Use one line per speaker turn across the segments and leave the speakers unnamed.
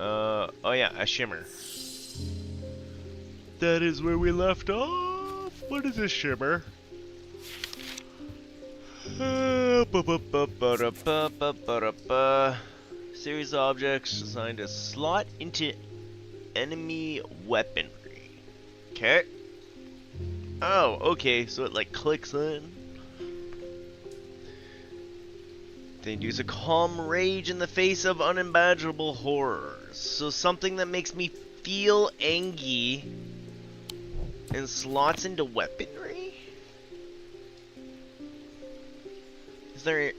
Oh yeah, a shimmer. That is where we left off. What is a shimmer? Series of objects designed to slot into enemy weaponry. Okay. Oh, okay, so it like clicks in. They induce a calm rage in the face of unimaginable horrors. So something that makes me feel angry and slots into weaponry? Is there...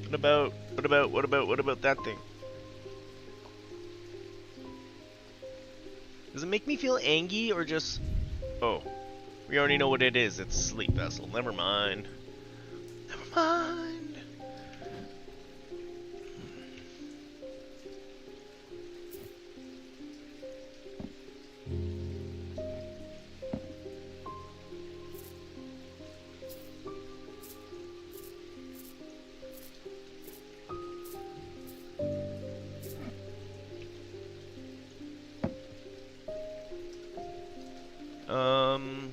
What about that thing? Does it make me feel angry or just... Oh, we already know what it is. It's sleep vessel. Never mind. Never mind. Um...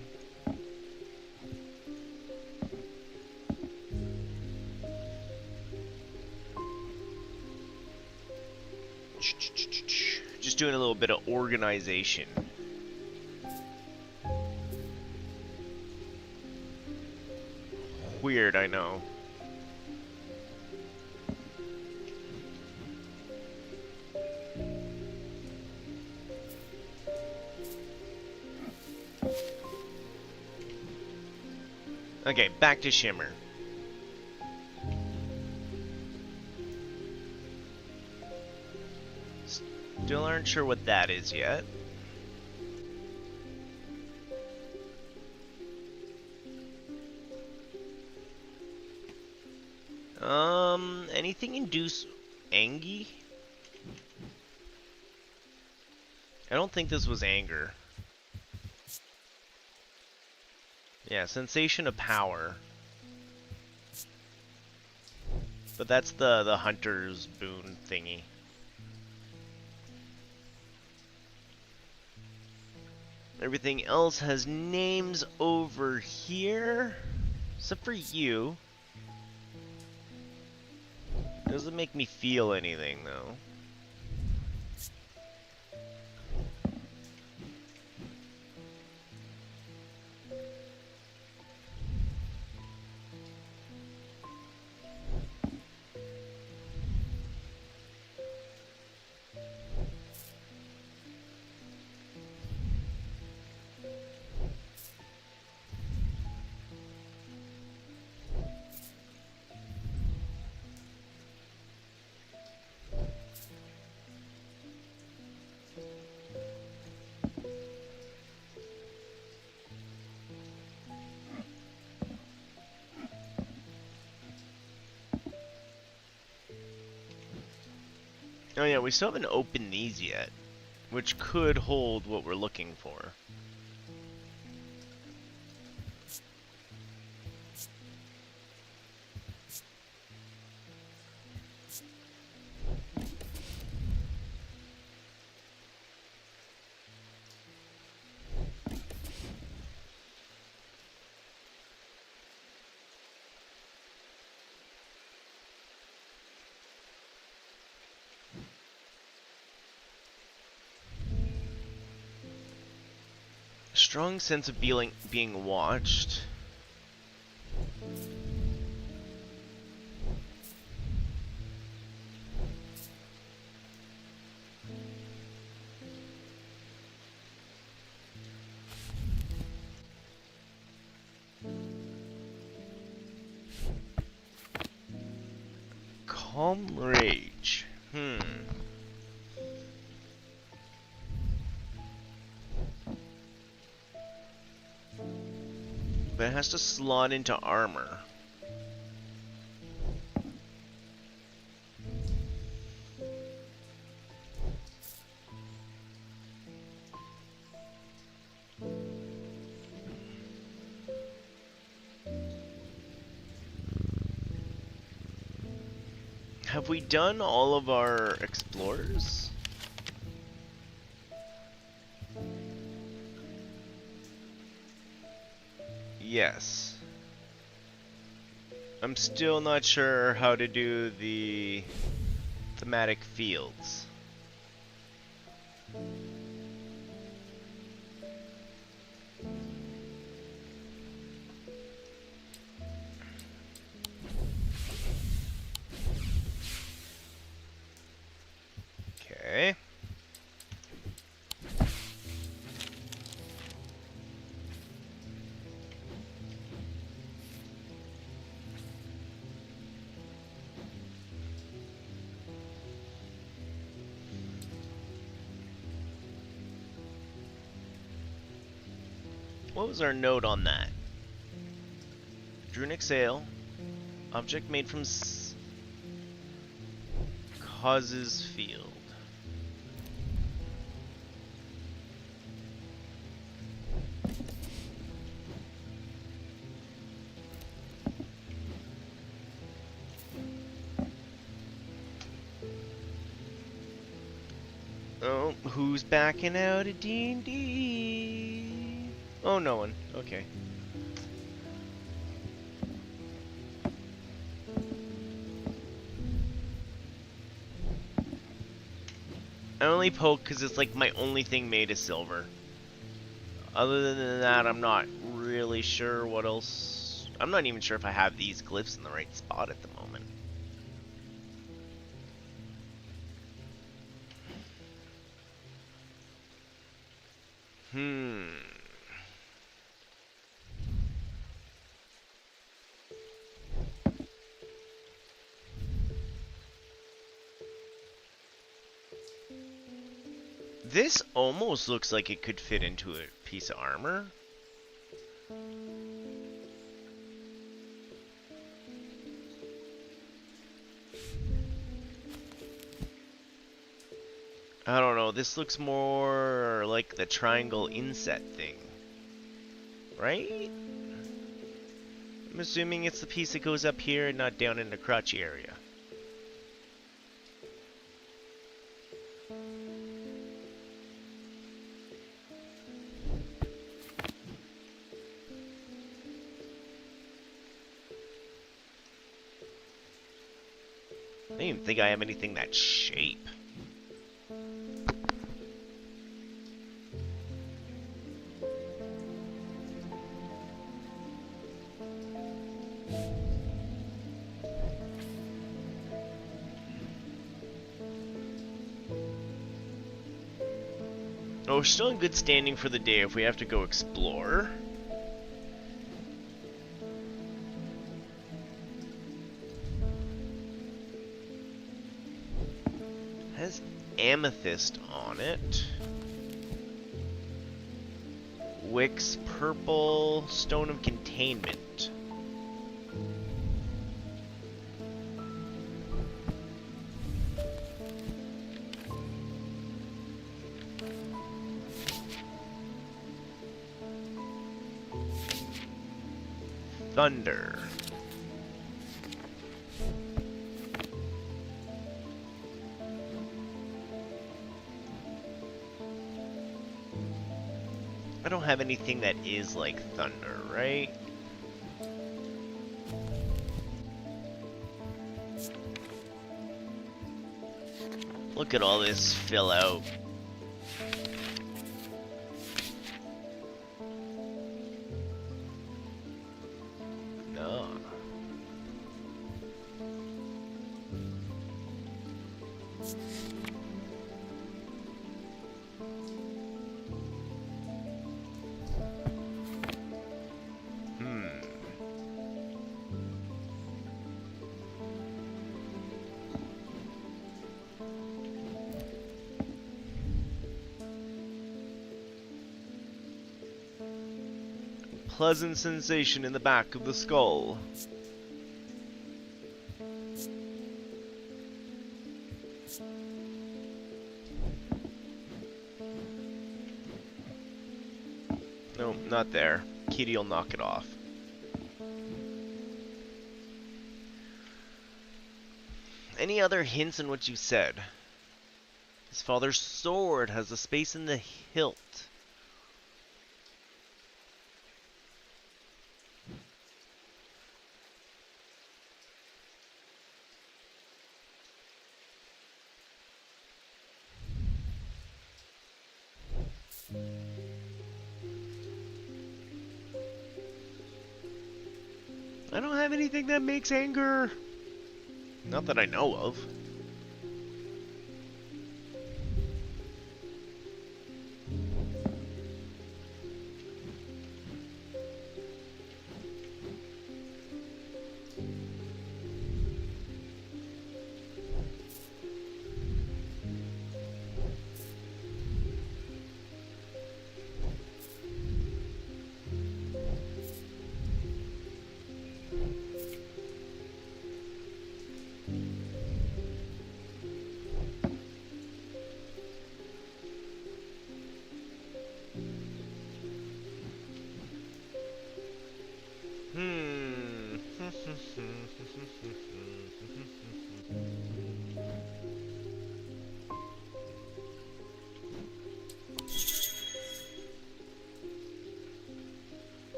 Just doing a little bit of organization. Weird, I know. Okay, back to Shimmer. Still aren't sure what that is yet. Anything induce Angie? I don't think this was anger. Yeah, sensation of power. But that's the hunter's boon thingy. Everything else has names over here, except for you. Doesn't make me feel anything though. Oh yeah, we still haven't opened these yet, which could hold what we're looking for. Strong sense of being watched. Calm rage. But it has to slot into armor. have we done all of our explorers? Yes. I'm still not sure how to do the thematic fields. Okay. What was our note on that? Drunic sail. Object made from causes field. Oh, who's backing out of D&D? Oh, no one. Okay. I only poke because it's like my only thing made of silver. Other than that, I'm not really sure what else. I'm not even sure if I have these glyphs in the right spot at the moment. This almost looks like it could fit into a piece of armor. I don't know, this looks more like the triangle inset thing. Right? I'm assuming it's the piece that goes up here and not down in the crotchy area. I don't even think I have anything that shape. Oh, we're still in good standing for the day if we have to go explore. Has amethyst on it. Wicks purple, stone of containment. Thunder. I don't have anything that is like thunder, right? Look at all this fill out. No. Pleasant sensation in the back of the skull. No, not there. Kitty'll knock it off. Any other hints in what you said? His father's sword has a space in the hilt. I don't have anything that makes anger. Not that I know of.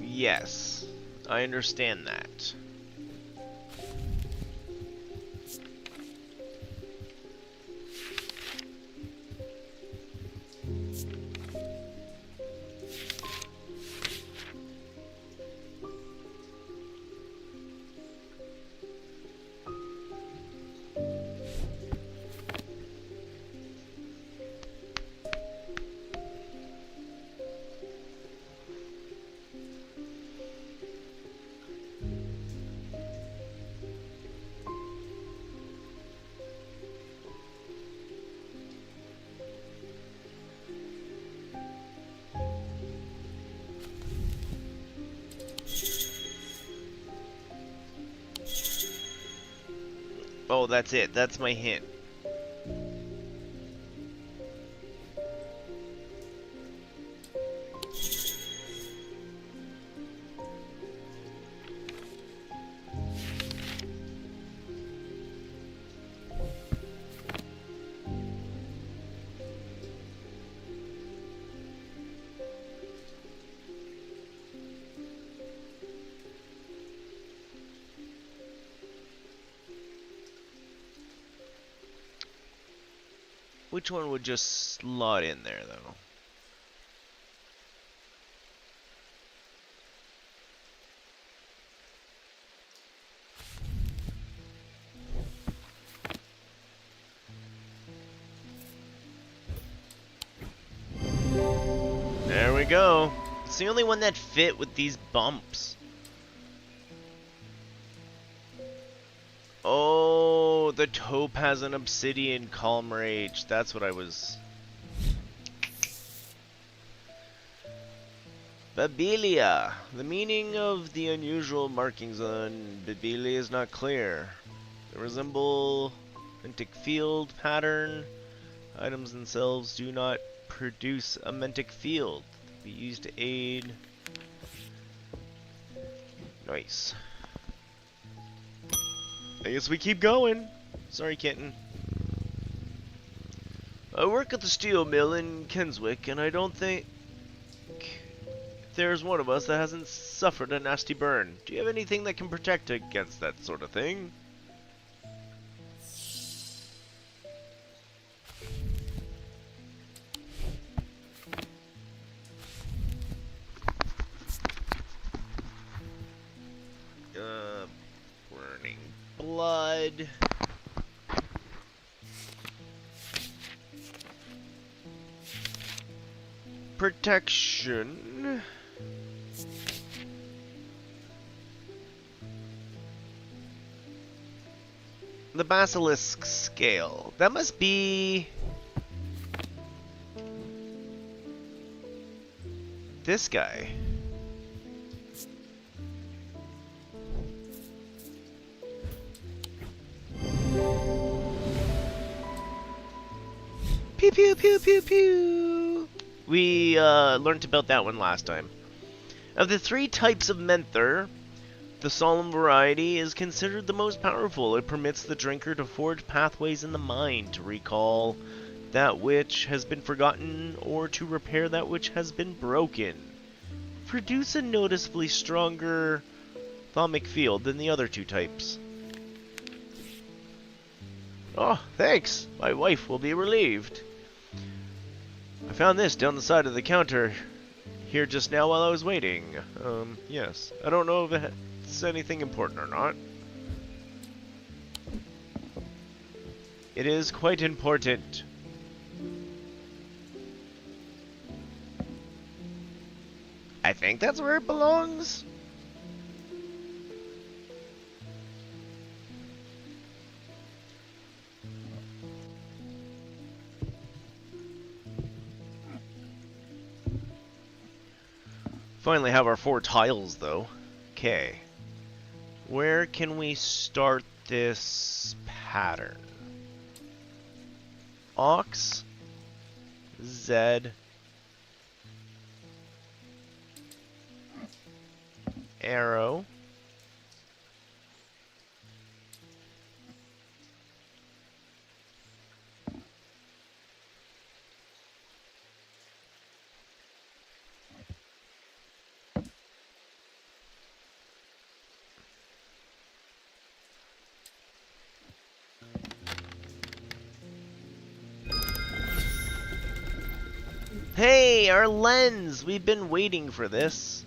Yes, I understand that. Oh, that's it. That's my hint. Which one would just slot in there, though? There we go. It's the only one that fit with these bumps. Oh, the topaz and obsidian calm rage. That's what I was... Babilia. The meaning of the unusual markings on Babilia is not clear. They resemble Mentic field pattern. Items themselves do not produce a Mentic field. Be used to aid. Nice. I guess we keep going. Sorry, kitten. I work at the steel mill in Kenswick, and I don't think there's one of us that hasn't suffered a nasty burn. Do you have anything that can protect against that sort of thing? Burning blood. Protection. The basilisk scale. That must be this guy. Pew pew pew pew pew. We learned about that one last time. Of the three types of menther, The solemn variety is considered the most powerful. It permits the drinker to forge pathways in the mind, to recall that which has been forgotten, or to repair that which has been broken. Produce a noticeably stronger thermic field than the other two types. Oh, thanks. My wife will be relieved. I found this down the side of the counter here just now while I was waiting. Yes. I don't know if it's anything important or not. It is quite important. I think that's where it belongs. Finally have our 4 tiles, though. Okay. Where can we start this pattern? Ox, Z, arrow, Hey, our lens! We've been waiting for this.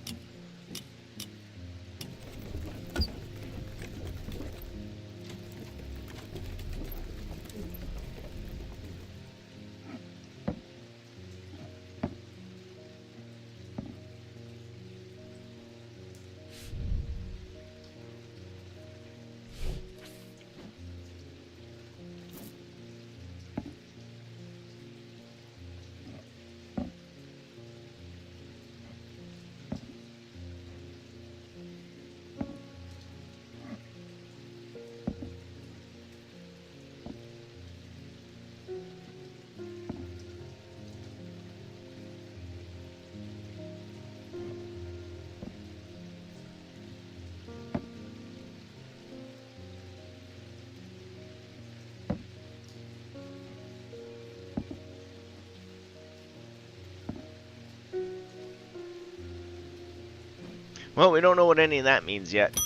Well, we don't know what any of that means yet.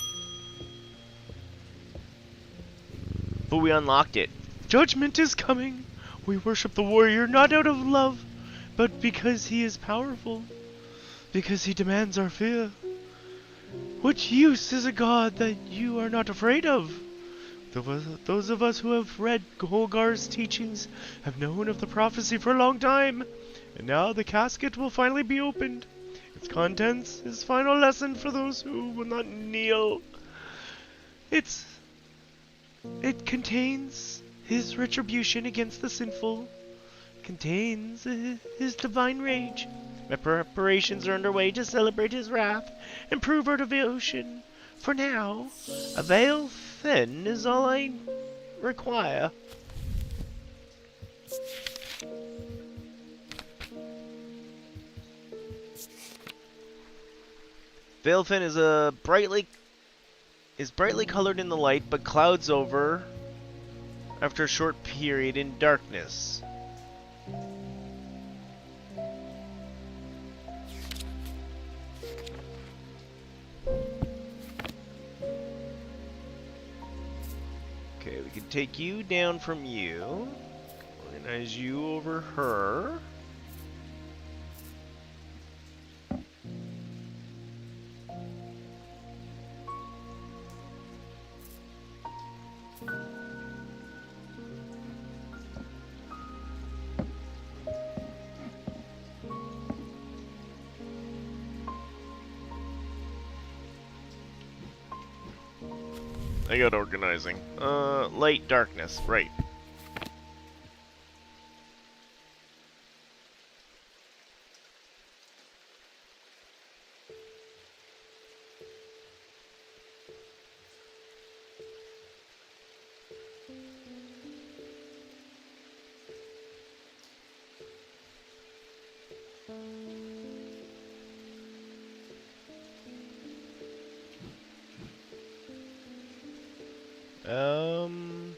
But we unlocked it. Judgment is coming. We worship the warrior not out of love, but because he is powerful. Because he demands our fear. What use is a god that you are not afraid of? Those of us who have read Golgar's teachings have known of the prophecy for a long time. And now the casket will finally be opened. Its contents, his final lesson for those who will not kneel. It contains his retribution against the sinful. It contains his divine rage. My preparations are underway to celebrate his wrath and prove our devotion. For now, a veil thin is all I require. Veilfin is brightly colored in the light, but clouds over after a short period in darkness. Okay, we can take you down from you. Organize you over her. I got organizing. Light, darkness, right. Um...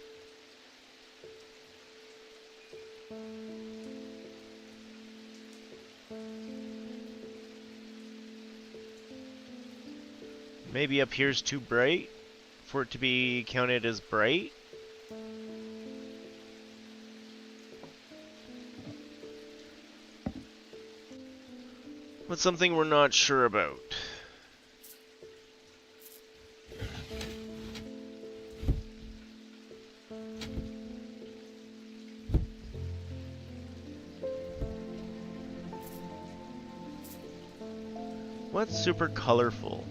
Maybe up here's too bright for it to be counted as bright. What's something we're not sure about? What's super colorful?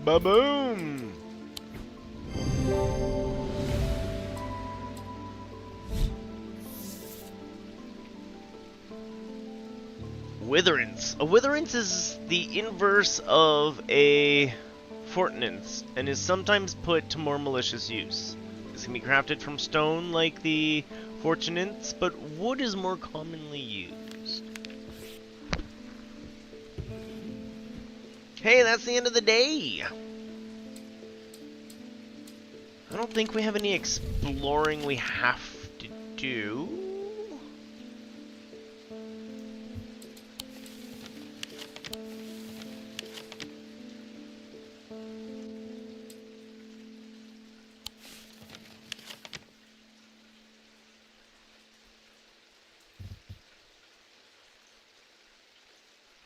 Ba-boom! Witherance. A witherance is the inverse of a fortinance and is sometimes put to more malicious use. This can be crafted from stone like the fortunance, but wood is more commonly used. Hey, that's the end of the day! I don't think we have any exploring we have to do.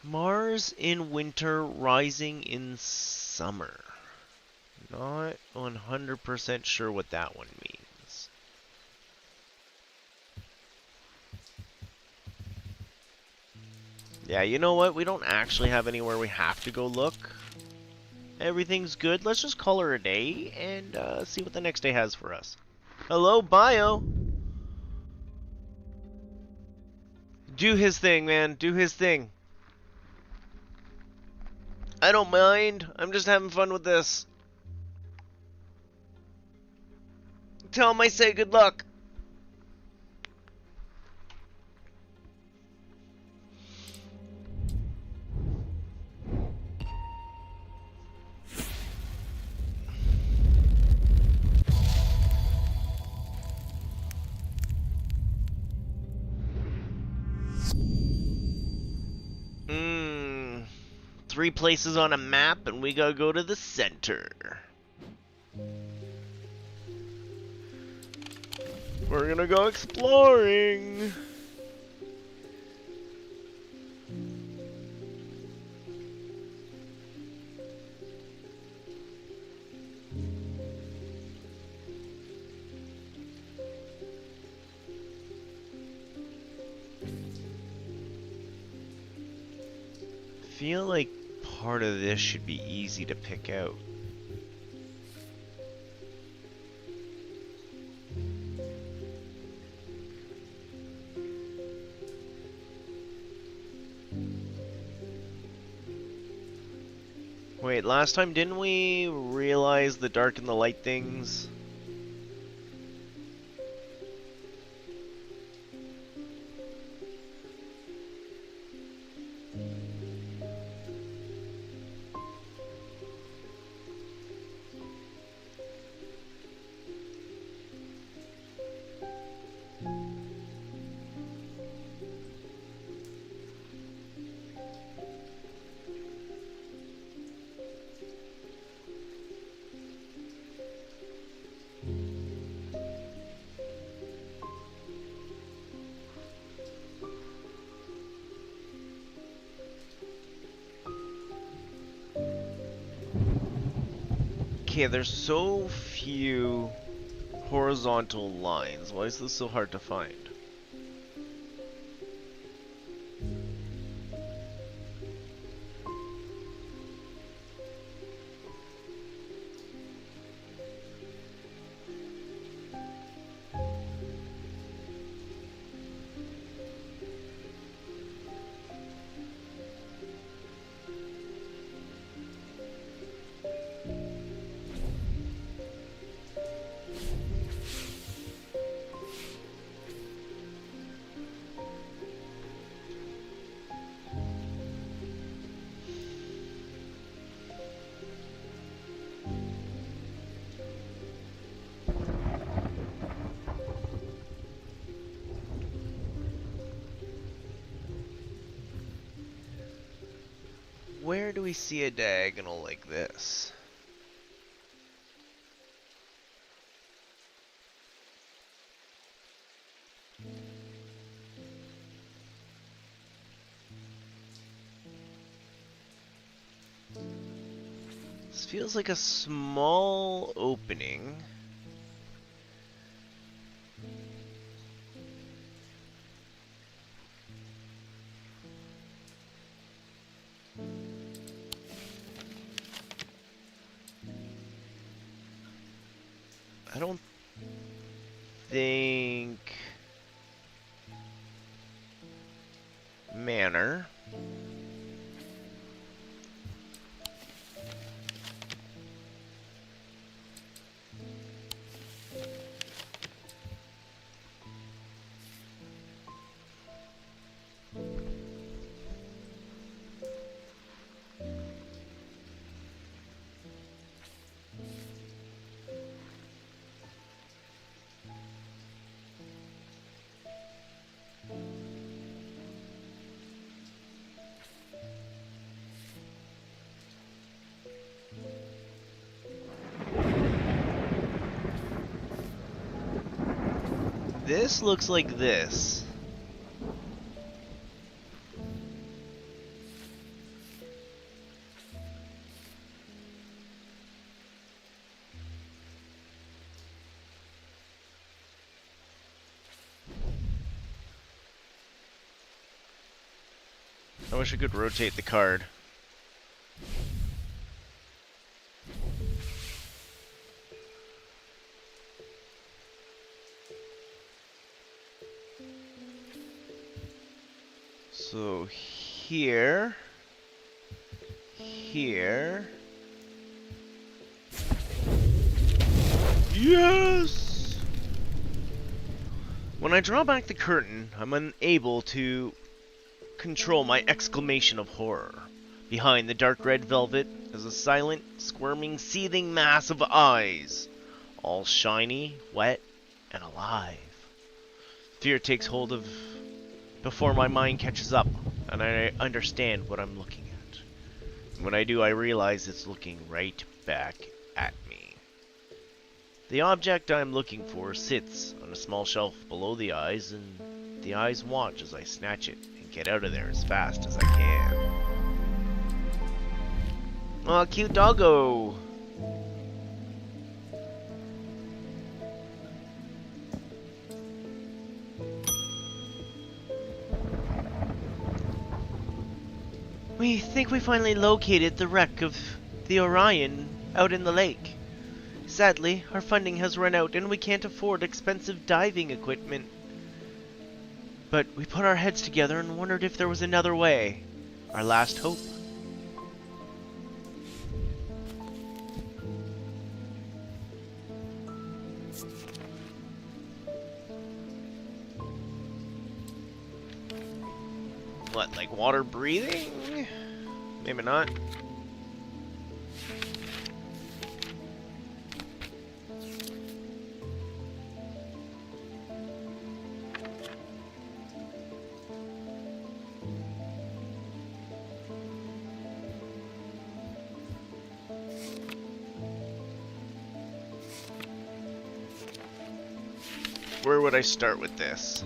Mars in winter, rising in summer. Not 100% sure what that one means. Yeah, you know what? We don't actually have anywhere we have to go look. Everything's good. Let's just call her a day and see what the next day has for us. Hello, Bio! Do his thing, man. Do his thing. I don't mind. I'm just having fun with this. Tell him I say good luck. Three places on a map, and we gotta go to the center. We're gonna go exploring. Feel like part of this should be easy to pick out. Wait, last time didn't we realize the dark and the light things? Okay, there's so few horizontal lines. Why is this so hard to find? Where do we see a diagonal like this? This feels like a small opening. I don't think manor. This looks like this. I wish I could rotate the card. So here, here. Yes! When I draw back the curtain, I'm unable to control my exclamation of horror. Behind the dark red velvet is a silent, squirming, seething mass of eyes, all shiny, wet, and alive. Fear takes hold of before my mind catches up, and I understand what I'm looking at. And when I do, I realize it's looking right back at me. The object I'm looking for sits on a small shelf below the eyes, and the eyes watch as I snatch it and get out of there as fast as I can. Aw, cute doggo! We think we finally located the wreck of the Orion out in the lake. Sadly, our funding has run out and we can't afford expensive diving equipment. But we put our heads together and wondered if there was another way. Our last hope. What, like water breathing? Maybe not. Where would I start with this?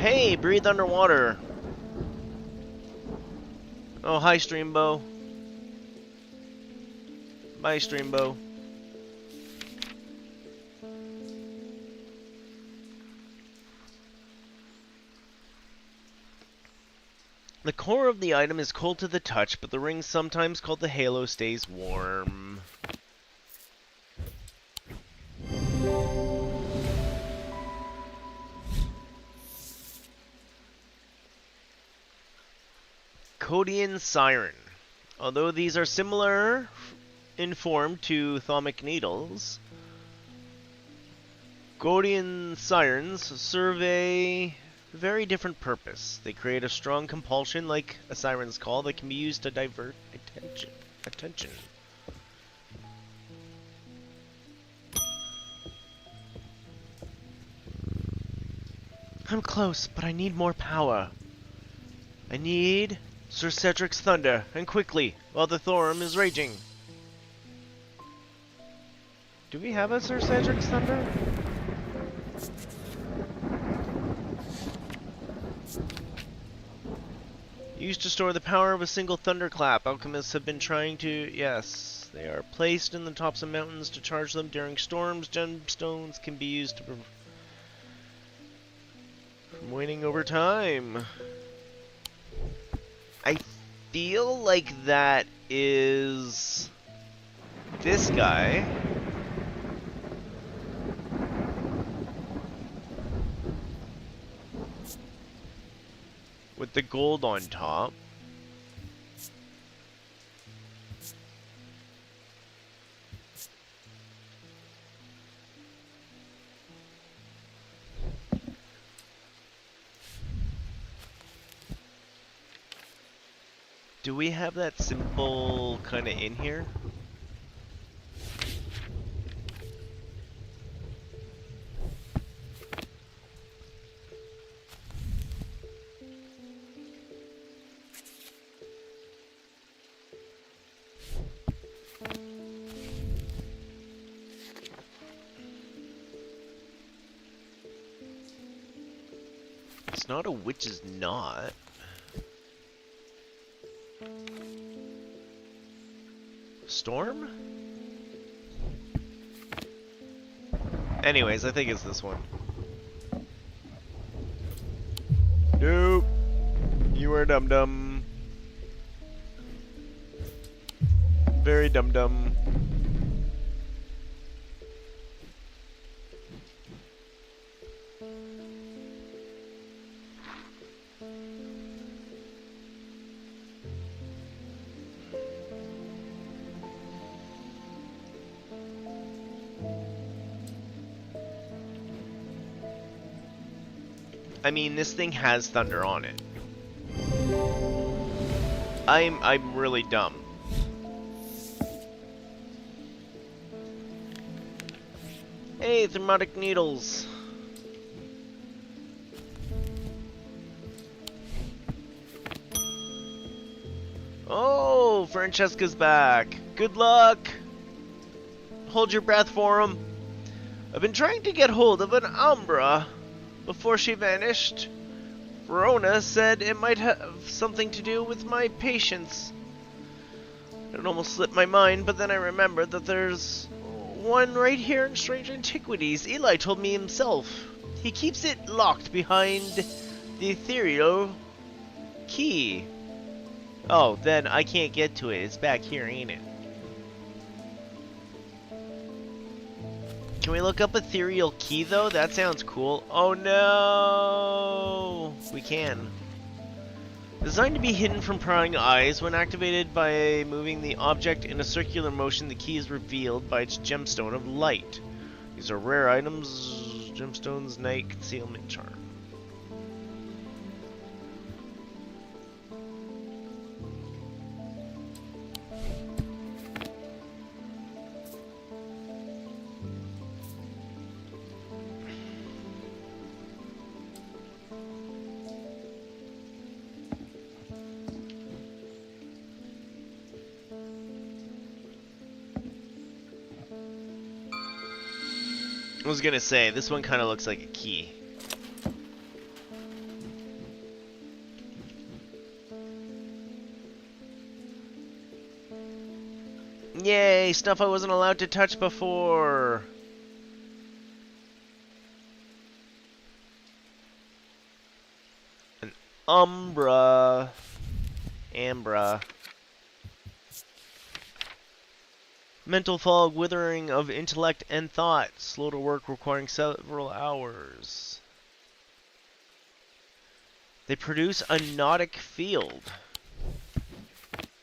Hey, breathe underwater. Oh, hi, Streambo. Bye, Streambo. The core of the item is cold to the touch, but the ring, sometimes called the halo, stays warm. Codian Siren. Although these are similar in form to thermic needles, Codian Sirens serve a very different purpose. They create a strong compulsion like a siren's call that can be used to divert attention. I'm close, but I need more power. I need Sir Cedric's thunder, and quickly, while the Thorum is raging. Do we have a Sir Cedric's thunder? Used to store the power of a single thunderclap. Alchemists have been trying to... Yes, they are placed in the tops of mountains to charge them during storms. Gemstones can be used to... from waning over time. I feel like that is... this guy. With the gold on top. Do we have that symbol kind of in here? It's not a witch's knot. Storm? Anyways, I think it's this one. Nope. You are dum-dum. Very dum-dum. I mean, this thing has thunder on it. I'm really dumb. Hey, thermotic needles. Oh, Francesca's back. Good luck. Hold your breath for him. I've been trying to get hold of an Umbra. Before she vanished, Verona said it might have something to do with my patience. It almost slipped my mind, but then I remembered that there's one right here in Strange Antiquities. Eli told me himself. He keeps it locked behind the ethereal key. Oh, then I can't get to it. It's back here, ain't it? Can we look up ethereal key, though? That sounds cool. Oh, no! We can. Designed to be hidden from prying eyes, when activated by moving the object in a circular motion, the key is revealed by its gemstone of light. These are rare items. Gemstone's night concealment charm. I was gonna say, this one kind of looks like a key. Yay, stuff I wasn't allowed to touch before. An Ambra. Mental fog, withering of intellect and thought. Slow to work, requiring several hours. They produce a nautic field.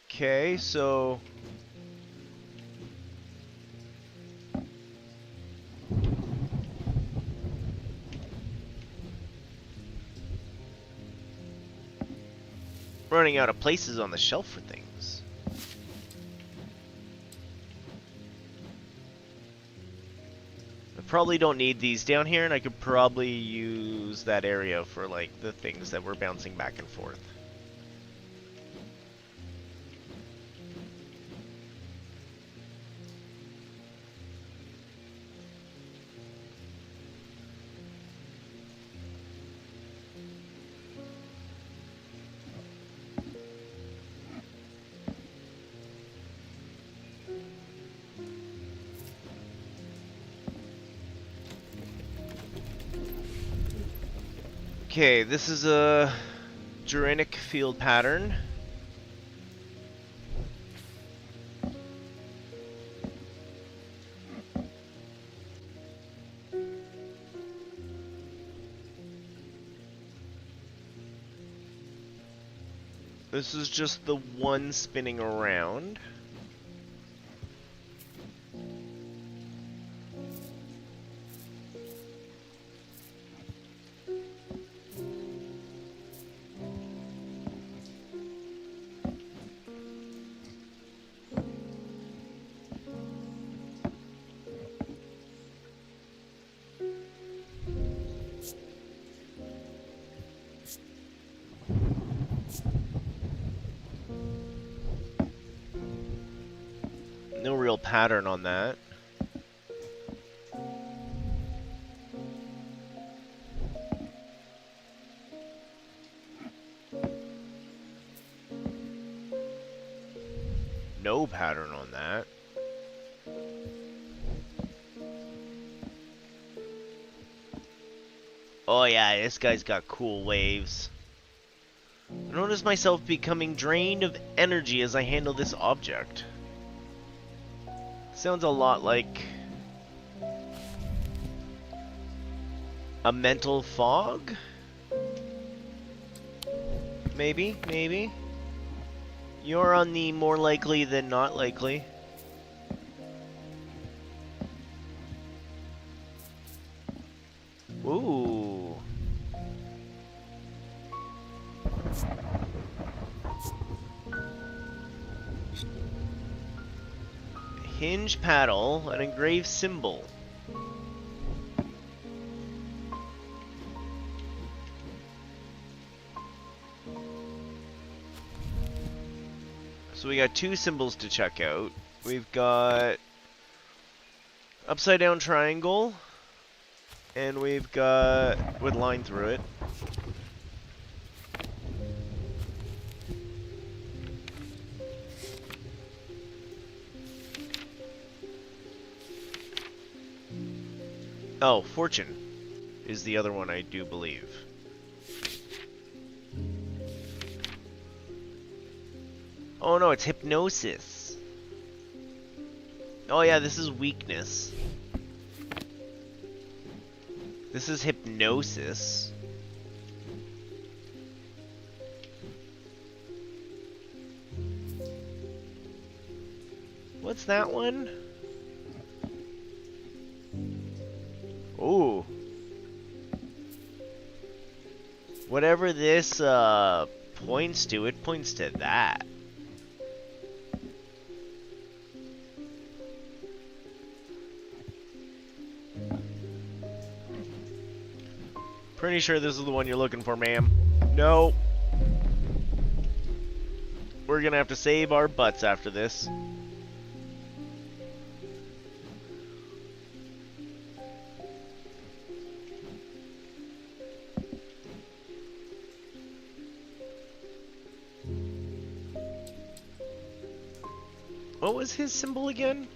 Okay, so... running out of places on the shelf for things. I probably don't need these down here, and I could probably use that area for, like, the things that we're bouncing back and forth. Okay, this is a Juranic field pattern. This is just the one spinning around. No real pattern on that. No pattern on that. Oh yeah, this guy's got cool waves. I notice myself becoming drained of energy as I handle this object. Sounds a lot like a mental fog? Maybe. You're on the more likely than not likely. Ooh. Hinge paddle, an engraved symbol. So we got two symbols to check out. We've got upside down triangle, and we've got with line through it. Oh, fortune is the other one, I do believe. Oh no, it's hypnosis. Oh yeah, this is weakness. This is hypnosis. What's that one? Ooh. Whatever this points to, it points to that. Pretty sure this is the one you're looking for, ma'am. No. We're gonna have to save our butts after this. What was his symbol again?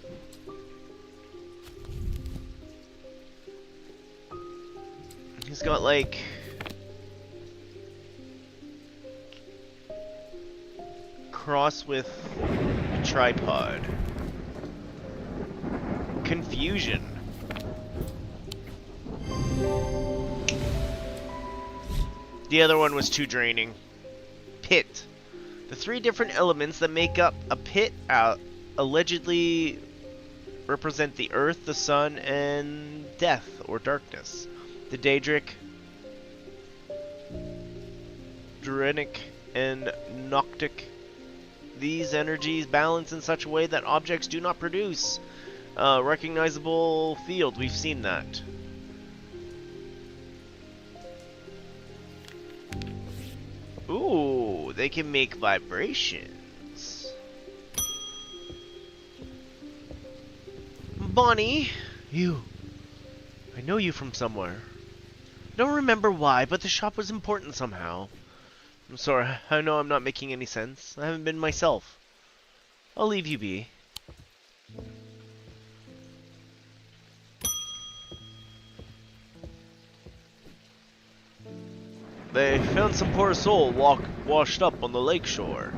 He's got like cross with a tripod. Confusion. The other one was too draining. Pit. The three different elements that make up a pit allegedly represent the earth, the sun, and death or darkness. The Daedric, Drenic, and Noctic. These energies balance in such a way that objects do not produce recognizable field. We've seen that. Ooh, they can make vibrations. Bonnie, you. I know you from somewhere. Don't remember why, but the shop was important somehow. I'm sorry, I know I'm not making any sense. I haven't been myself. I'll leave you be. They found some poor soul washed up on the lake shore.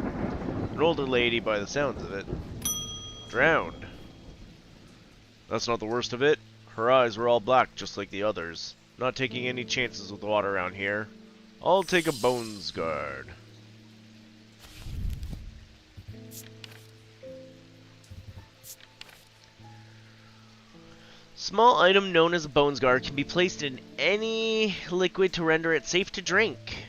An older lady by the sounds of it. Drowned. That's not the worst of it. Her eyes were all black just like the others. Not taking any chances with water around here. I'll take a bones guard. Small item known as a bones guard can be placed in any liquid to render it safe to drink.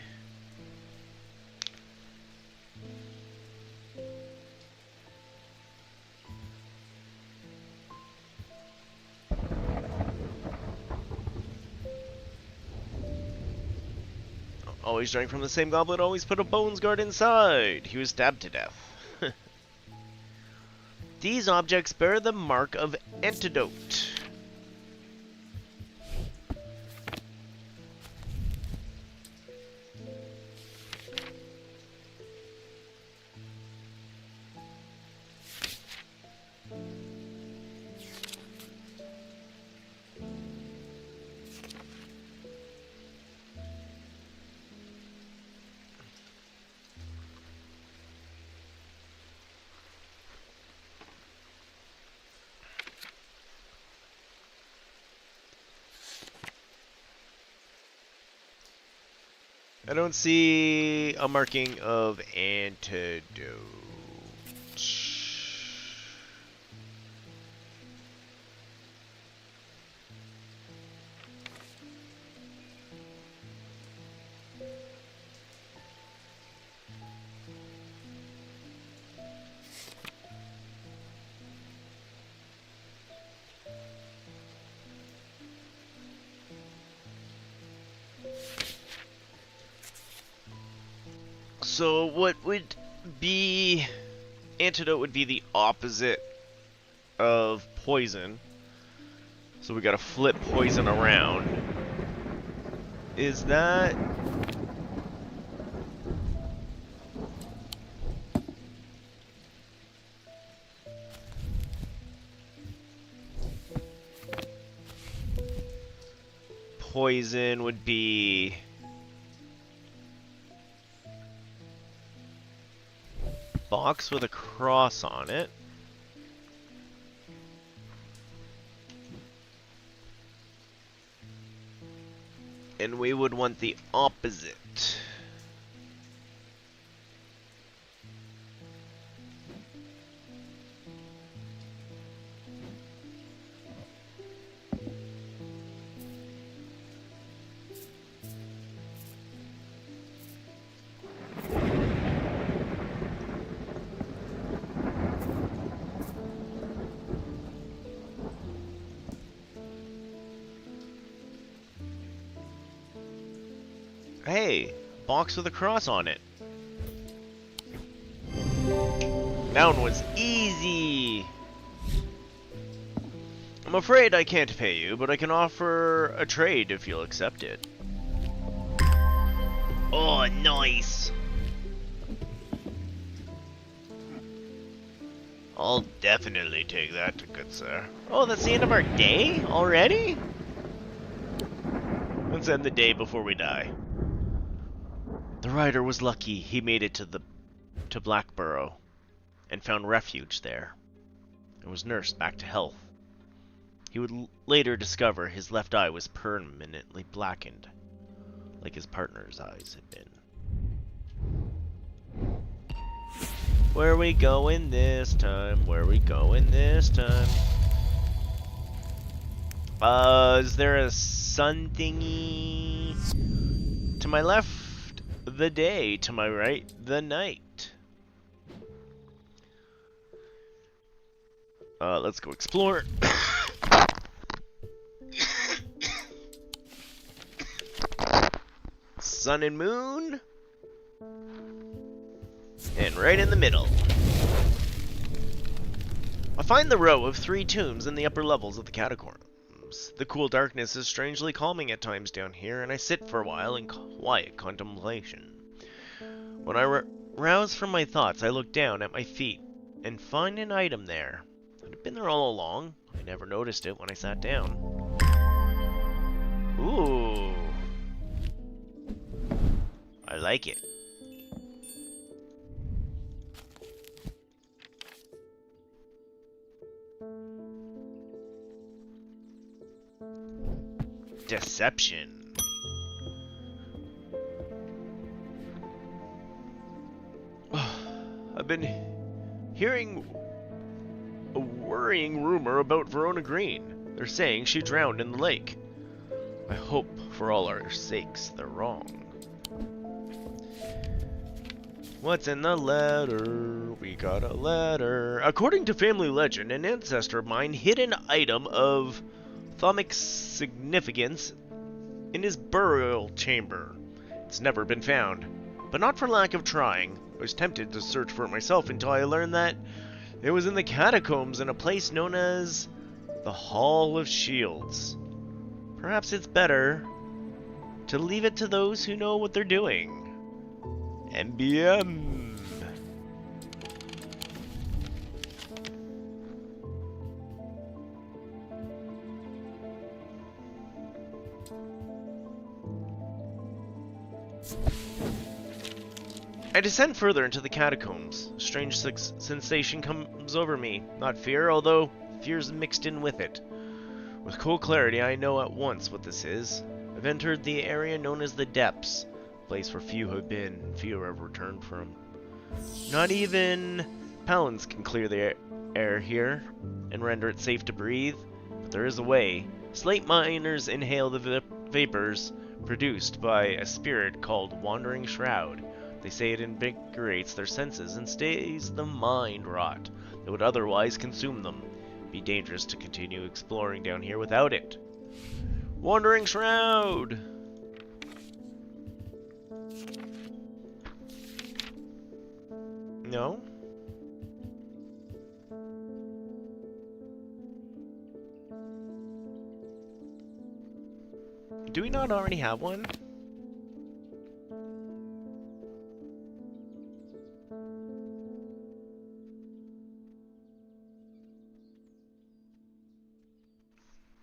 Always drank from the same goblet, always put a bones guard inside. He was stabbed to death. These objects bear the mark of antidote. I don't see a marking of antidote. So what would be antidote would be the opposite of poison. So we gotta flip poison around. Is that poison would be box with a cross on it. And we would want the opposite. Hey, box with a cross on it. That one was easy. I'm afraid I can't pay you, but I can offer a trade if you'll accept it. Oh, nice. I'll definitely take that, good sir. Oh, that's the end of our day? Already? Let's end the day before we die. The rider was lucky he made it to Blackborough and found refuge there and was nursed back to health. He would later discover his left eye was permanently blackened, like his partner's eyes had been. Where we going this time? Where we going this time? Is there a sun thingy? To my left, the day. To my right, the night. Let's go explore. Sun and moon. And right in the middle. I find the row of 3 tombs in the upper levels of the catacombs. The cool darkness is strangely calming at times down here, and I sit for a while in quiet contemplation. When I rouse from my thoughts, I look down at my feet and find an item there. It had been there all along. I never noticed it when I sat down. Ooh. I like it. Deception. I've been hearing a worrying rumor about Verona Green. They're saying she drowned in the lake. I hope, for all our sakes, they're wrong. What's in the letter? We got a letter. According to family legend, an ancestor of mine hid an item of thaumic significance in his burial chamber. It's never been found, but not for lack of trying. I was tempted to search for it myself until I learned that it was in the catacombs in a place known as the Hall of Shields. Perhaps it's better to leave it to those who know what they're doing. MBM. I descend further into the catacombs. A strange sensation comes over me. Not fear, although fear's mixed in with it. With cool clarity, I know at once what this is. I've entered the area known as the Depths, a place where few have been and few have returned from. Not even Palins can clear the air here and render it safe to breathe, but there is a way. Slate miners inhale the vapors produced by a spirit called Wandering Shroud. They say it invigorates their senses and stays the mind rot that would otherwise consume them. It'd be dangerous to continue exploring down here without it. Wandering Shroud! No? Do we not already have one?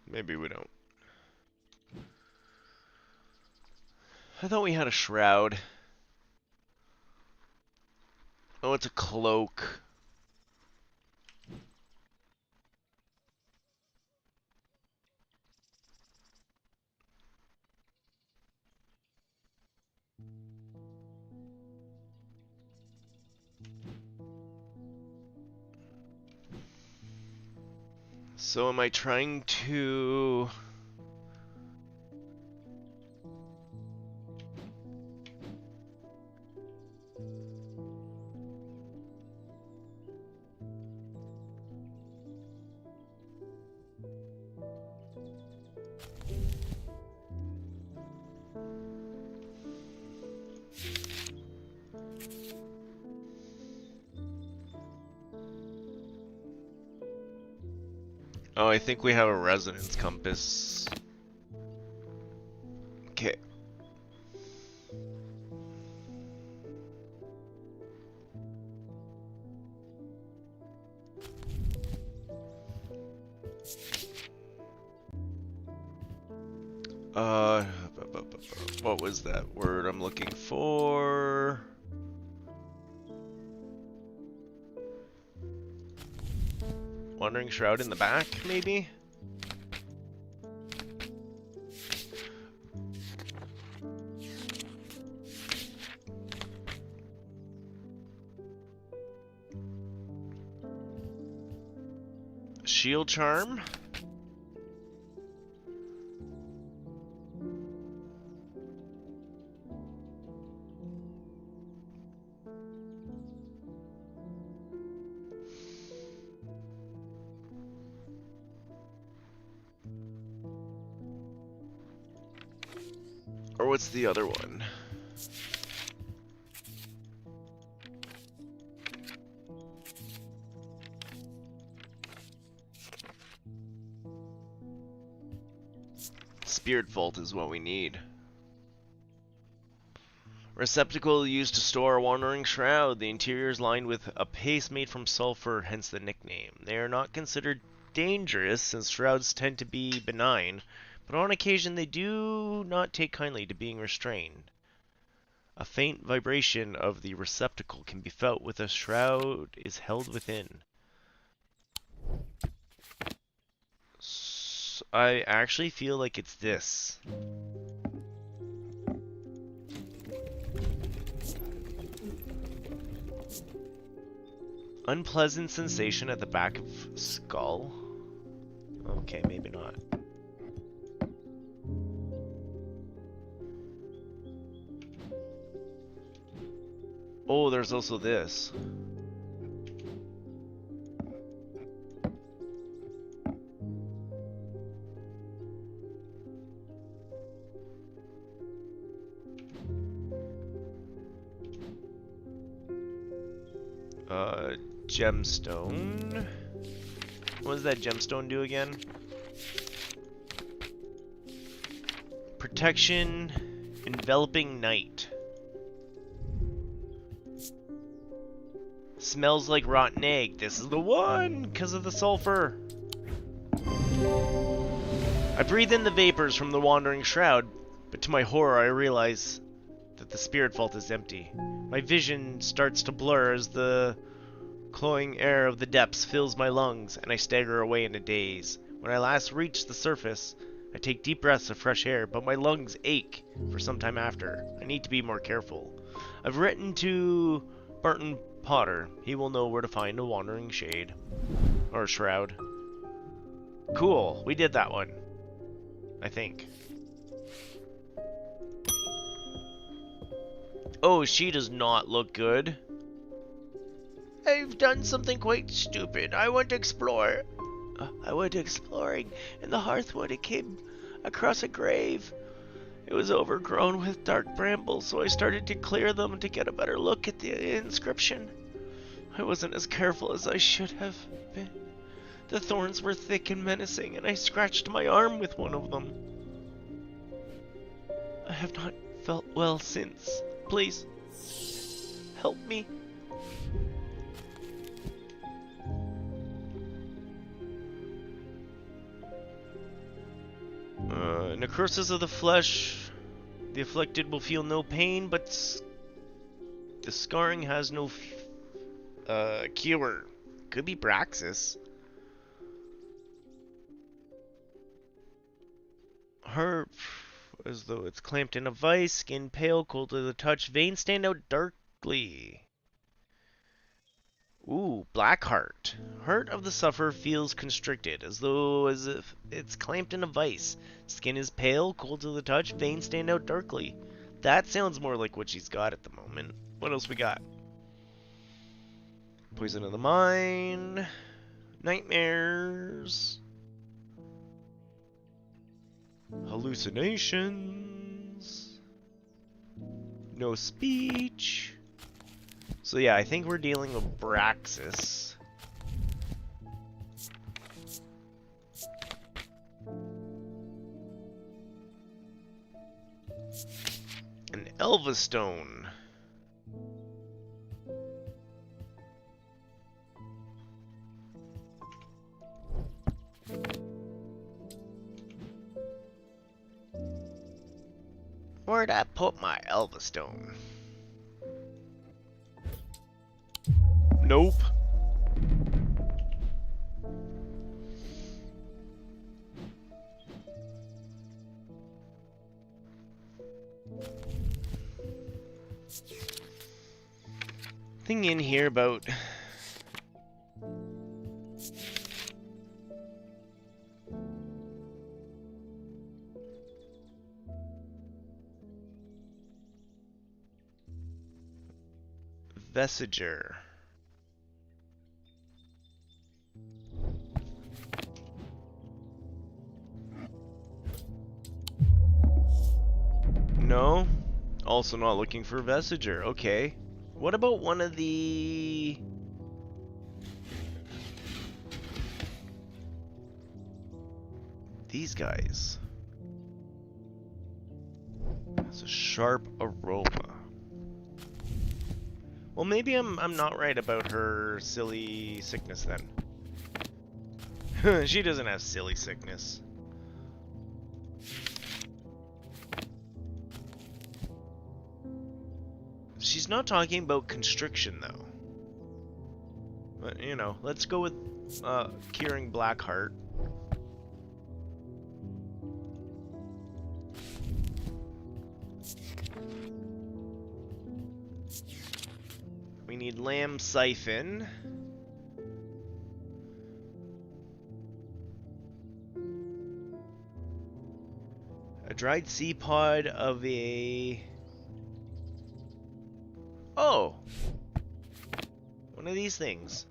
Maybe we don't. I thought we had a shroud. Oh, it's a cloak. So am I trying to... Oh, I think we have a resonance compass. Okay. Uh, what was that word I'm looking for? Wandering Shroud in the back, maybe? Shield Charm? Or what's the other one? Spirit Vault is what we need. Receptacle used to store a wandering shroud. The interior is lined with a paste made from sulfur, hence the nickname. They are not considered dangerous since shrouds tend to be benign, but on occasion they do not take kindly to being restrained. A faint vibration of the receptacle can be felt when a shroud is held within. I actually feel like it's this. Unpleasant sensation at the back of skull? Okay, maybe not. Oh, there's also this. Gemstone. What does that gemstone do again? Protection, enveloping night. Smells like rotten egg. This is the one, because of the sulfur. I breathe in the vapors from the wandering shroud, but to my horror I realize that the spirit vault is empty. My vision starts to blur as the cloying air of the depths fills my lungs, and I stagger away in a daze. When I last reach the surface, I take deep breaths of fresh air, but my lungs ache for some time after. I need to be more careful. I've written to Barton Potter. He will know where to find a wandering shade. Or shroud. Cool, we did that one. I think. Oh, she does not look good. I've done something quite stupid. I went exploring in the hearthwood. It came across a grave. It was overgrown with dark brambles, so I started to clear them to get a better look at the inscription. I wasn't as careful as I should have been. The thorns were thick and menacing, and I scratched my arm with one of them. I have not felt well since. Please, help me. Necrosis of the flesh. The afflicted will feel no pain, but the scarring has no cure. Could be Braxis. Heart, as though it's clamped in a vice. Skin pale, cold to the touch. Veins stand out darkly. Ooh, black heart. Heart of the sufferer feels constricted, as if it's clamped in a vice. Skin is pale, cold to the touch, veins stand out darkly. That sounds more like what she's got at the moment. What else we got? Poison of the mind. Nightmares. Hallucinations. No speech. So yeah, I think we're dealing with Braxis. An Elvastone. Where'd I put my Elvastone? Nope. Thing in here about Vesiger. No? Also not looking for Vesiger. Okay. What about one of the... these guys? It's a sharp aroma. Well, maybe I'm not right about her silly sickness then. She doesn't have silly sickness. She's not talking about constriction though. But you know, let's go with curing Blackheart. We need Lamb Siphon. A dried sea pod of a... oh! One of these things.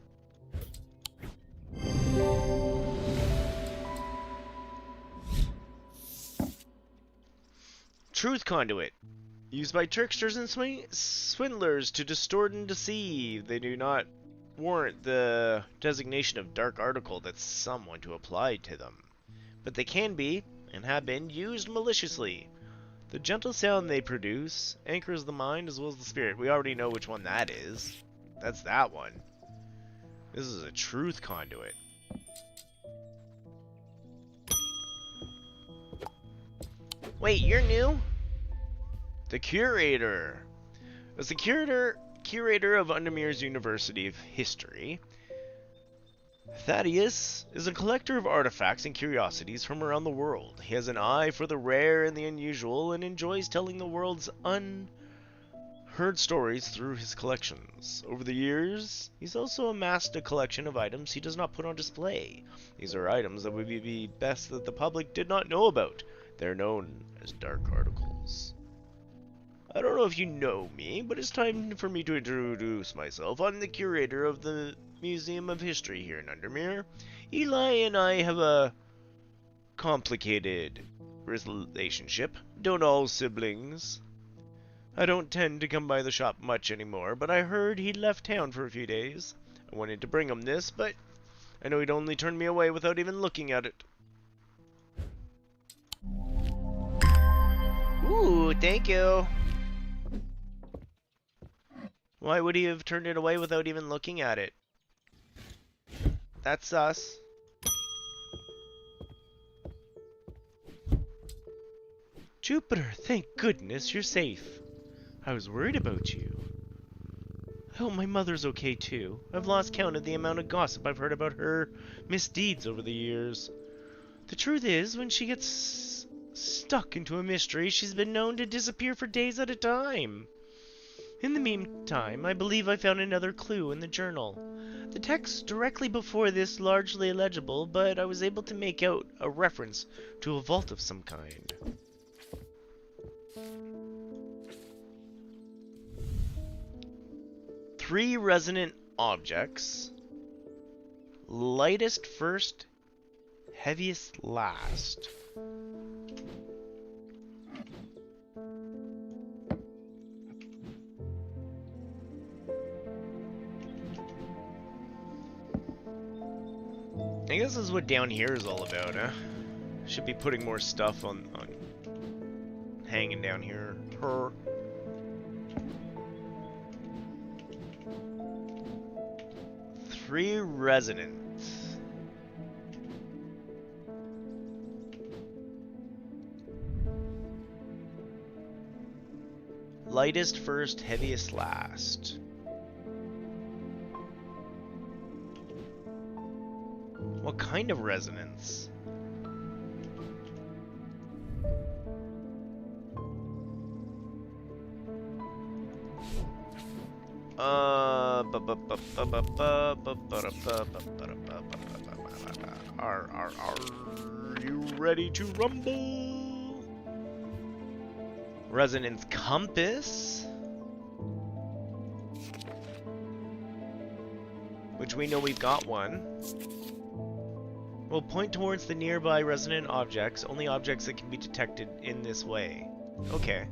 Truth Conduit. Used by tricksters and swindlers to distort and deceive. They do not warrant the designation of dark article that some want to apply to them. But they can be, and have been, used maliciously. The gentle sound they produce anchors the mind as well as the spirit. We already know which one that is. That's that one. This is a truth conduit. Wait, you're new? The Curator. As the curator of Undermere's University of History, Thaddeus is a collector of artifacts and curiosities from around the world. He has an eye for the rare and the unusual and enjoys telling the world's unheard stories through his collections. Over the years, he's also amassed a collection of items he does not put on display. These are items that would be best that the public did not know about. They're known as dark articles. I don't know if you know me, but it's time for me to introduce myself. I'm the curator of the Museum of History here in Undermere. Eli and I have a complicated relationship. Don't all siblings? I don't tend to come by the shop much anymore, but I heard he'd left town for a few days. I wanted to bring him this, but I know he'd only turn me away without even looking at it. Ooh, thank you. Why would he have turned it away without even looking at it? That's us. Jupiter, thank goodness you're safe. I was worried about you. I hope my mother's okay too. I've lost count of the amount of gossip I've heard about her misdeeds over the years. The truth is, when she gets stuck into a mystery, she's been known to disappear for days at a time. In the meantime, I believe I found another clue in the journal. The text directly before this largely illegible, but I was able to make out a reference to a vault of some kind. Three resonant objects. Lightest first, heaviest last. I guess this is what down here is all about, huh? Should be putting more stuff on hanging down here. Her. Three resonance. Lightest first, heaviest last. What kind of resonance? Are you ready to rumble? Resonance compass, which we know we've got one. Will point towards the nearby resonant objects, only objects that can be detected in this way. Okay.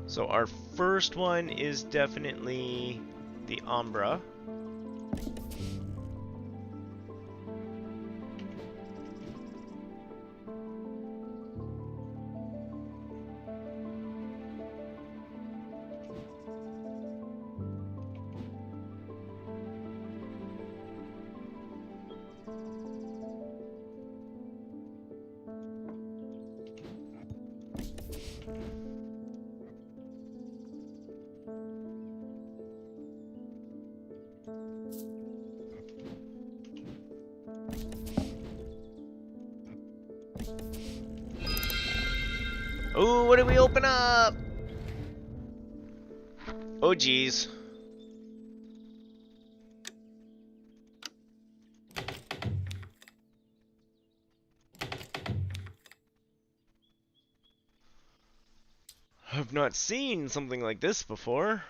So our first one is definitely the Umbra. Ooh, what did we open up? Oh, geez. I've not seen something like this before.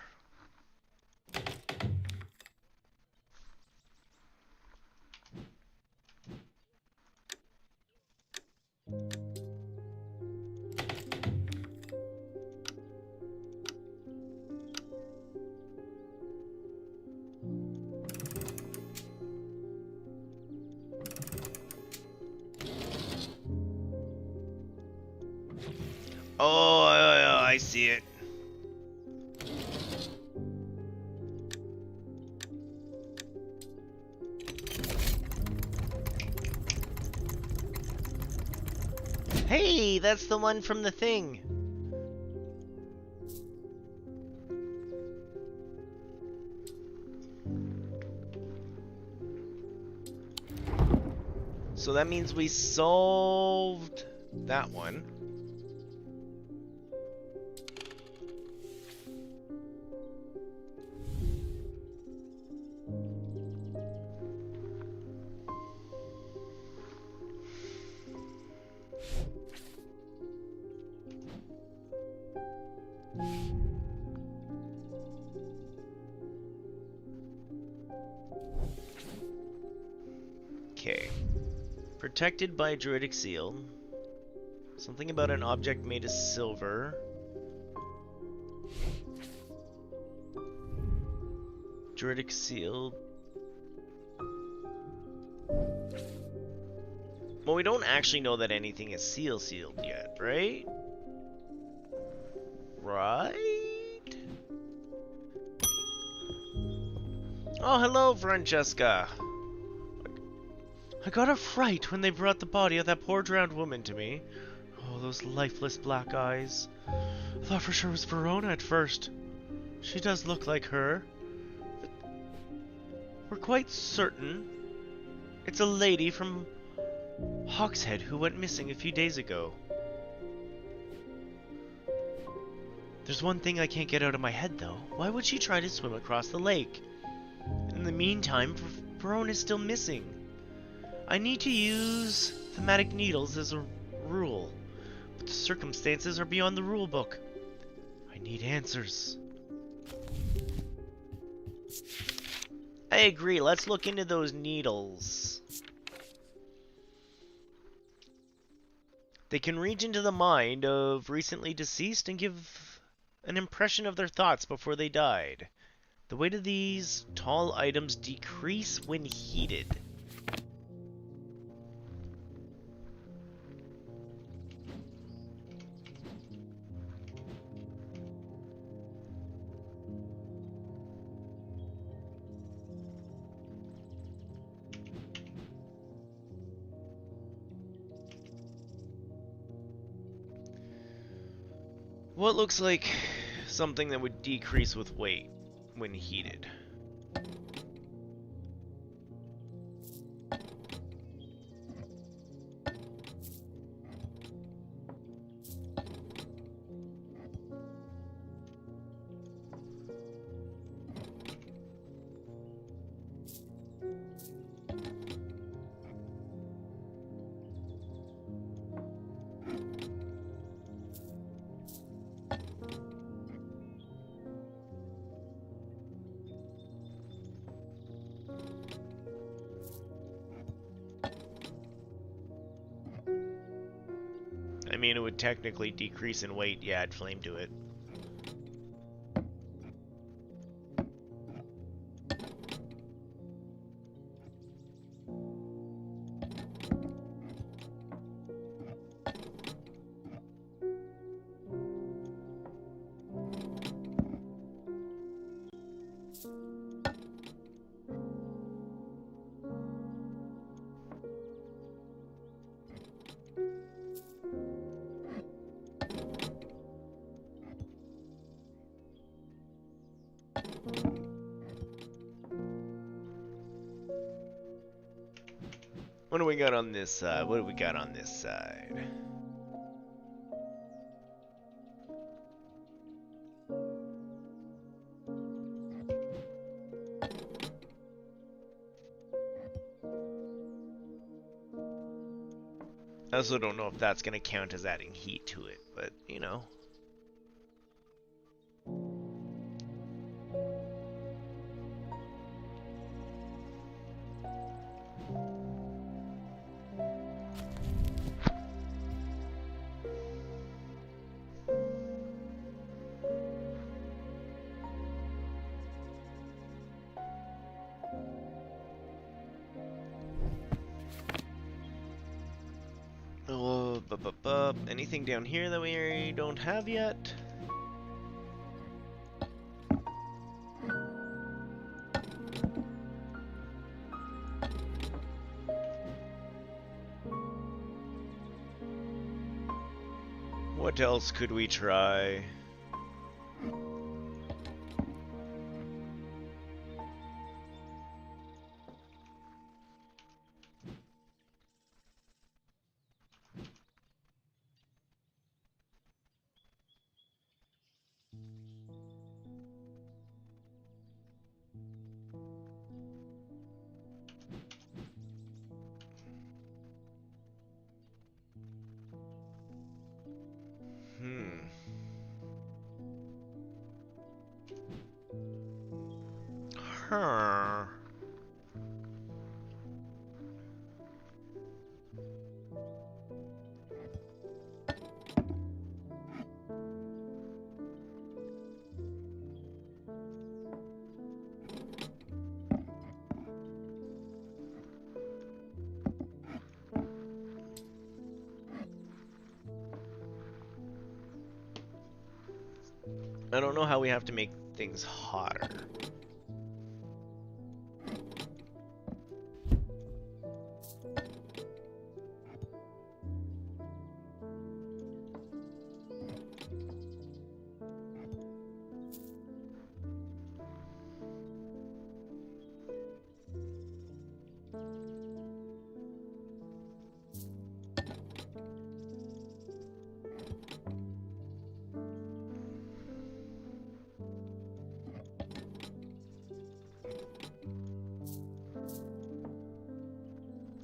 Oh, I see it. Hey, that's the one from the thing. So that means we solved that one. Okay. Protected by a druidic seal. Something about an object made of silver. Druidic seal. Well, we don't actually know that anything is sealed yet, right? Right? Oh, hello, Francesca. I got a fright when they brought the body of that poor drowned woman to me. Oh, those lifeless black eyes. I thought for sure it was Verona at first. She does look like her. But we're quite certain it's a lady from Hawkshead who went missing a few days ago. There's one thing I can't get out of my head, though. Why would she try to swim across the lake? In the meantime, Verona's still missing. I need to use thematic needles as a rule, but the circumstances are beyond the rule book. I need answers. I agree, let's look into those needles. They can reach into the mind of recently deceased and give an impression of their thoughts before they died. The weight of these tall items decrease when heated. What looks like something that would decrease with weight when heated? I mean, it would technically decrease in weight. Yeah, add flame to it. What do we got on this side? What do we got on this side? I also don't know if that's going to count as adding heat to it, but, you know. Oh, anything down here that we don't have yet? What else could we try? Hmm. Huh. I don't know how we have to make things hotter.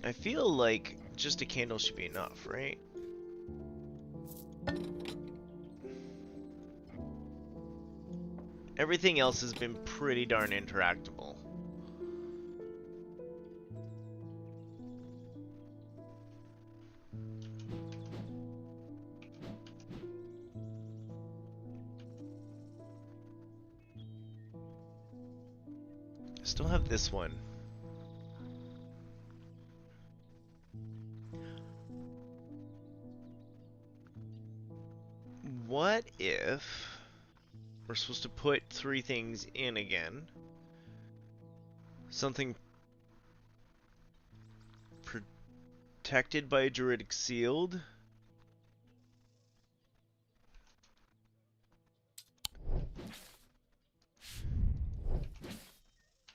I feel like just a candle should be enough, right? Everything else has been pretty darn interactable. Still have this one. What if we're supposed to put 3 things in again? Something protected by a druidic shield.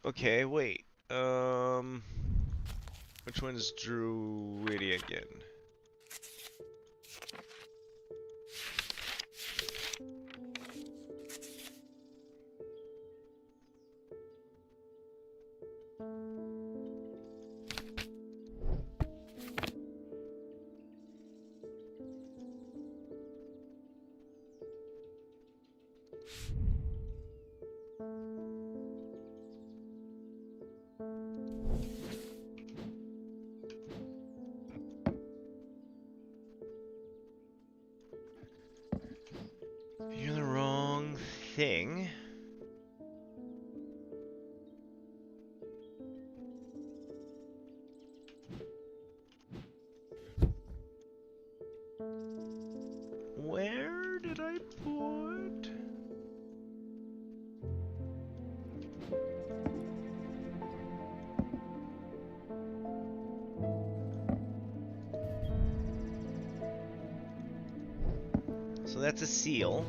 Okay, wait. Which one is Druidia again? You're the wrong thing. Where did I put? So that's a seal.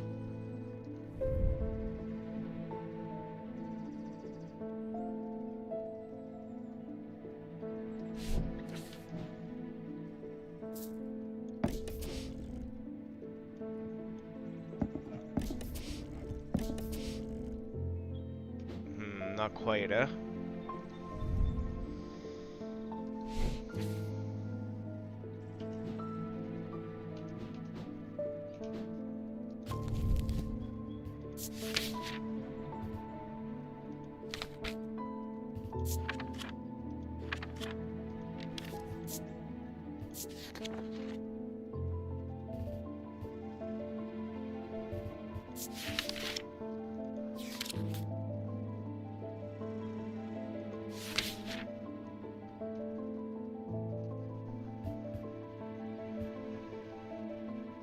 Not quite, eh?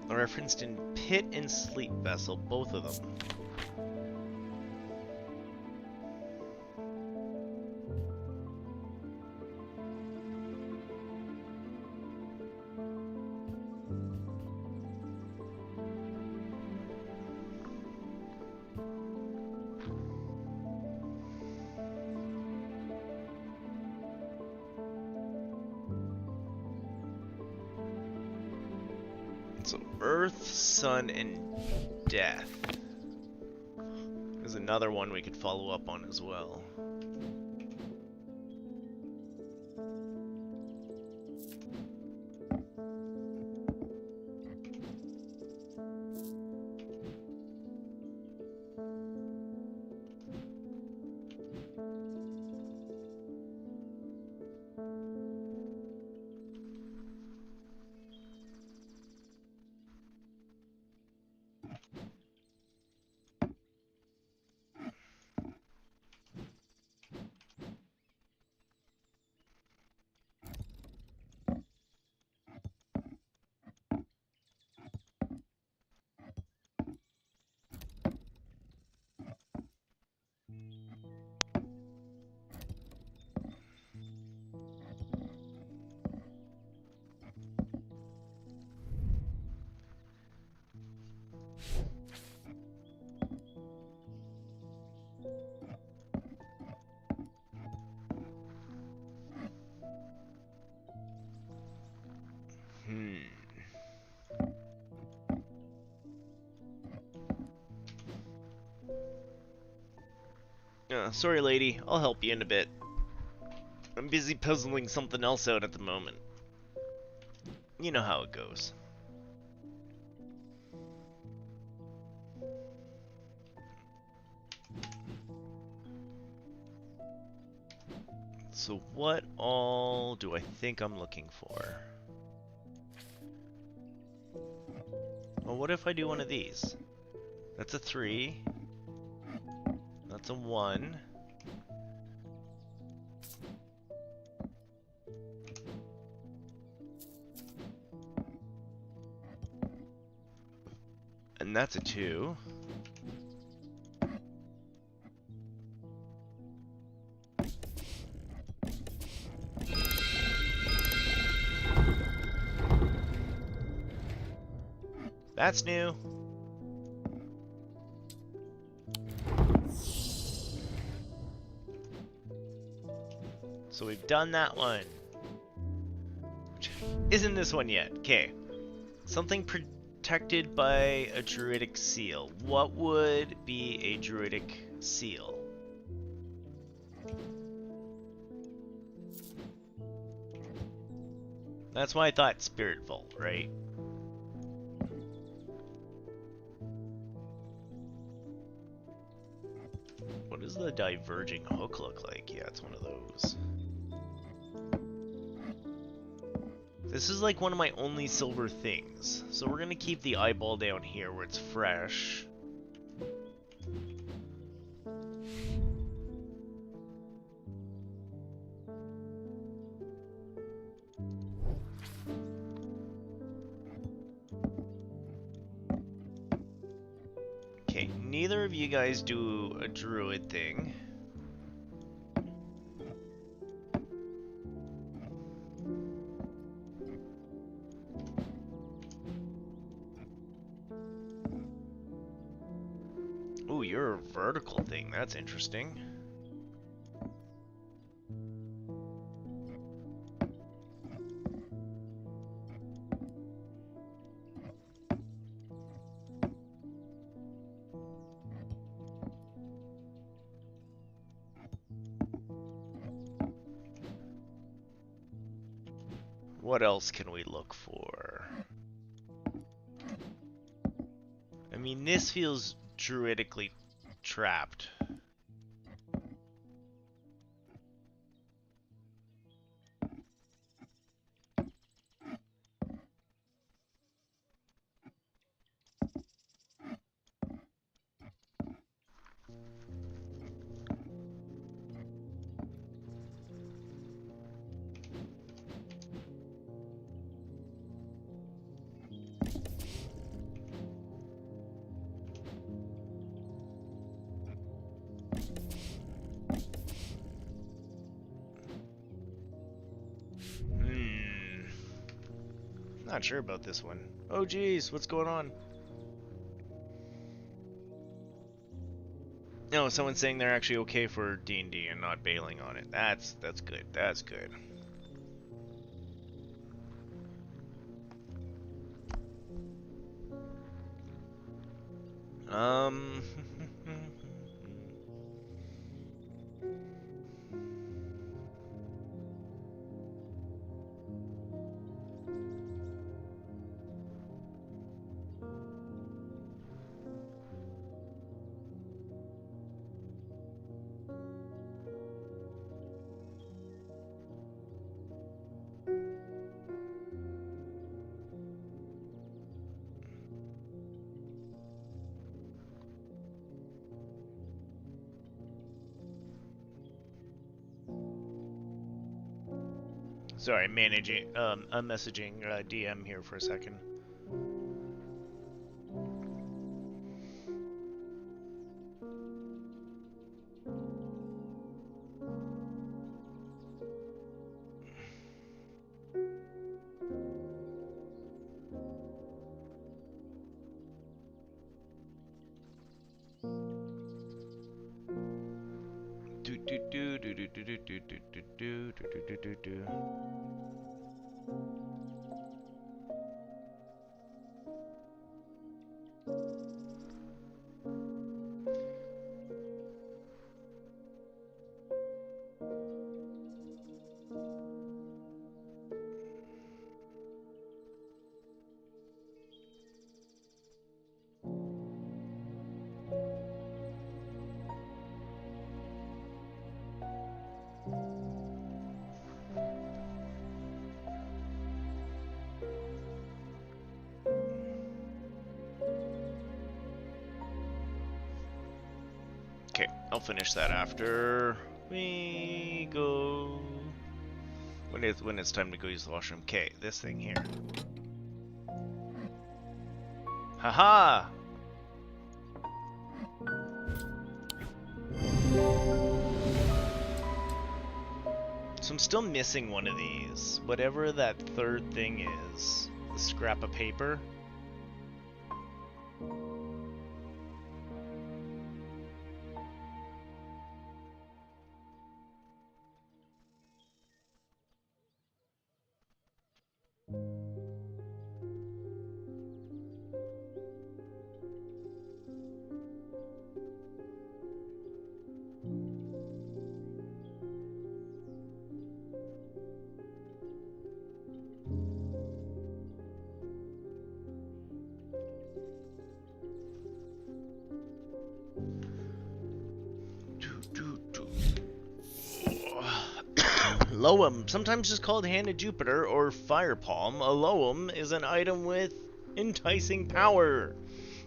Referenced in Pit and Sleep Vessel, both of them. So Earth, Sun, and Death. There's another one we could follow up on as well. Sorry, lady. I'll help you in a bit. I'm busy puzzling something else out at the moment. You know how it goes. So what all do I think I'm looking for? Well, what if I do one of these? That's a 3. That's a 1. And that's a 2. That's new. So we've done that one. Which isn't this one yet. Okay. Something protected by a druidic seal. What would be a druidic seal? That's why I thought Spirit Vault, right? What does the diverging hook look like? Yeah, it's one of those. This is like one of my only silver things. So we're gonna keep the eyeball down here where it's fresh. Okay, neither of you guys do a druid thing. Ooh, you're a vertical thing. That's interesting. What else can we look for? I mean, this feels druidically trapped. Not sure about this one. Oh geez, what's going on? No, someone's saying they're actually okay for D&D and not bailing on it. That's good. That's good. Um Sorry, managing I'm messaging DM here for a second. Okay, I'll finish that after we go. When it's time to go use the washroom. Okay, this thing here. Haha! So I'm still missing one of these. Whatever that third thing is. The scrap of paper. Loam, sometimes just called Hand of Jupiter or Fire Palm, a loam is an item with enticing power.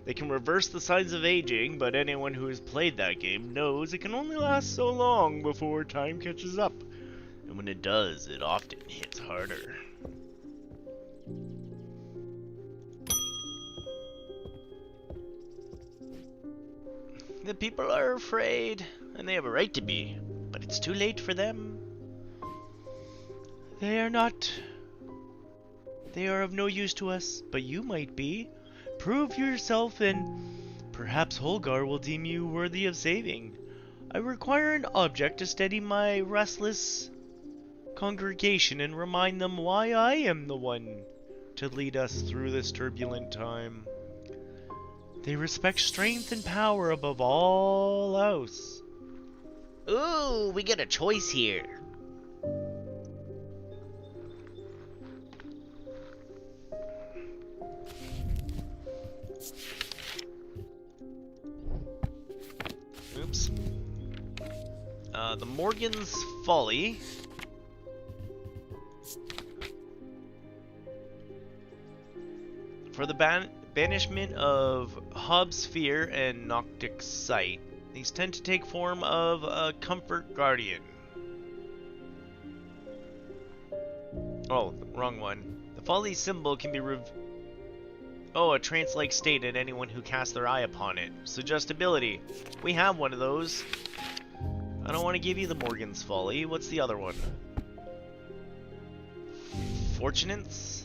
They can reverse the signs of aging, but anyone who has played that game knows it can only last so long before time catches up. And when it does, it often hits harder. The people are afraid, and they have a right to be, but it's too late for them. They are not. They are of no use to us, but you might be. Prove yourself, and perhaps Holgar will deem you worthy of saving. I require an object to steady my restless congregation and remind them why I am the one to lead us through this turbulent time. They respect strength and power above all else. Ooh, we get a choice here. Oops. The Morgan's Folly. For the banishment of Hobbs' Fear and Noctic's Sight. These tend to take form of a Comfort Guardian. Oh, wrong one. The Folly symbol can be a trance-like state in anyone who casts their eye upon it. Suggestibility. We have one of those. I don't want to give you the Morgan's Folly. What's the other one? Fortunates?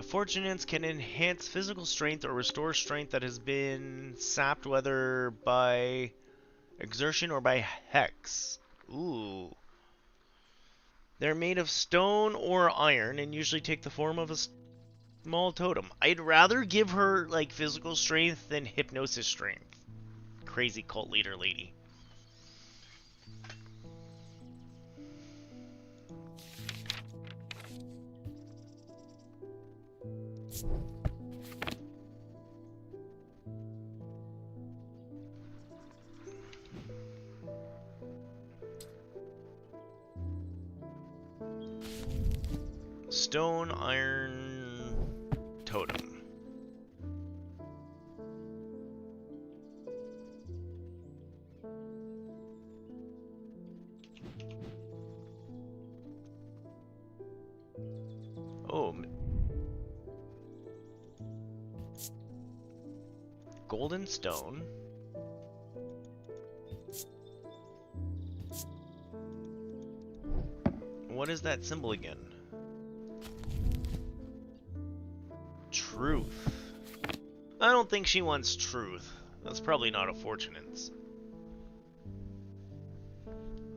Fortunates can enhance physical strength or restore strength that has been sapped, whether by exertion or by hex. Ooh. They're made of stone or iron and usually take the form of a small totem. I'd rather give her, like, physical strength than hypnosis strength. Crazy cult leader lady. Stone, iron, totem. Oh. Golden stone. What is that symbol again? Truth. I don't think she wants truth. That's probably not a Fortunate's.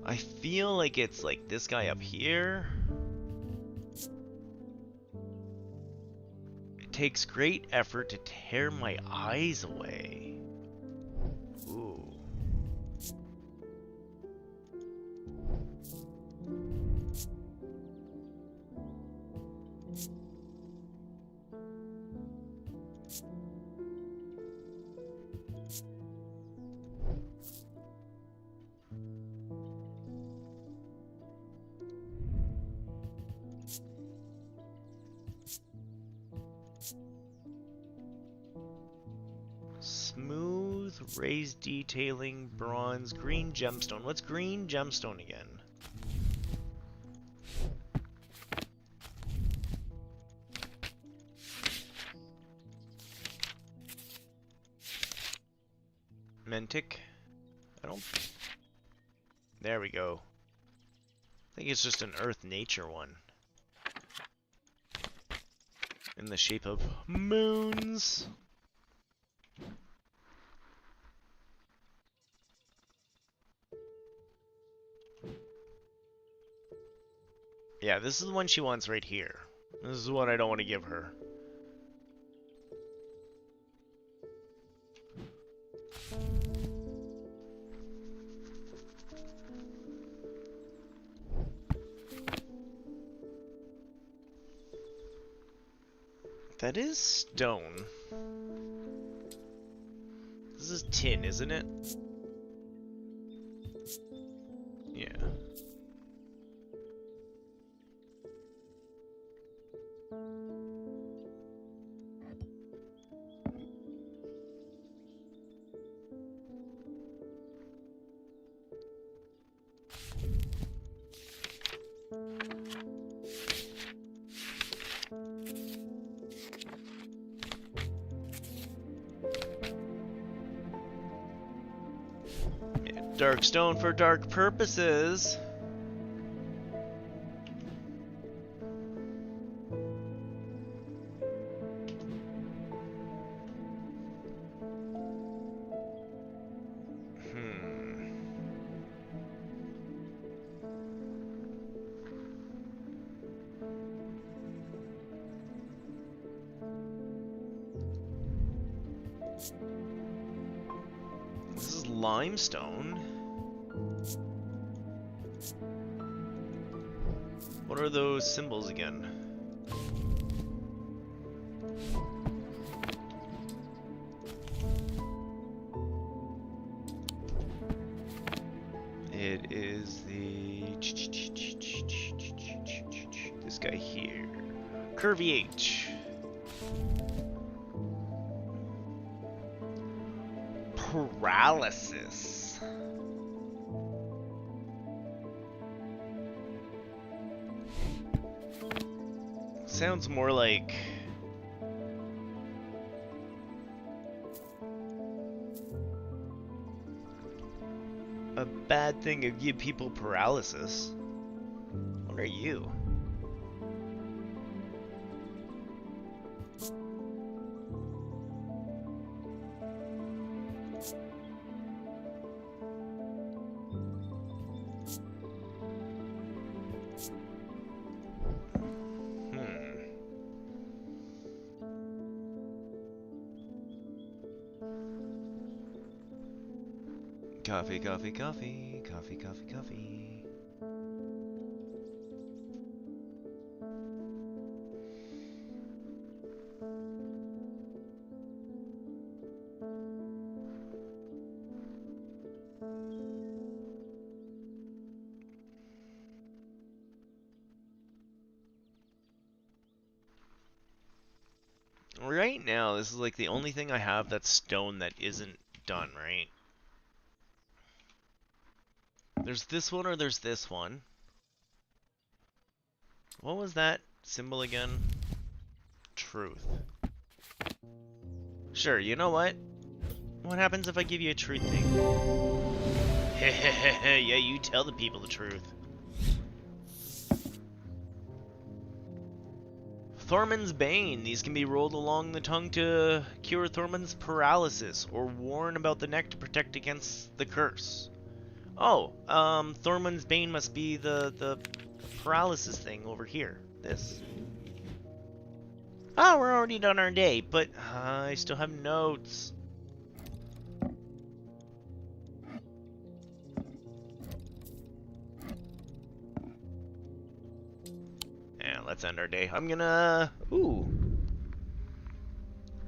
I feel like it's like this guy up here. It takes great effort to tear my eyes away. Ooh. Smooth, raised detailing, bronze, green gemstone. What's green gemstone again? Mentic? I don't... There we go. I think it's just an earth nature one. In the shape of moons. Yeah, this is the one she wants right here. This is what I don't want to give her. That is stone. This This is tin, isn't it? Yeah. Dark stone for dark purposes. This is limestone. What are those symbols again? It is the... this guy here. Curvy H. Paralysis. Sounds more like... a bad thing to give people paralysis. What are you? Coffee, coffee, coffee, coffee, coffee, coffee. Right now, this is like the only thing I have that's stone that isn't done, right? There's this one or there's this one. What was that symbol again? Truth. Sure, you know what? What happens if I give you a truth thing? Yeah, you tell the people the truth. Thorman's Bane. These can be rolled along the tongue to cure Thorman's paralysis, or worn about the neck to protect against the curse. Oh, Thorman's Bane must be the paralysis thing over here. This. Oh, we're already done our day, but I still have notes. Yeah, let's end our day. I'm gonna... Ooh.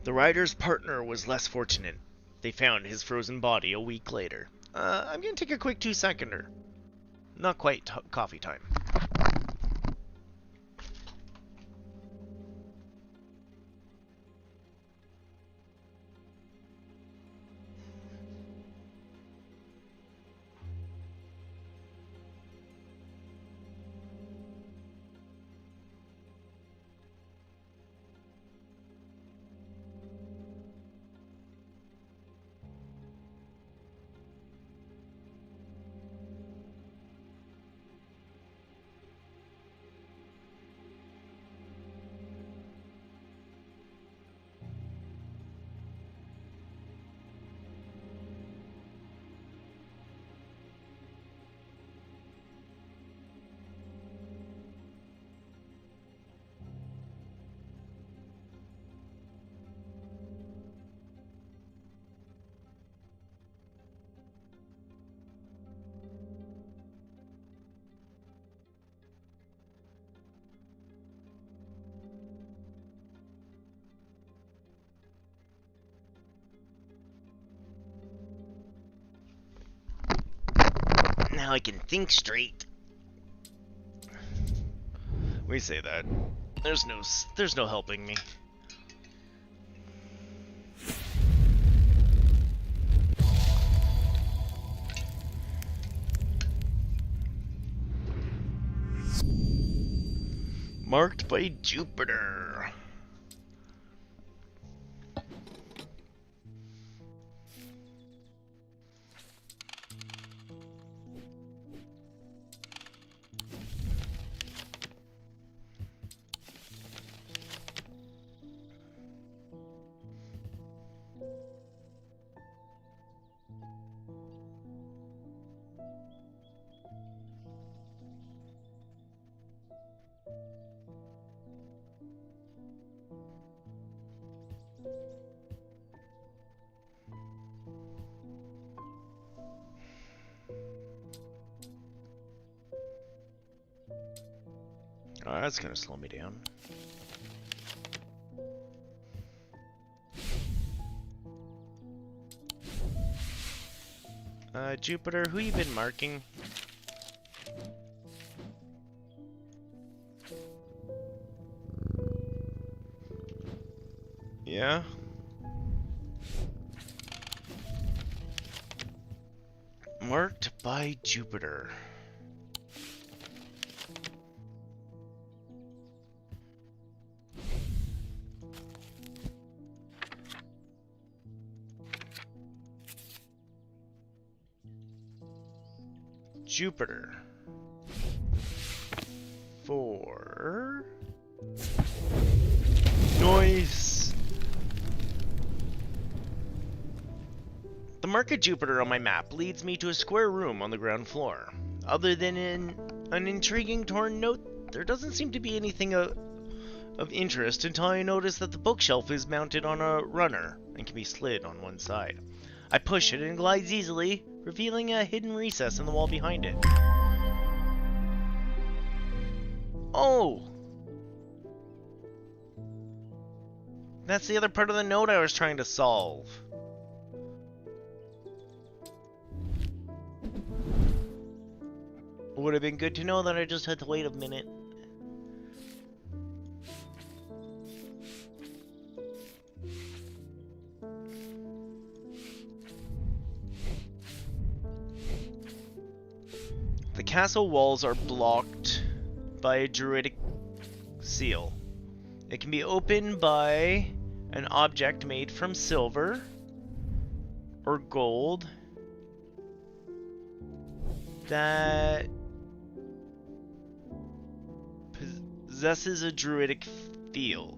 The rider's partner was less fortunate. They found his frozen body a week later. I'm gonna take a quick 2-seconder. Not quite coffee time. now I can think straight. We say that. There's no helping me. Marked by Jupiter. Oh, that's gonna slow me down. Jupiter, who you been marking? Yeah? Marked by Jupiter. Jupiter. For noise. The mark of Jupiter on my map leads me to a square room on the ground floor. Other than an intriguing torn note, there doesn't seem to be anything of interest until I notice that the bookshelf is mounted on a runner and can be slid on one side. I push it and it glides easily, revealing a hidden recess in the wall behind it. Oh! That's the other part of the note I was trying to solve. Would have been good to know that I just had to wait a minute. The castle walls are blocked by a druidic seal. It can be opened by an object made from silver or gold that possesses a druidic field.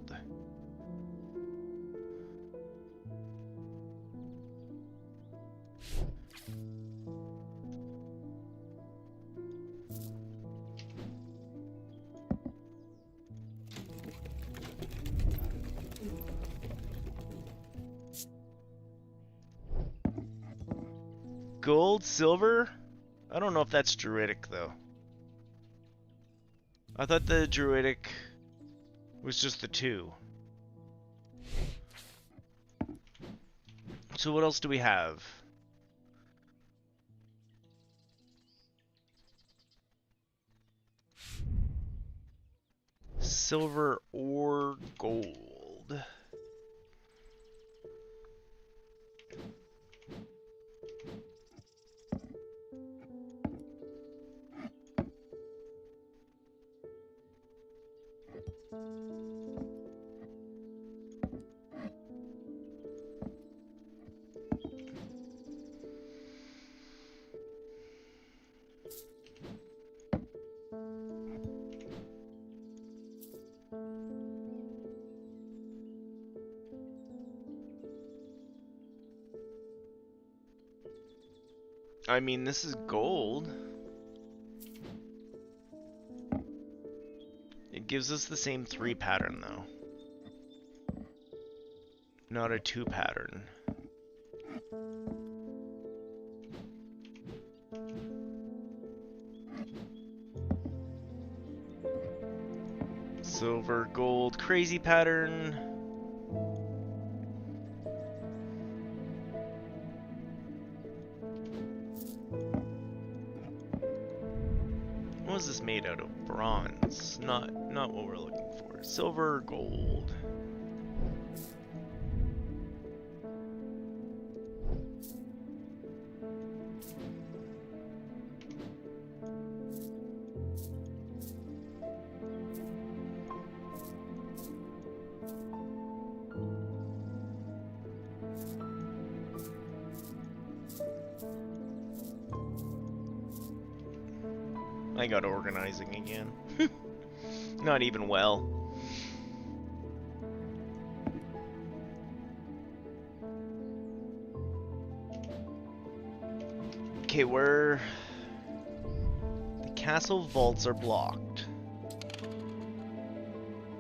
Gold, silver? I don't know if that's druidic though. I thought the druidic was just the two. So what else do we have? Silver or gold? I mean, this is gold. It gives us the same 3 pattern though. Not a 2 pattern. Silver, gold, crazy pattern. made out of bronze. Not what we're looking for. Silver or gold. I got organizing again. Not even well. Okay, where the castle vaults are blocked.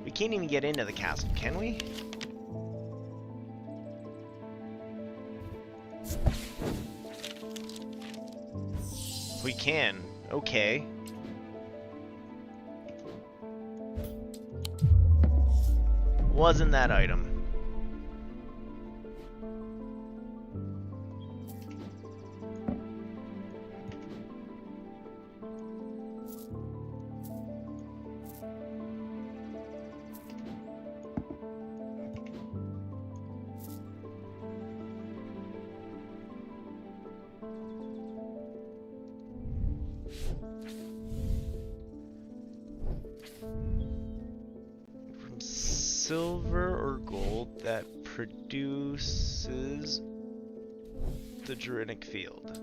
We can't even get into the castle, can we? We can. Okay. Wasn't that item. From silver or gold that produces the Druidic field.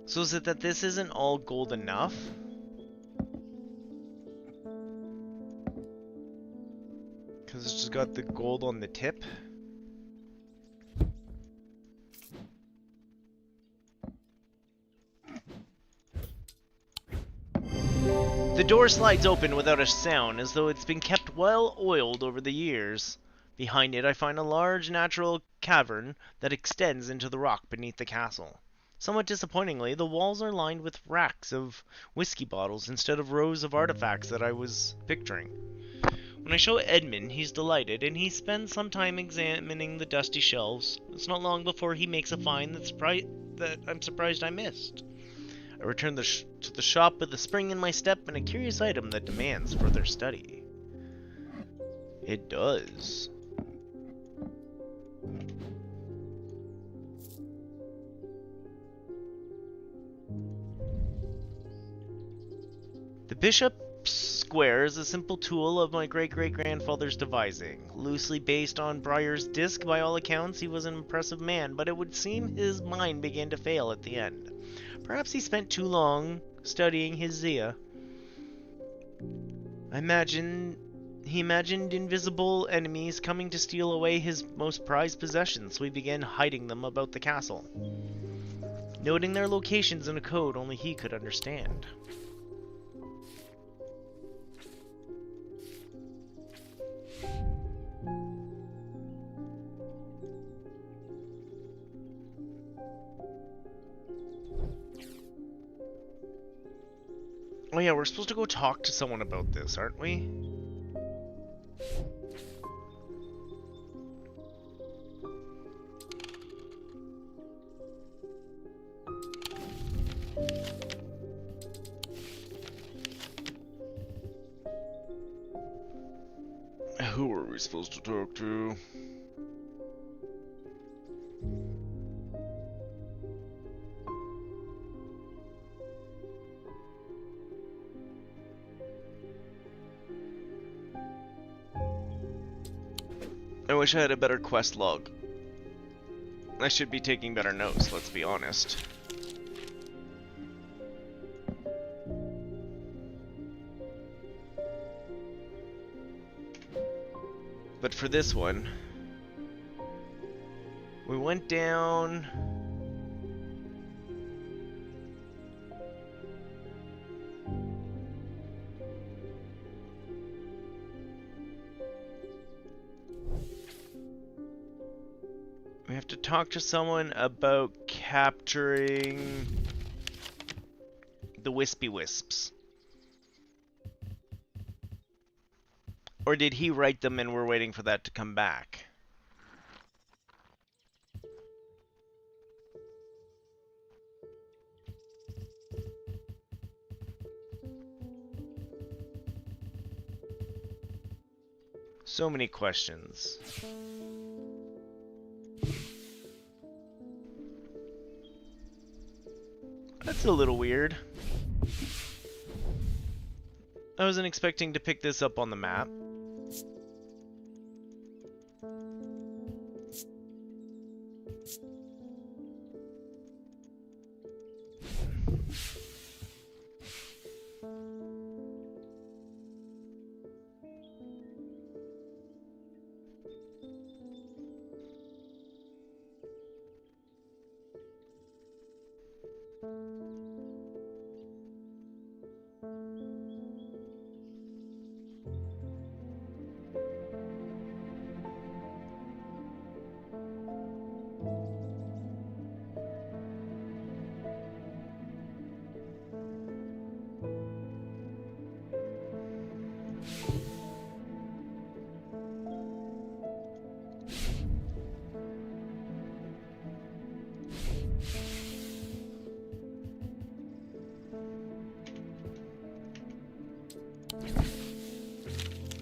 So is it that this isn't all gold enough? Because it's just got the gold on the tip? The door slides open without a sound, as though it's been kept well oiled over the years. Behind it I find a large natural cavern that extends into the rock beneath the castle. Somewhat disappointingly, the walls are lined with racks of whiskey bottles instead of rows of artifacts that I was picturing. When I show Edmund, he's delighted, and he spends some time examining the dusty shelves. It's not long before he makes a find that I'm surprised I missed. I return to the shop with a spring in my step and a curious item that demands further study. It does. The bishop's square is a simple tool of my great-great-grandfather's devising. Loosely based on Briar's disc, by all accounts, he was an impressive man, but it would seem his mind began to fail at the end. Perhaps he spent too long studying his Zia. He imagined invisible enemies coming to steal away his most prized possessions, so he began hiding them about the castle, noting their locations in a code only he could understand. Oh yeah, we're supposed to go talk to someone about this, aren't we? Who are we supposed to talk to? I wish I had a better quest log. I should be taking better notes, let's be honest. But for this one, we went down. We have to talk to someone about capturing the Wispy Wisps. Or did he write them and we're waiting for that to come back? So many questions. That's a little weird. I wasn't expecting to pick this up on the map.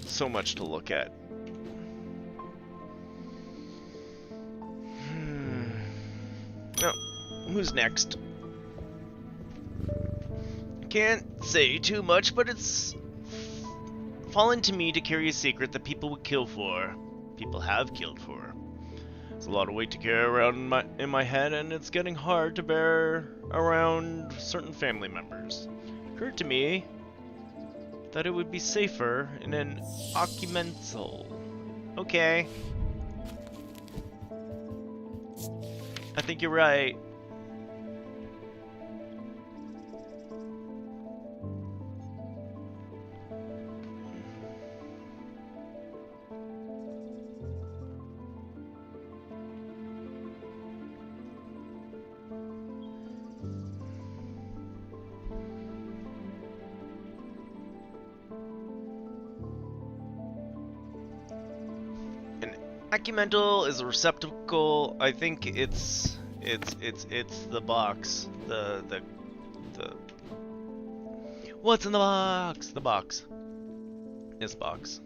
So much to look at. Oh, who's next? Can't say too much, but it's fallen to me to carry a secret that people would kill for. People have killed for. It's a lot of weight to carry around in my head, and it's getting hard to bear around certain family members. It occurred to me that it would be safer in an occumental. Okay. I think you're right. Documental is a receptacle. I think it's the box. The what's in the box? The box. This box.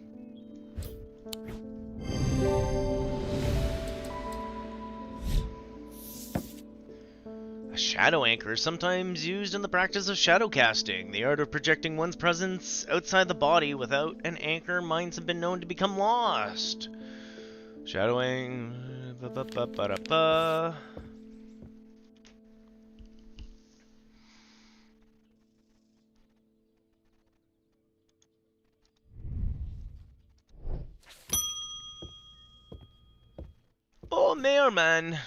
A shadow anchor is sometimes used in the practice of shadow casting, the art of projecting one's presence outside the body. Without an anchor, minds have been known to become lost. Shadowing. Oh, Mayorman!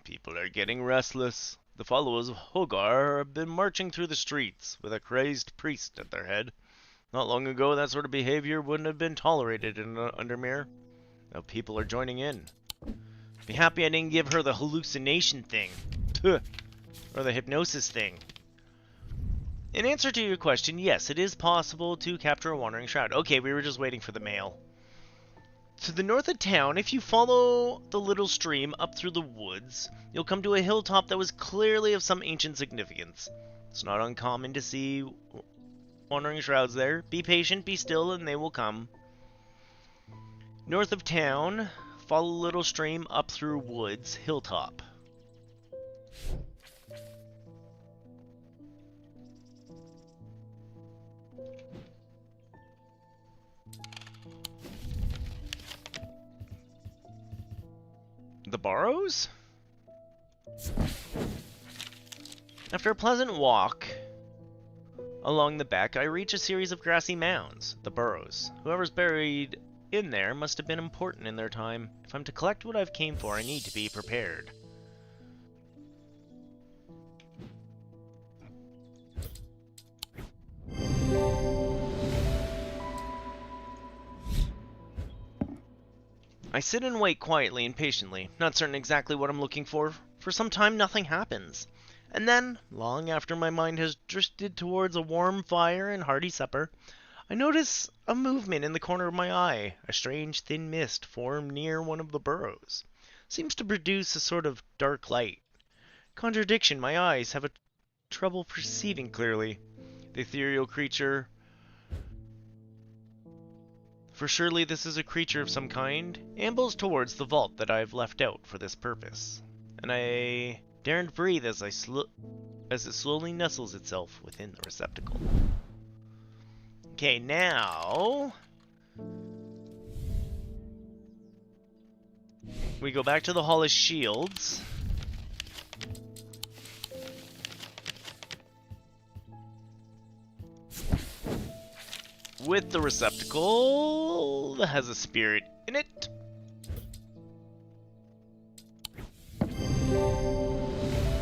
People are getting restless. The followers of Hogar have been marching through the streets with a crazed priest at their head. Not long ago, that sort of behavior wouldn't have been tolerated in Undermere. Now people are joining in. Be happy I didn't give her the hallucination thing. Tuh. Or the hypnosis thing. In answer to your question, yes, it is possible to capture a wandering shroud. Okay, we were just waiting for the mail. To the north of town, if you follow the little stream up through the woods, you'll come to a hilltop that was clearly of some ancient significance. It's not uncommon to see wandering shrouds there. Be patient, be still, and they will come. North of town, follow a little stream up through woods, hilltop. The Burrows? After a pleasant walk along the beck, I reach a series of grassy mounds, the Burrows. Whoever's buried in there must have been important in their time. If I'm to collect what I've came for, I need to be prepared. I sit and wait quietly and patiently, not certain exactly what I'm looking for. For some time, nothing happens. And then, long after my mind has drifted towards a warm fire and hearty supper, I notice a movement in the corner of my eye. A strange thin mist formed near one of the burrows. Seems to produce a sort of dark light. Contradiction, my eyes have a trouble perceiving clearly. The ethereal creature for surely this is a creature of some kind, ambles towards the vault that I've left out for this purpose, and I daren't breathe as it slowly nestles itself within the receptacle. Okay, now we go back to the Hall of Shields. With the receptacle that has a spirit in it.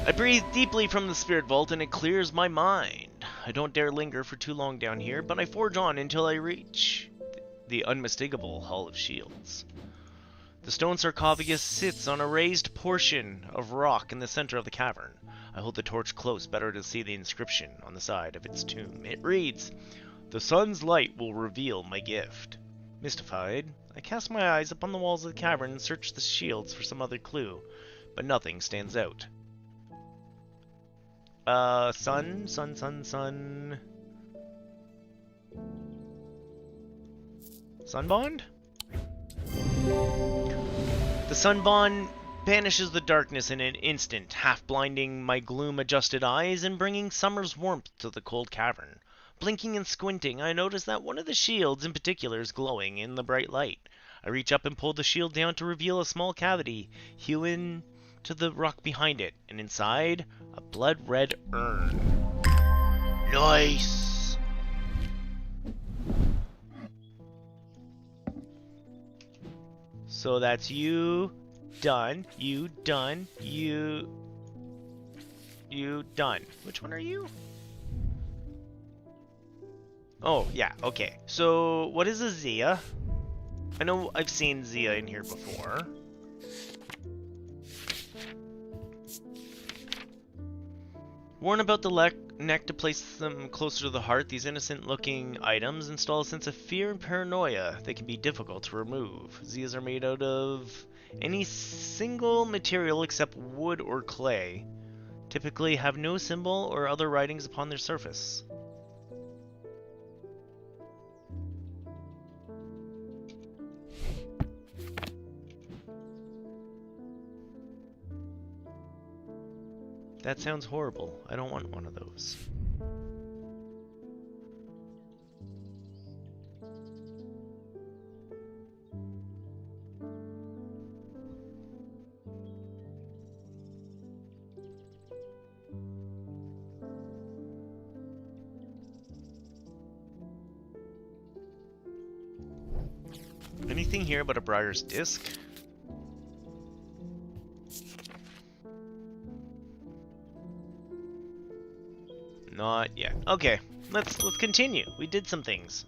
I breathe deeply from the spirit vault and it clears my mind. I don't dare linger for too long down here, but I forge on until I reach the unmistakable Hall of Shields. The stone sarcophagus sits on a raised portion of rock in the center of the cavern. I hold the torch close, better to see the inscription on the side of its tomb. It reads, "The sun's light will reveal my gift." Mystified, I cast my eyes upon the walls of the cavern and search the shields for some other clue, but nothing stands out. Sun. Sun bond? The sun bond banishes the darkness in an instant, half blinding my gloom-adjusted eyes and bringing summer's warmth to the cold cavern. Blinking and squinting, I notice that one of the shields in particular is glowing in the bright light. I reach up and pull the shield down to reveal a small cavity hewn to the rock behind it, and inside, a blood-red urn. Nice! So that's you, done, you, done, you, done. Which one are you? Oh, yeah, okay. So, what is a Zia? I know I've seen Zia in here before. Worn about the neck to place them closer to the heart, these innocent-looking items install a sense of fear and paranoia that can be difficult to remove. Zias are made out of any single material except wood or clay. Typically have no symbol or other writings upon their surface. That sounds horrible. I don't want one of those. Anything here but a Briar's Disc? Not yet. Okay, let's continue. We did some things.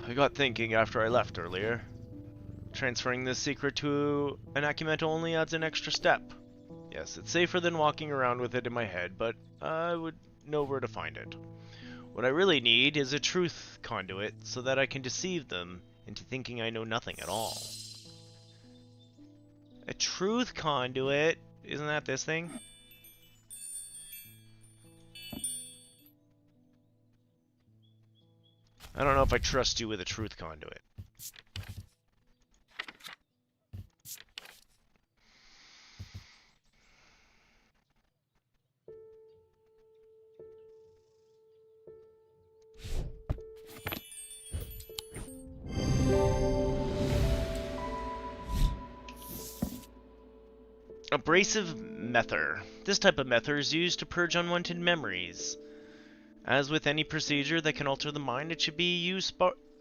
I got thinking after I left earlier. Transferring this secret to an Acumental only adds an extra step. Yes, it's safer than walking around with it in my head, but I would know where to find it. What I really need is a truth conduit so that I can deceive them into thinking I know nothing at all. A truth conduit? Isn't that this thing? I don't know if I trust you with a truth conduit. Abrasive mether. This type of mether is used to purge unwanted memories. As with any procedure that can alter the mind, it should be used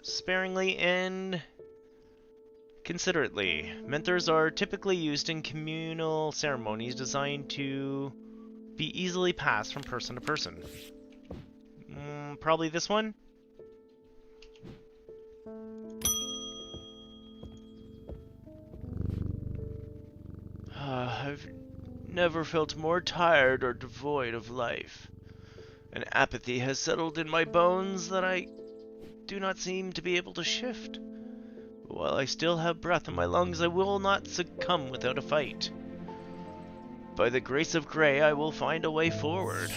sparingly and considerately. Mentors are typically used in communal ceremonies designed to be easily passed from person to person. Probably this one? I've never felt more tired or devoid of life. An apathy has settled in my bones that I do not seem to be able to shift. While I still have breath in my lungs, I will not succumb without a fight. By the grace of Grey, I will find a way forward.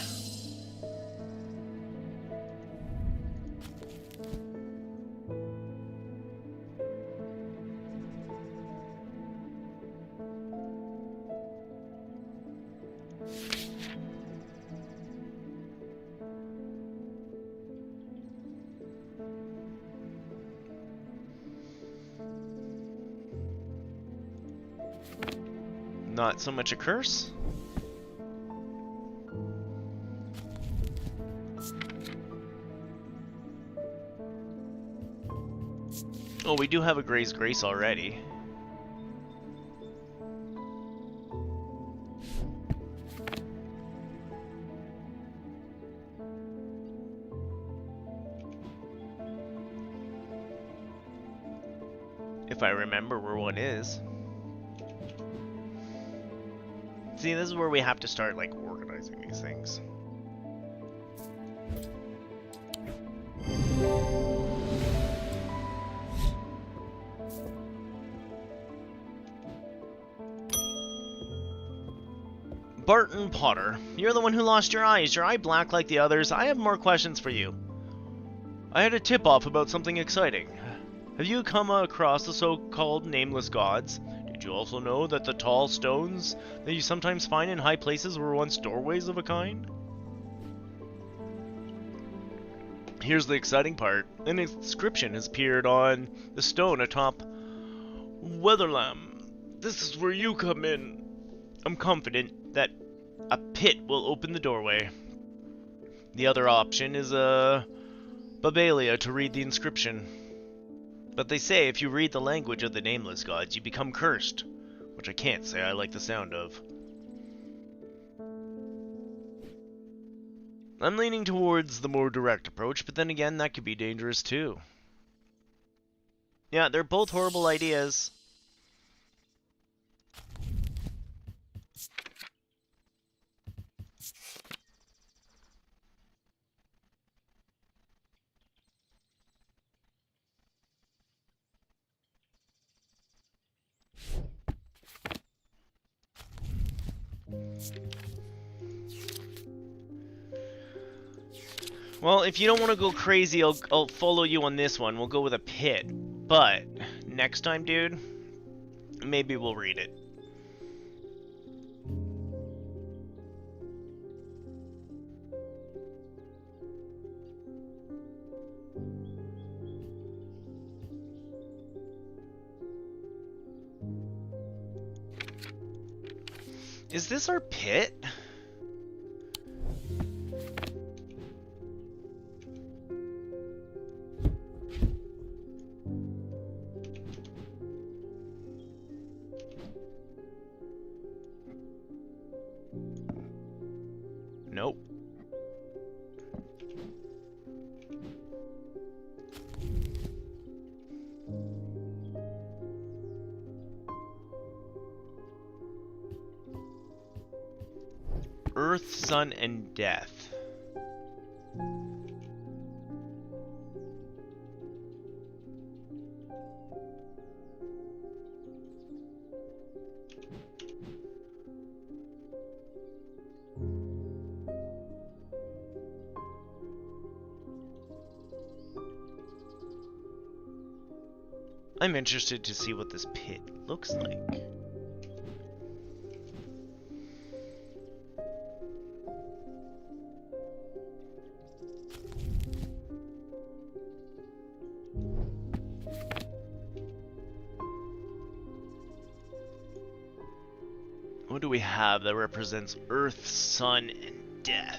Not so much a curse. Oh, we do have a Gray's Grace already. If I remember where one is. See, this is where we have to start, like, organizing these things. Barton Potter, you're the one who lost your eye. Is your eye black like the others? I have more questions for you. I had a tip-off about something exciting. Have you come across the so-called nameless gods? Did you also know that the tall stones that you sometimes find in high places were once doorways of a kind? Here's the exciting part. An inscription has appeared on the stone atop Weatherlam. This is where you come in. I'm confident that a pit will open the doorway. The other option is a Babalia to read the inscription. But they say if you read the language of the nameless gods, you become cursed, which I can't say I like the sound of. I'm leaning towards the more direct approach, but then again, that could be dangerous too. Yeah, they're both horrible ideas. Well, if you don't want to go crazy, I'll follow you on this one. We'll go with a pit. But, next time, dude, maybe we'll read it. Is this our pit? Nope. Earth, Sun, and Death. I'm interested to see what this pit looks like. What do we have that represents Earth, Sun, and Death?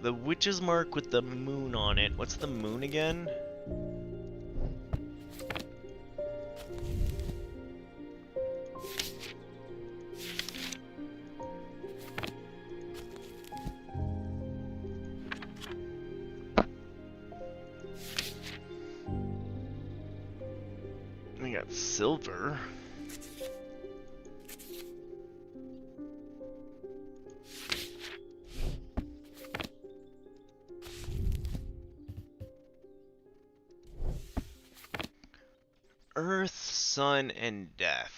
The witch's mark with the moon on it. What's the moon again? We got silver. Earth, Sun, and Death.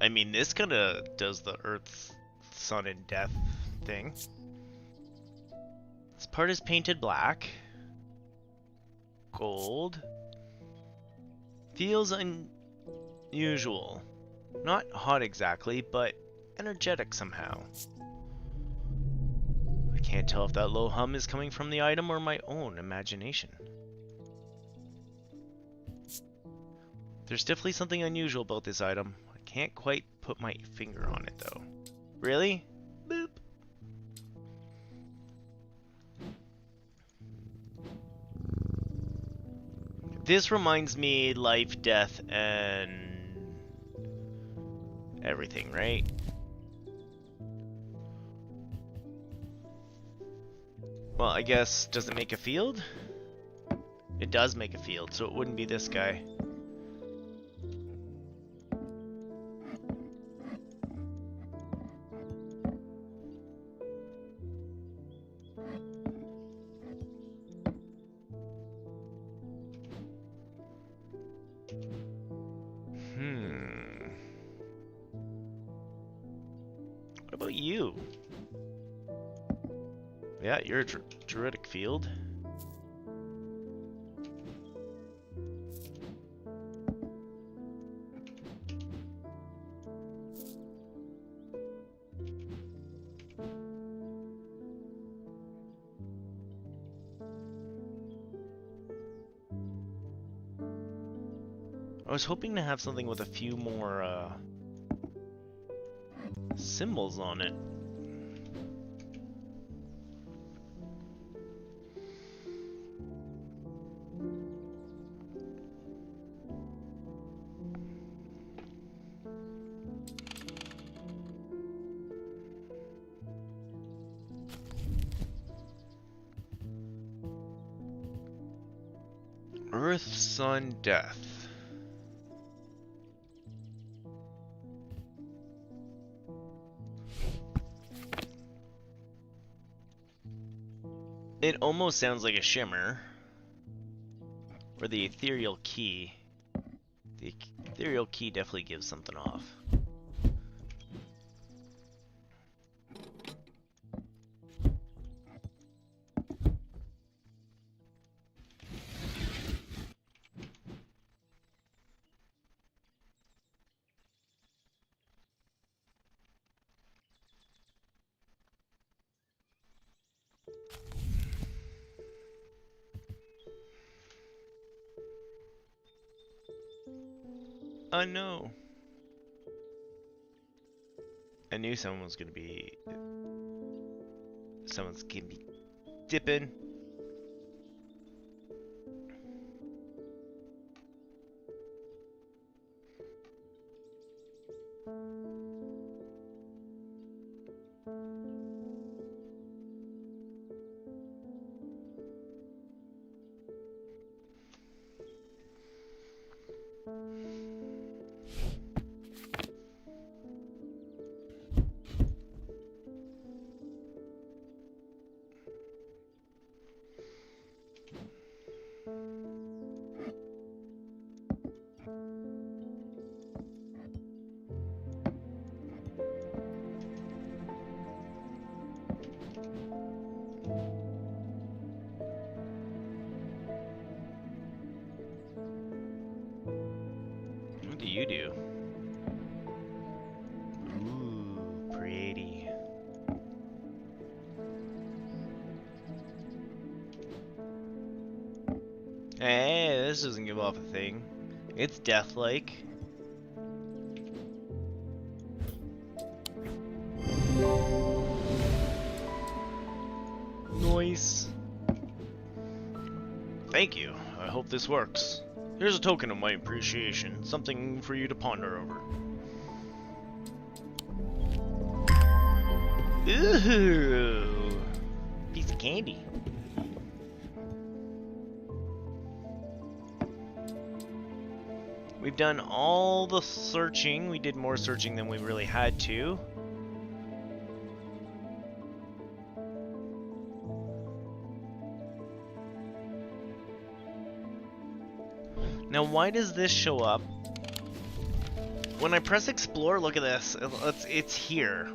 I mean, this kind of does the Earth, Sun, and Death thing. This part is painted black. Gold. Feels unusual. Not hot exactly, but energetic somehow. I can't tell if that low hum is coming from the item or my own imagination. There's definitely something unusual about this item. I can't quite put my finger on it though. Really? Boop. This reminds me life, death, and everything, right? Well, I guess, does it make a field? It does make a field, so it wouldn't be this guy. What about you? Yeah, you're a druidic field. I was hoping to have something with a few more symbols on it. Earth, Sun, Death. It almost sounds like a shimmer. Or the ethereal key. The ethereal key definitely gives something off. Oh no. I knew someone's gonna be dipping. What do you do? Ooh, pretty. Hey, this doesn't give off a thing. It's death-like. Nice. Thank you. I hope this works. Here's a token of my appreciation. Something for you to ponder over. Ooh. Piece of candy. We've done all the searching. We did more searching than we really had to. Now, why does this show up When I press explore, look at this. It's here.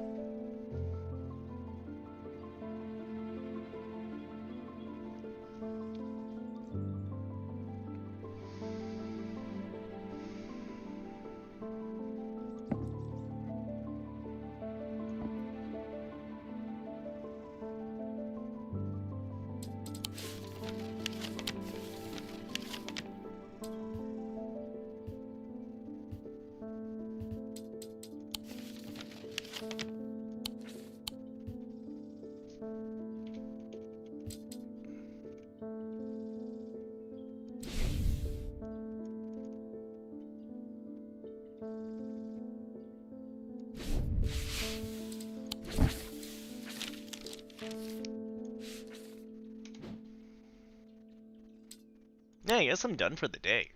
Yeah, I guess I'm done for the day.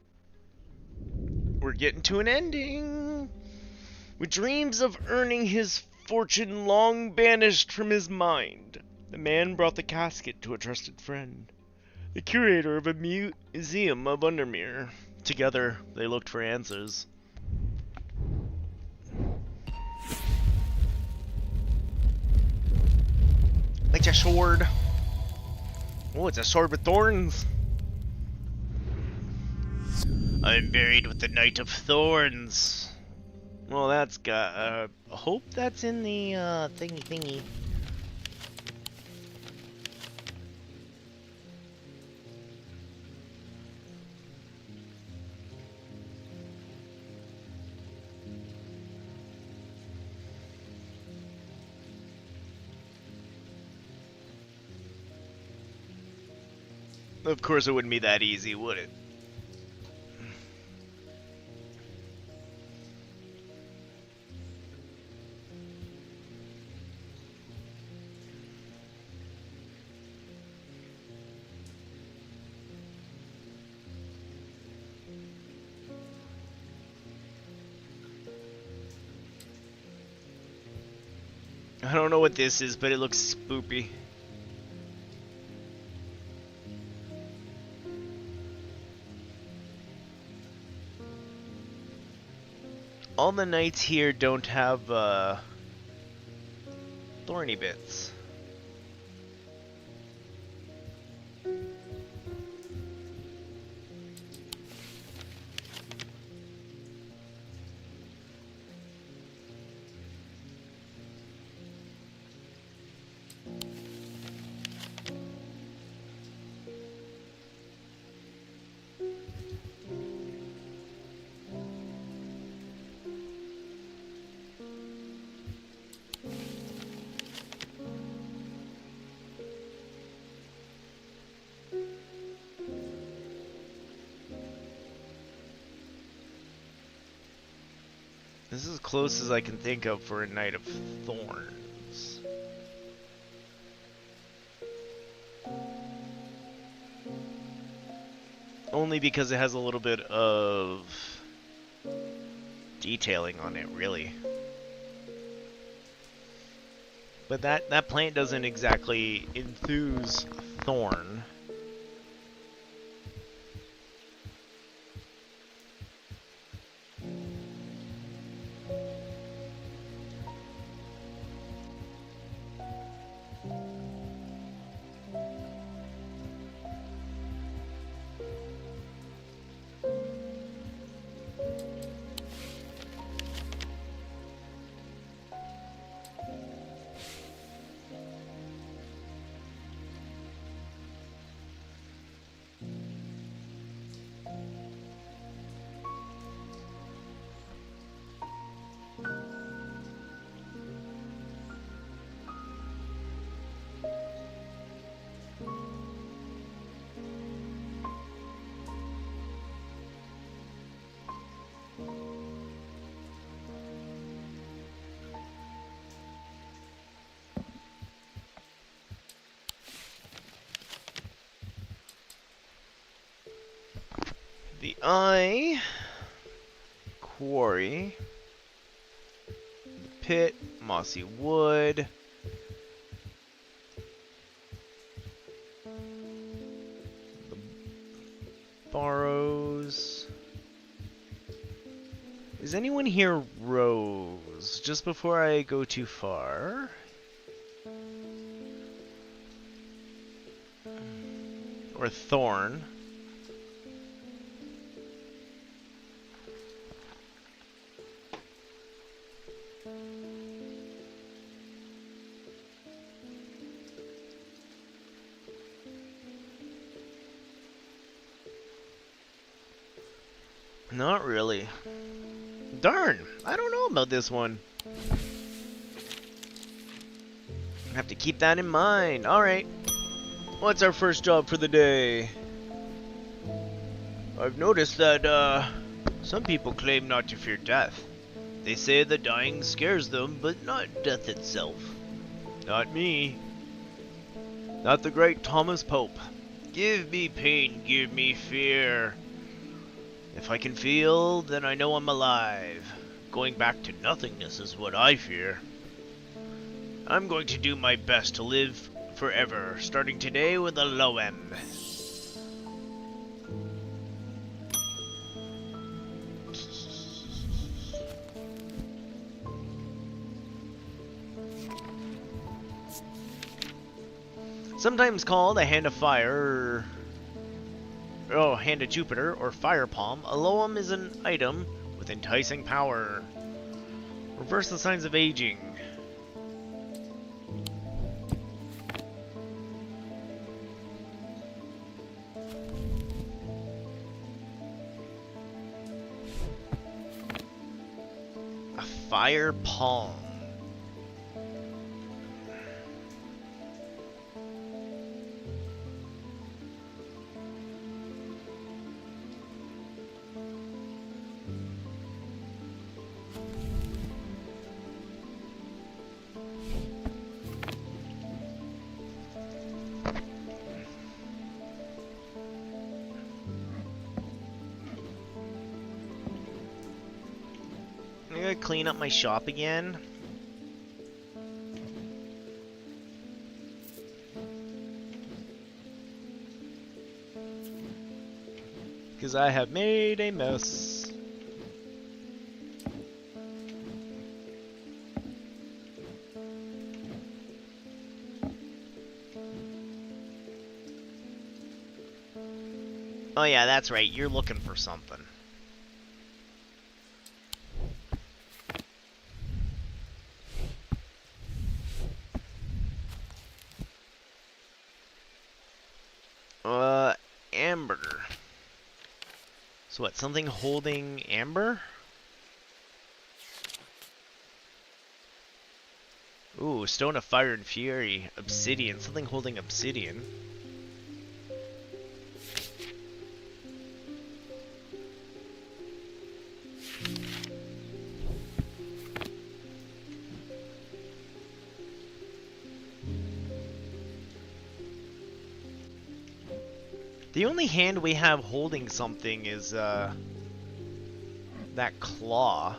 We're getting to an ending. With dreams of earning his fortune long banished from his mind, the man brought the casket to a trusted friend, the curator of a museum of Undermere. Together, they looked for answers. It's a sword. Oh, it's a sword with thorns. I'm buried with the Knight of Thorns. Well, that's got. Hope that's in the thingy. Of course, it wouldn't be that easy, would it? I don't know what this is, but it looks spoopy. All the knights here don't have thorny bits. This is as close as I can think of for a Knight of Thorns. Only because it has a little bit of detailing on it, really. But that plant doesn't exactly enthuse Thorn. The eye, quarry, the pit, mossy wood, the barrows. Is anyone here Rose? Just before I go too far. Or Thorn. Not really. Darn, I don't know about this one. I have to keep that in mind. Alright. What's our first job for the day? I've noticed that, some people claim not to fear death. They say the dying scares them, but not death itself. Not me. Not the great Thomas Pope. Give me pain, give me fear. If I can feel, then I know I'm alive. Going back to nothingness is what I fear. I'm going to do my best to live forever, starting today with a low M. Sometimes called a Hand of Fire, Hand of Jupiter, or Fire Palm, a Loam is an item with enticing power. Reverse the signs of aging. A Fire Palm. I gotta clean up my shop again. Because I have made a mess. Oh yeah, that's right, you're looking for something. Amber. So what, something holding amber? Ooh, Stone of Fire and Fury. Obsidian. Something holding obsidian. The only hand we have holding something is, that claw.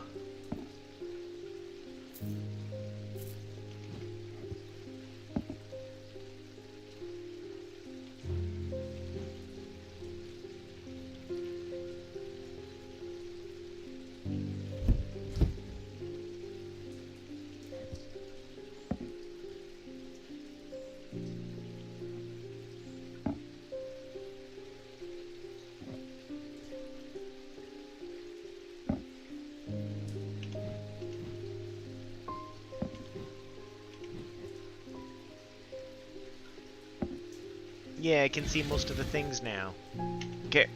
Yeah, I can see most of the things now. Okay.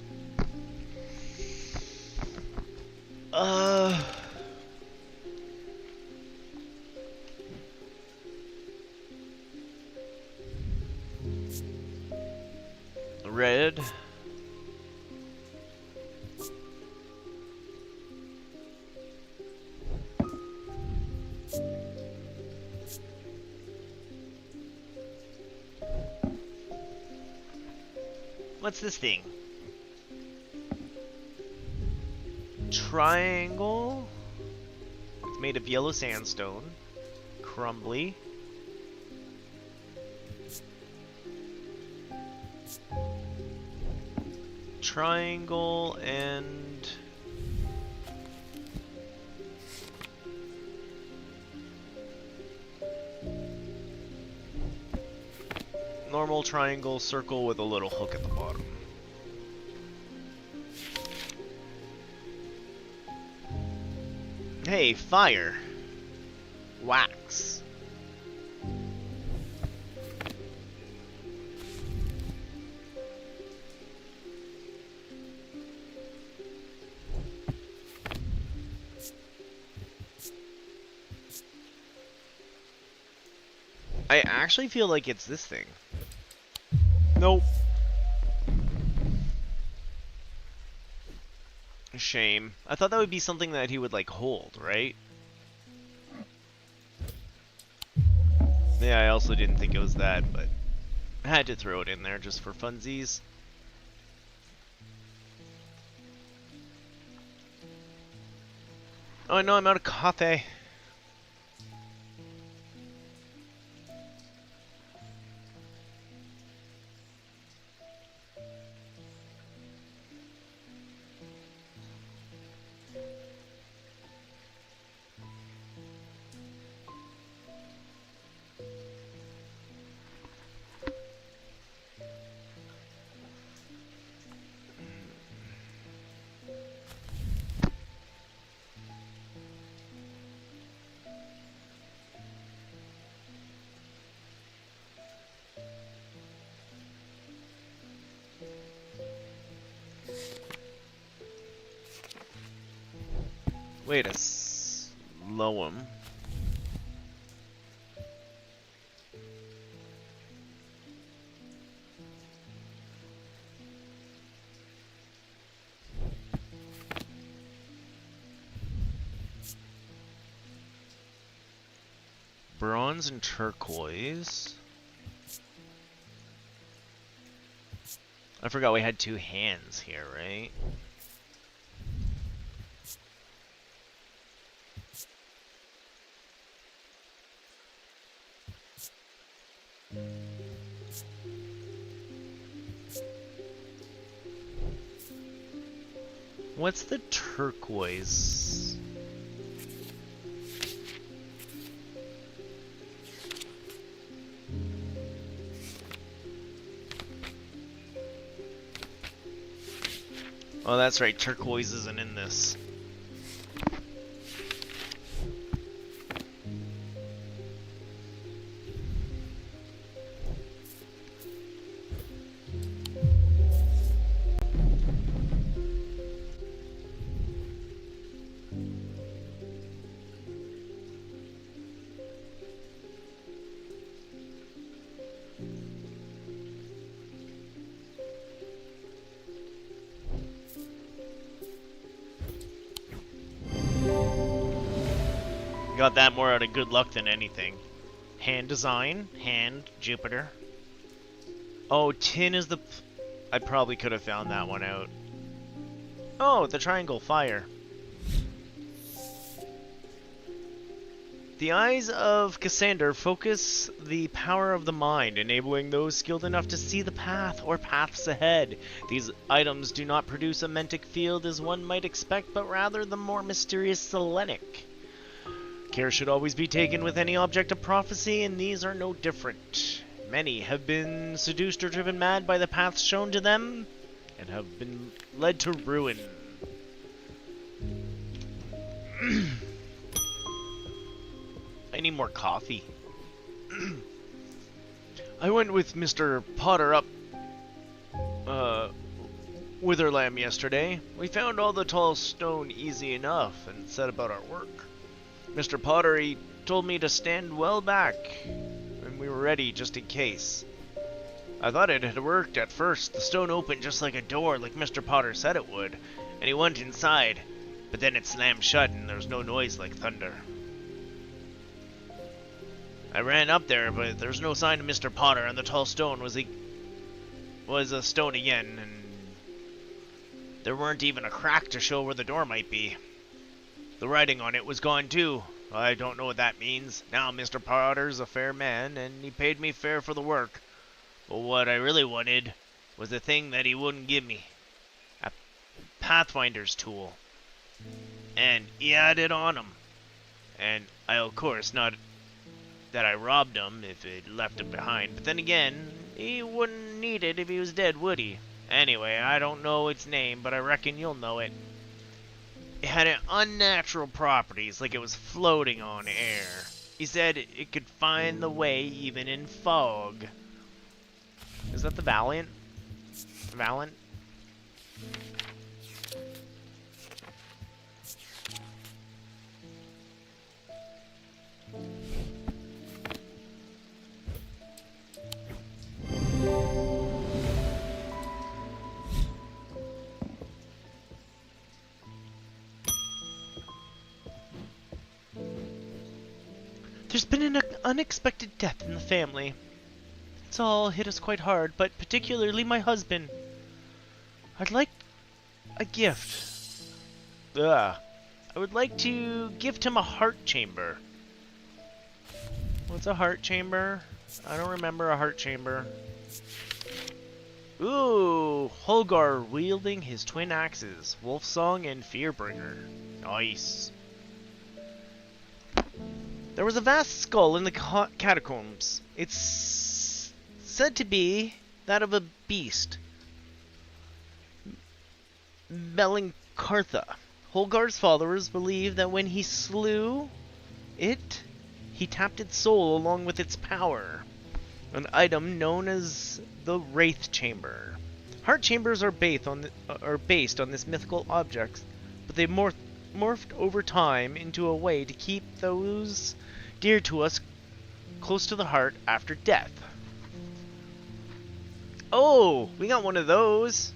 Red. What's this thing? Triangle. It's made of yellow sandstone. Crumbly. Triangle and normal triangle circle with a little hook at the bottom. Hey, fire. Wax. I actually feel like it's this thing. Nope. Shame. I thought that would be something that he would, like, hold, right? Yeah, I also didn't think it was that, but I had to throw it in there just for funsies. Oh, no, I'm out of coffee. Wait a slow'em. Bronze and turquoise. I forgot we had two hands here, right? What's the turquoise? Oh, that's right, turquoise isn't in this. Got that more out of good luck than anything. Hand design, hand, Jupiter. Oh, tin is the... I probably could have found that one out. Oh, the triangle, fire. The eyes of Cassander focus the power of the mind, enabling those skilled enough to see the path or paths ahead. These items do not produce a mentic field as one might expect, but rather the more mysterious selenic. Care should always be taken with any object of prophecy, and these are no different. Many have been seduced or driven mad by the paths shown to them, and have been led to ruin. I need more coffee. I went with Mr. Potter up, Witherlam yesterday. We found all the tall stone easy enough, and set about our work. Mr. Potter, he told me to stand well back, and we were ready just in case. I thought it had worked at first. The stone opened just like a door, like Mr. Potter said it would, and he went inside, but then it slammed shut and there was no noise like thunder. I ran up there, but there's no sign of Mr. Potter, and the tall stone was a stone again, and there weren't even a crack to show where the door might be. The writing on it was gone too. I don't know what that means. Now Mr. Potter's a fair man, and he paid me fair for the work. But what I really wanted was the thing that he wouldn't give me. A Pathfinder's tool. And he had it on him. And I, of course, not that I robbed him if it left him behind. But then again, He wouldn't need it if he was dead, would he? Anyway, I don't know its name, but I reckon you'll know it. It had unnatural properties, like it was floating on air. He said it could find the way even in fog. Is that the Valiant? Valiant? There's been an unexpected death in the family. It's all hit us quite hard, but particularly my husband. I'd like a gift. I would like to gift him a heart chamber. What's a heart chamber? I don't remember a heart chamber. Ooh, Holgar wielding his twin axes, Wolfsong and Fearbringer. Nice. There was a vast skull in the catacombs. It's said to be that of a beast. Melancartha. Holgar's followers believe that when he slew it, he tapped its soul along with its power. An item known as the Wraith Chamber. Heart chambers are based on this mythical object, but they morphed over time into a way to keep those dear to us close to the heart after death. Oh, we got one of those.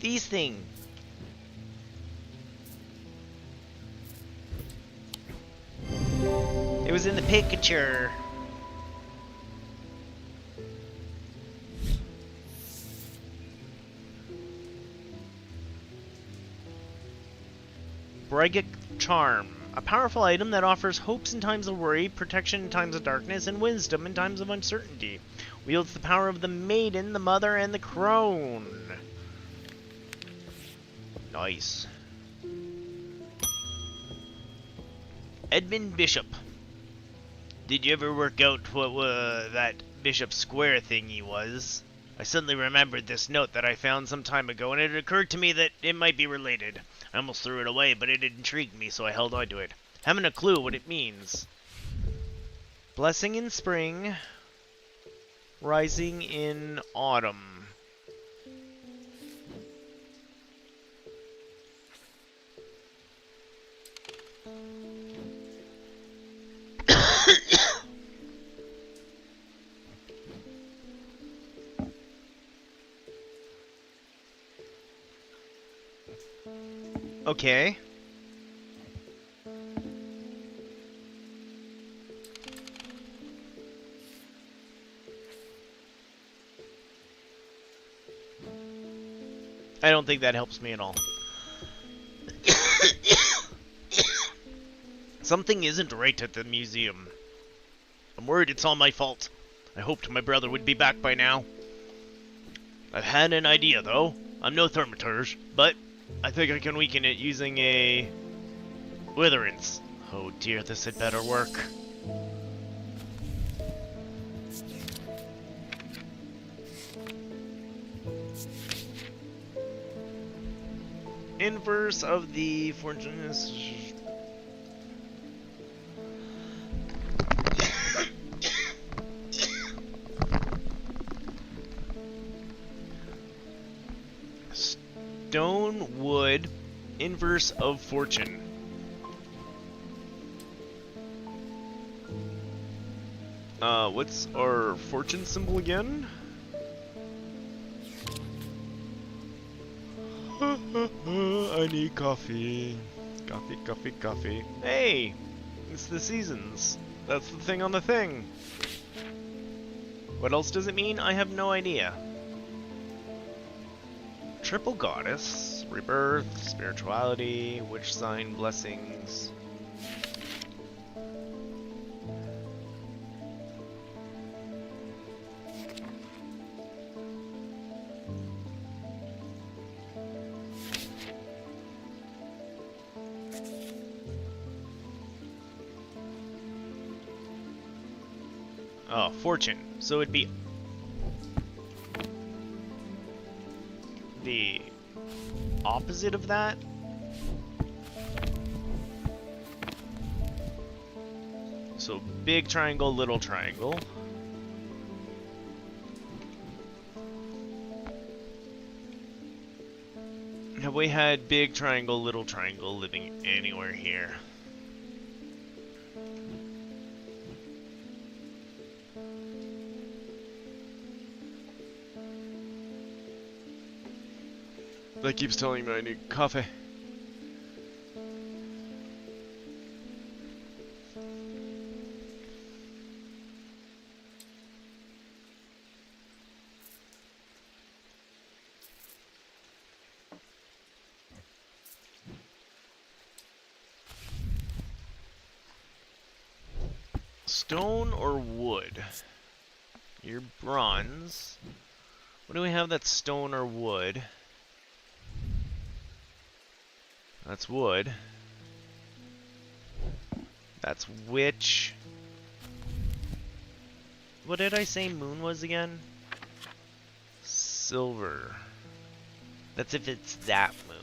These things. It was in the picture. Brigit Charm. A powerful item that offers hopes in times of worry, protection in times of darkness, and wisdom in times of uncertainty. Wields the power of the maiden, the mother, and the crone. Nice. Edmund Bishop. Did you ever work out what that Bishop Square thingy was? I suddenly remembered this note that I found some time ago, and it occurred to me that it might be related. I almost threw it away, but it intrigued me, so I held on to it. Haven't a clue what it means. Blessing in spring, rising in autumn. Okay. I don't think that helps me at all. Something isn't right at the museum. I'm worried it's all my fault. I hoped my brother would be back by now. I've had an idea, though. I'm no thaumaturge, but I think I can weaken it using a witherance. Oh dear, this had better work. Inverse of the fortuneous. Stone, wood, inverse of fortune. What's our fortune symbol again? I need coffee. Coffee, coffee, coffee. Hey! It's the seasons. That's the thing on the thing. What else does it mean? I have no idea. Triple goddess, rebirth, spirituality, witch sign, blessings. Oh, fortune. So it'd be the opposite of that? So big triangle, little triangle. Have we had big triangle, little triangle living anywhere here? That keeps telling me I need coffee. Stone or wood? You're bronze. What do we have that's stone or wood? That's wood. That's witch. What did I say moon was again? Silver. That's if it's that moon.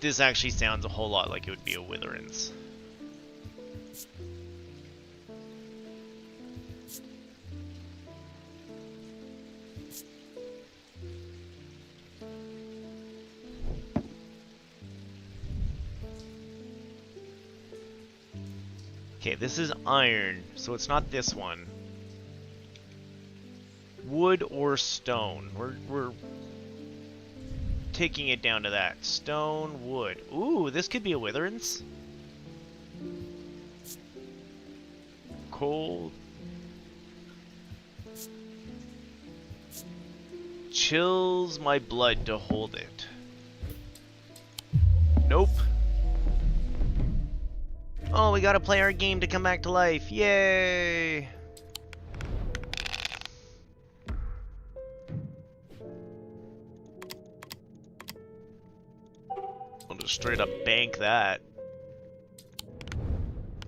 This actually sounds a whole lot like it would be a Witherins. Okay, this is iron, so it's not this one. Wood or stone. We're taking it down to that. Stone, wood. Ooh, this could be a Witherins. Cold. Chills my blood to hold it. Nope. Oh, we gotta play our game to come back to life. Yay! I'll just straight up bank that.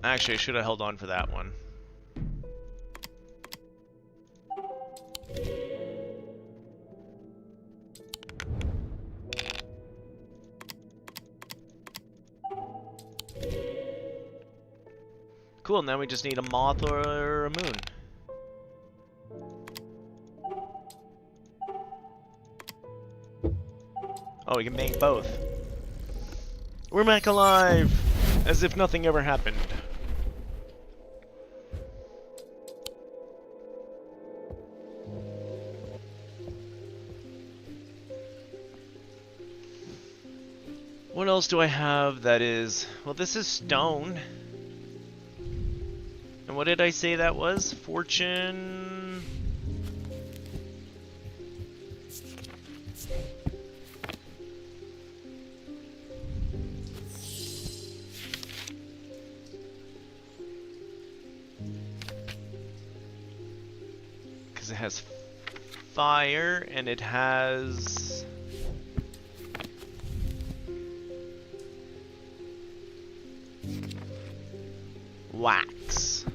Actually, I should have held on for that one. Cool, now we just need a moth or a moon. Oh, we can make both. We're back alive! As if nothing ever happened. What else do I have that is... Well, this is stone. And what did I say that was? Fortune... Because it has fire and it has... wax.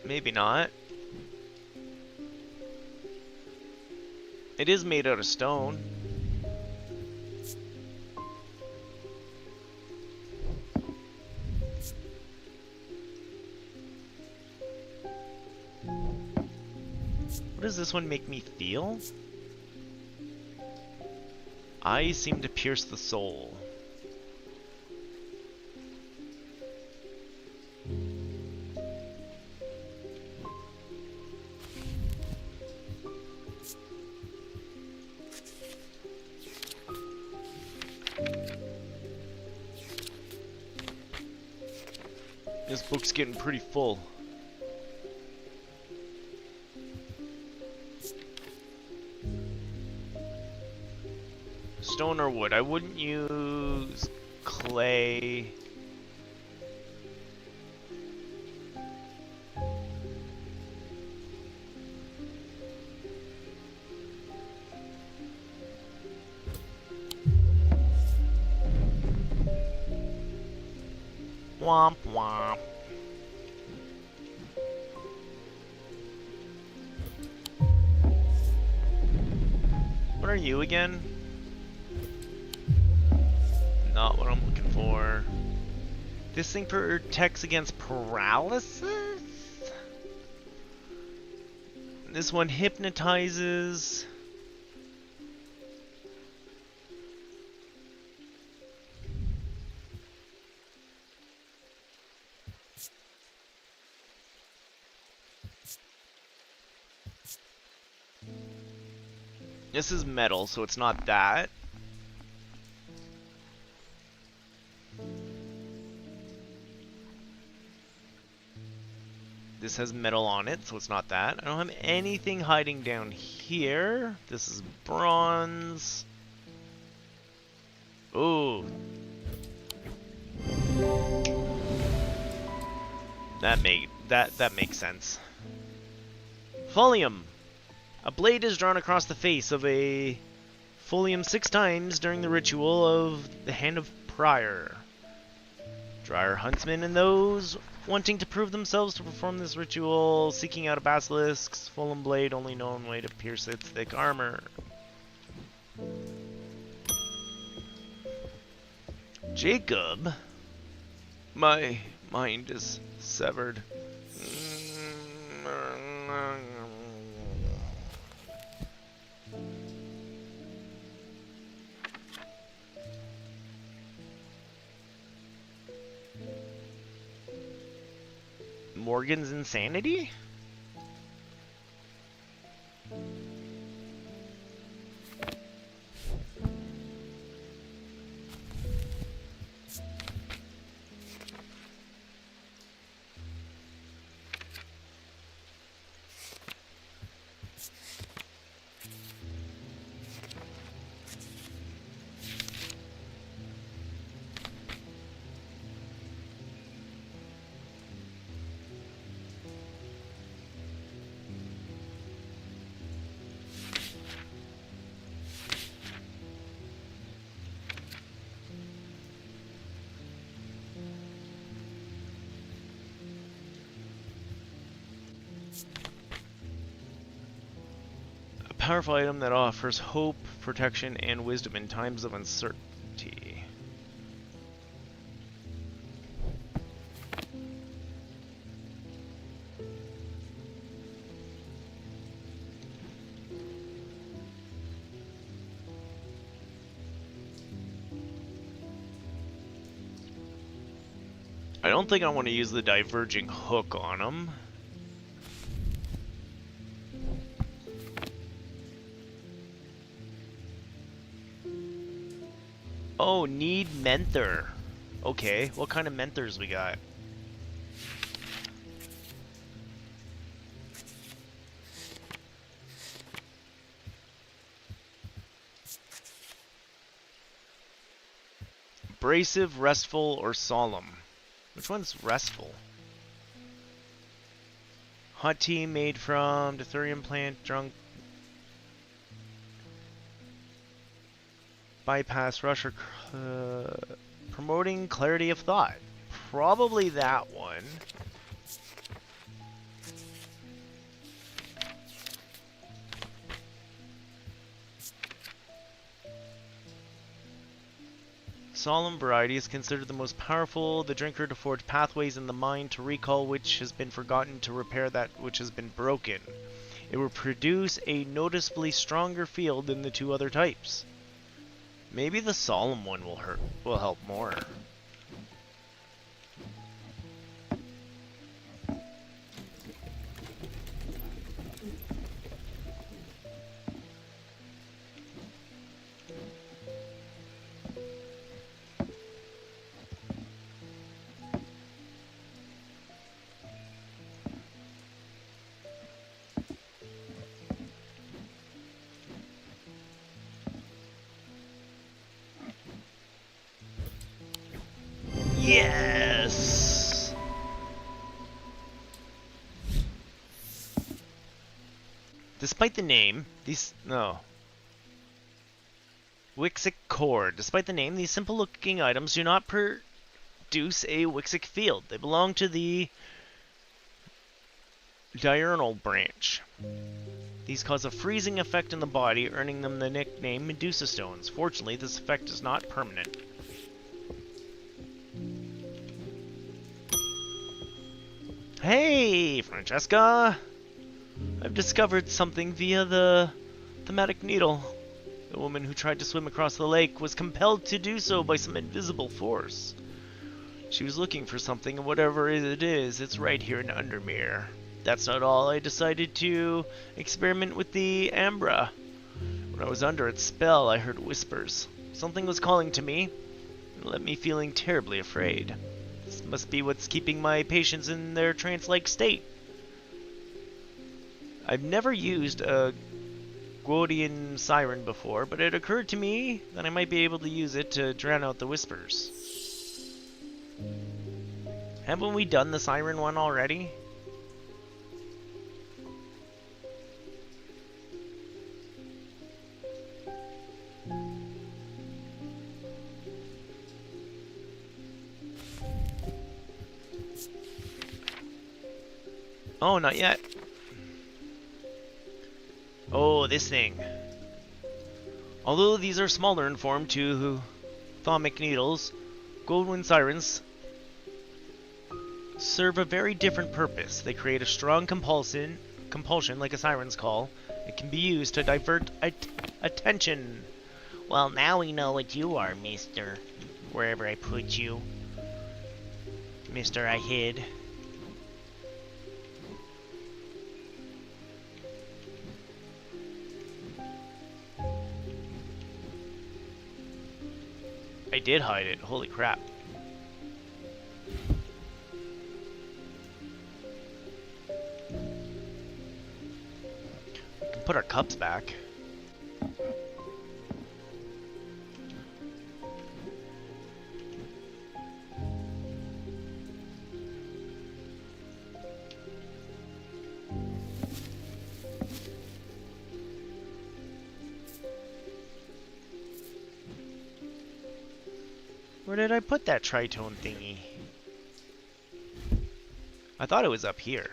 Maybe not. It is made out of stone. What does this one make me feel? Eyes seem to pierce the soul. Book's getting pretty full. Stone or wood? I wouldn't use clay. Womp womp. What are you again? Not what I'm looking for. This thing protects against paralysis? This one hypnotizes. This is metal, so it's not that. This has metal on it, so it's not that. I don't have anything hiding down here. This is bronze. Ooh. That makes sense. Folium. A blade is drawn across the face of a folium 6 times during the ritual of the Hand of Prior. Dryer huntsmen and those wanting to prove themselves to perform this ritual, seeking out a basilisk's folium blade, only known way to pierce its thick armor. Jacob? My mind is severed. Morgan's insanity? Powerful item that offers hope, protection, and wisdom in times of uncertainty. I don't think I want to use the diverging hook on him. Oh, need mentor. Okay, what kind of mentors we got? Abrasive, restful, or solemn? Which one's restful? Hot tea made from Deuterium plant, drunk. Bypass rush, or promoting clarity of thought. Probably that one. Solemn variety is considered the most powerful, the drinker to forge pathways in the mind to recall which has been forgotten, to repair that which has been broken. It will produce a noticeably stronger field than the two other types. Maybe the solemn one will help more. Yes! Despite the name, Wixic core. Despite the name, these simple-looking items do not produce a Wixic field. They belong to the diurnal branch. These cause a freezing effect in the body, earning them the nickname Medusa Stones. Fortunately, this effect is not permanent. Hey, Francesca! I've discovered something via the thematic needle. The woman who tried to swim across the lake was compelled to do so by some invisible force. She was looking for something, and whatever it is, it's right here in Undermere. That's not all. I decided to experiment with the Ambra. When I was under its spell, I heard whispers. Something was calling to me, and left me feeling terribly afraid. This must be what's keeping my patients in their trance-like state. I've never used a Guodian siren before, but it occurred to me that I might be able to use it to drown out the whispers. Haven't we done the siren one already? Oh, not yet. Oh, this thing. Although these are smaller in form to thaumic needles, Goldwind sirens serve a very different purpose. They create a strong compulsion like a siren's call. It can be used to divert attention. Well, now we know what you are, mister. Wherever I put you. Mister I hid. I did hide it. Holy crap. We can put our cups back. Where did I put that tritone thingy? I thought it was up here.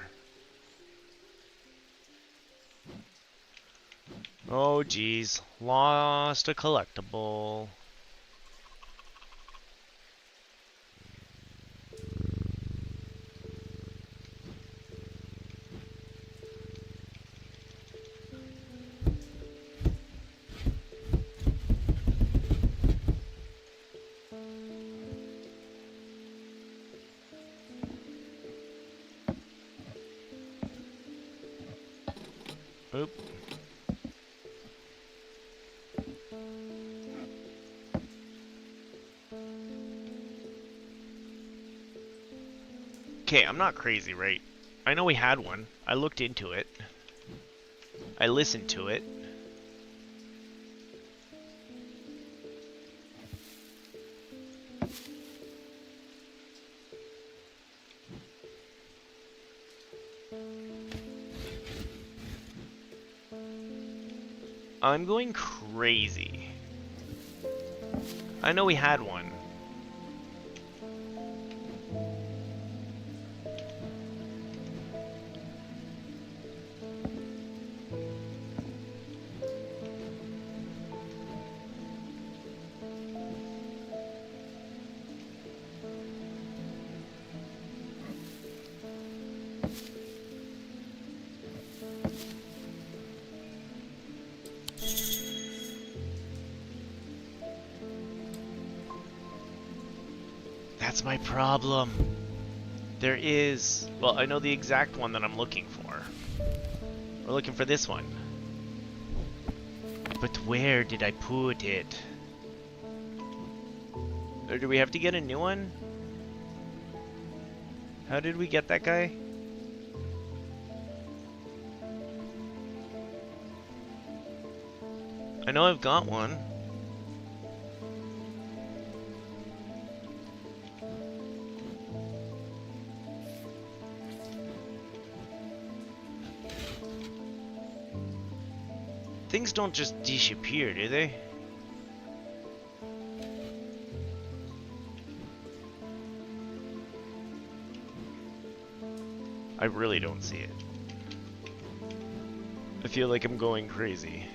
Oh geez, lost a collectible. Oop. Okay, I'm not crazy, right? I know we had one. I looked into it. I listened to it. I'm going crazy. I know we had one. That's my problem. There is... Well, I know the exact one that I'm looking for. We're looking for this one. But where did I put it? Or do we have to get a new one? How did we get that guy? I know I've got one. Things don't just disappear, do they? I really don't see it. I feel like I'm going crazy.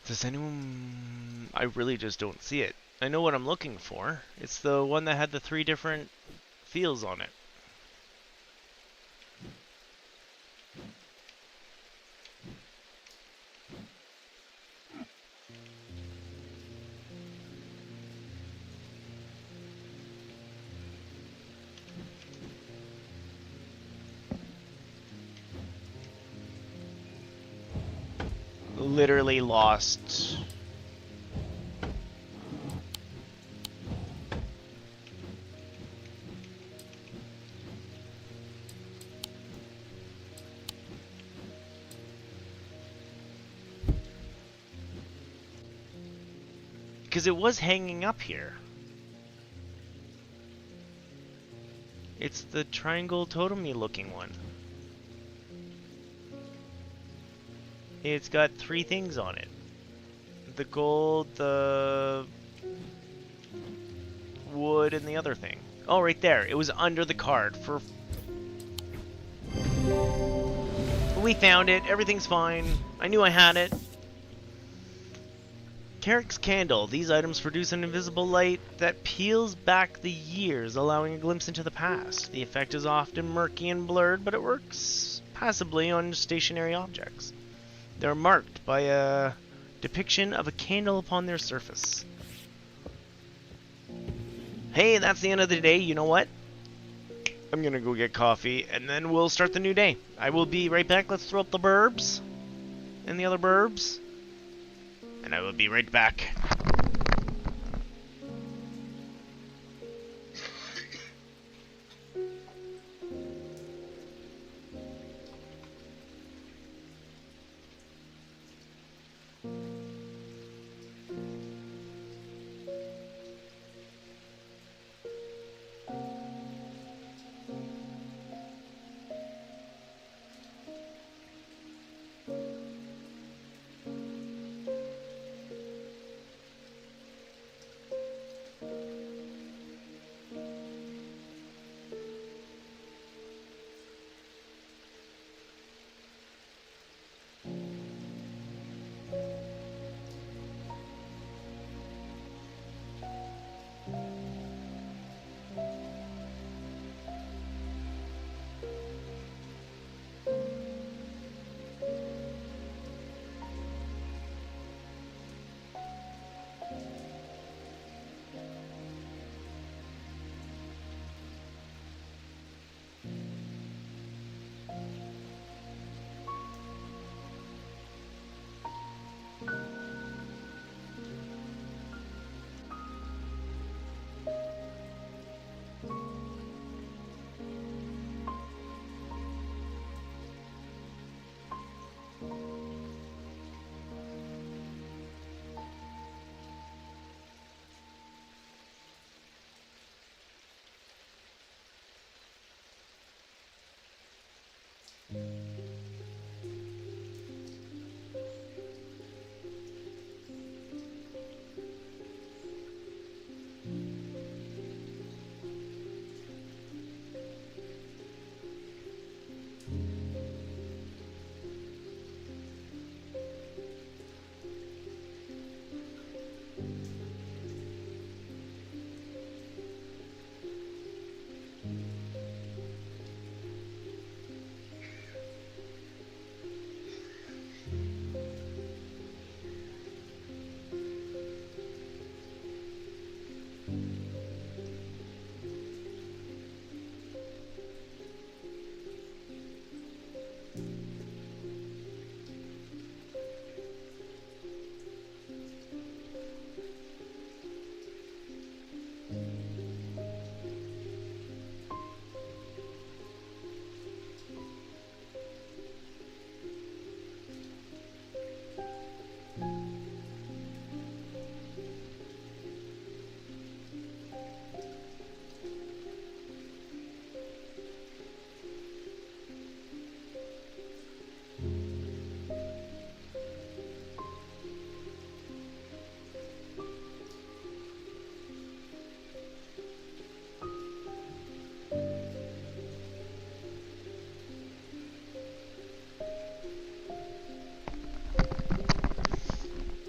Does anyone... I really just don't see it. I know what I'm looking for. It's the one that had the 3 different feels on it. Literally lost. Because it was hanging up here. It's the triangle totem-y looking one. It's got 3 things on it. The gold, the wood, and the other thing. Oh, right there. It was under the card for... We found it. Everything's fine. I knew I had it. Carrick's candle. These items produce an invisible light that peels back the years, allowing a glimpse into the past. The effect is often murky and blurred, but it works passably on stationary objects. They're marked by a depiction of a candle upon their surface. Hey, that's the end of the day. You know what? I'm gonna go get coffee, and then we'll start the new day. I will be right back. Let's throw up the burbs and the other burbs. And I will be right back.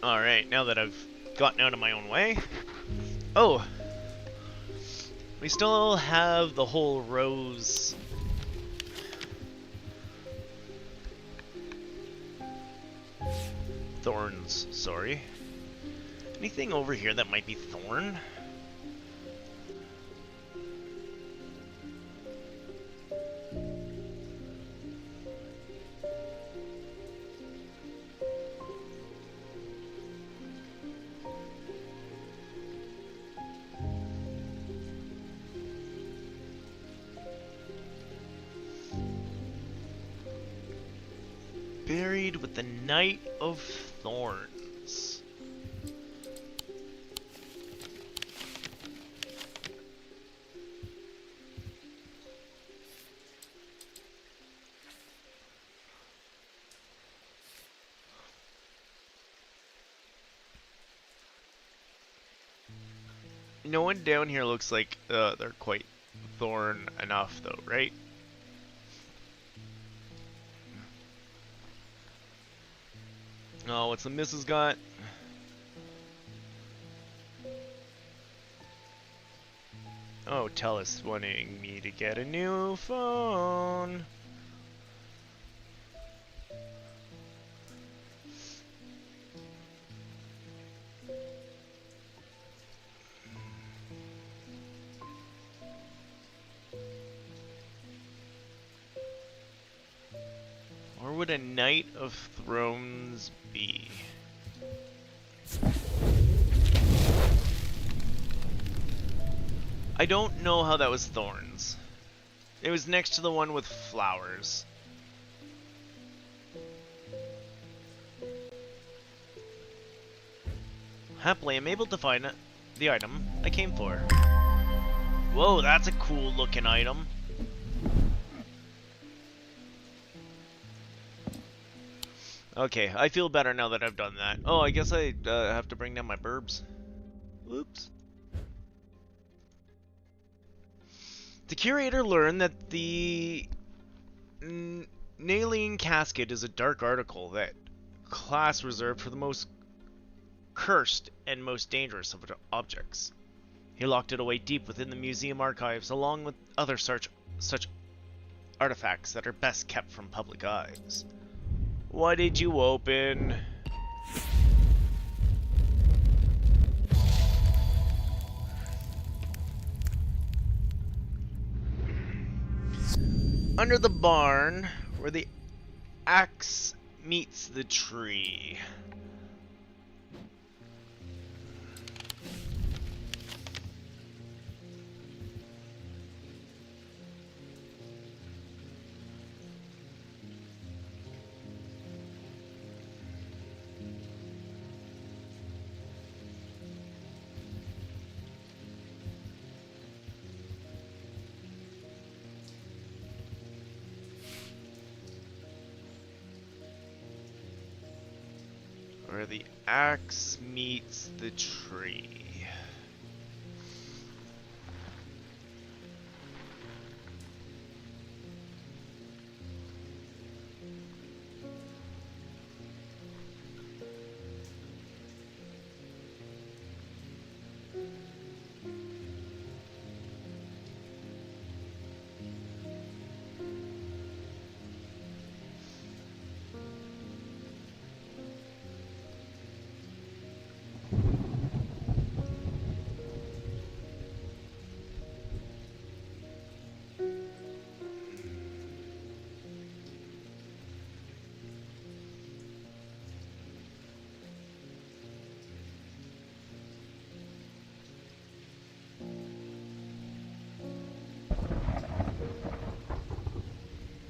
Alright, now that I've gotten out of my own way. Oh! We still have the whole rose... Thorns, sorry. Anything over here that might be thorn? Buried with the Knight of Thorns. No one down here looks like they're quite thorn enough though, right? Oh, what's the missus got? Oh, tell us wanting me to get a new phone. Or would a Knight of Thrones be? I don't know how that was thorns. It was next to the one with flowers. Happily, I'm able to find the item I came for. Whoa, that's a cool looking item. Okay, I feel better now that I've done that. Oh, I guess I have to bring down my burbs. Oops. The curator learned that the Nailing Casket is a dark article that class reserved for the most cursed and most dangerous of objects. He locked it away deep within the museum archives, along with other such artifacts that are best kept from public eyes. What did you open? Under the barn, where the axe meets the tree. Where the axe meets the tree.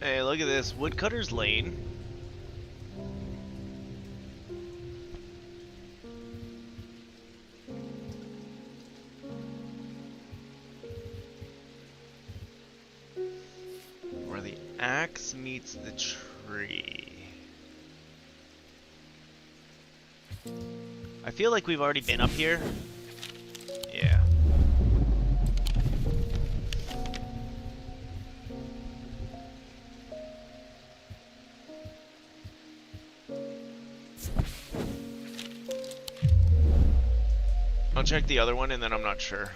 Hey, look at this. Woodcutter's Lane. Where the axe meets the tree. I feel like we've already been up here. Yeah. check the other one and then I'm not sure.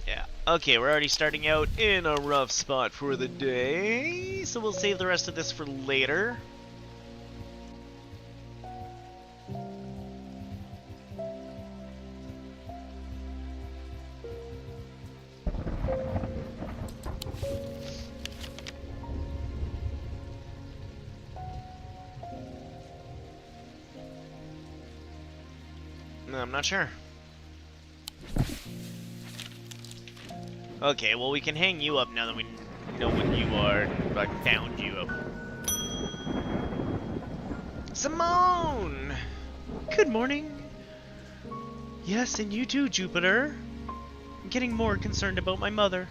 Yeah. Okay, we're already starting out in a rough spot for the day, so we'll save the rest of this for later. I'm not sure. Okay, well we can hang you up now that we know when you are. I found you. Simone! Good morning. Yes, and you too, Jupiter. I'm getting more concerned about my mother.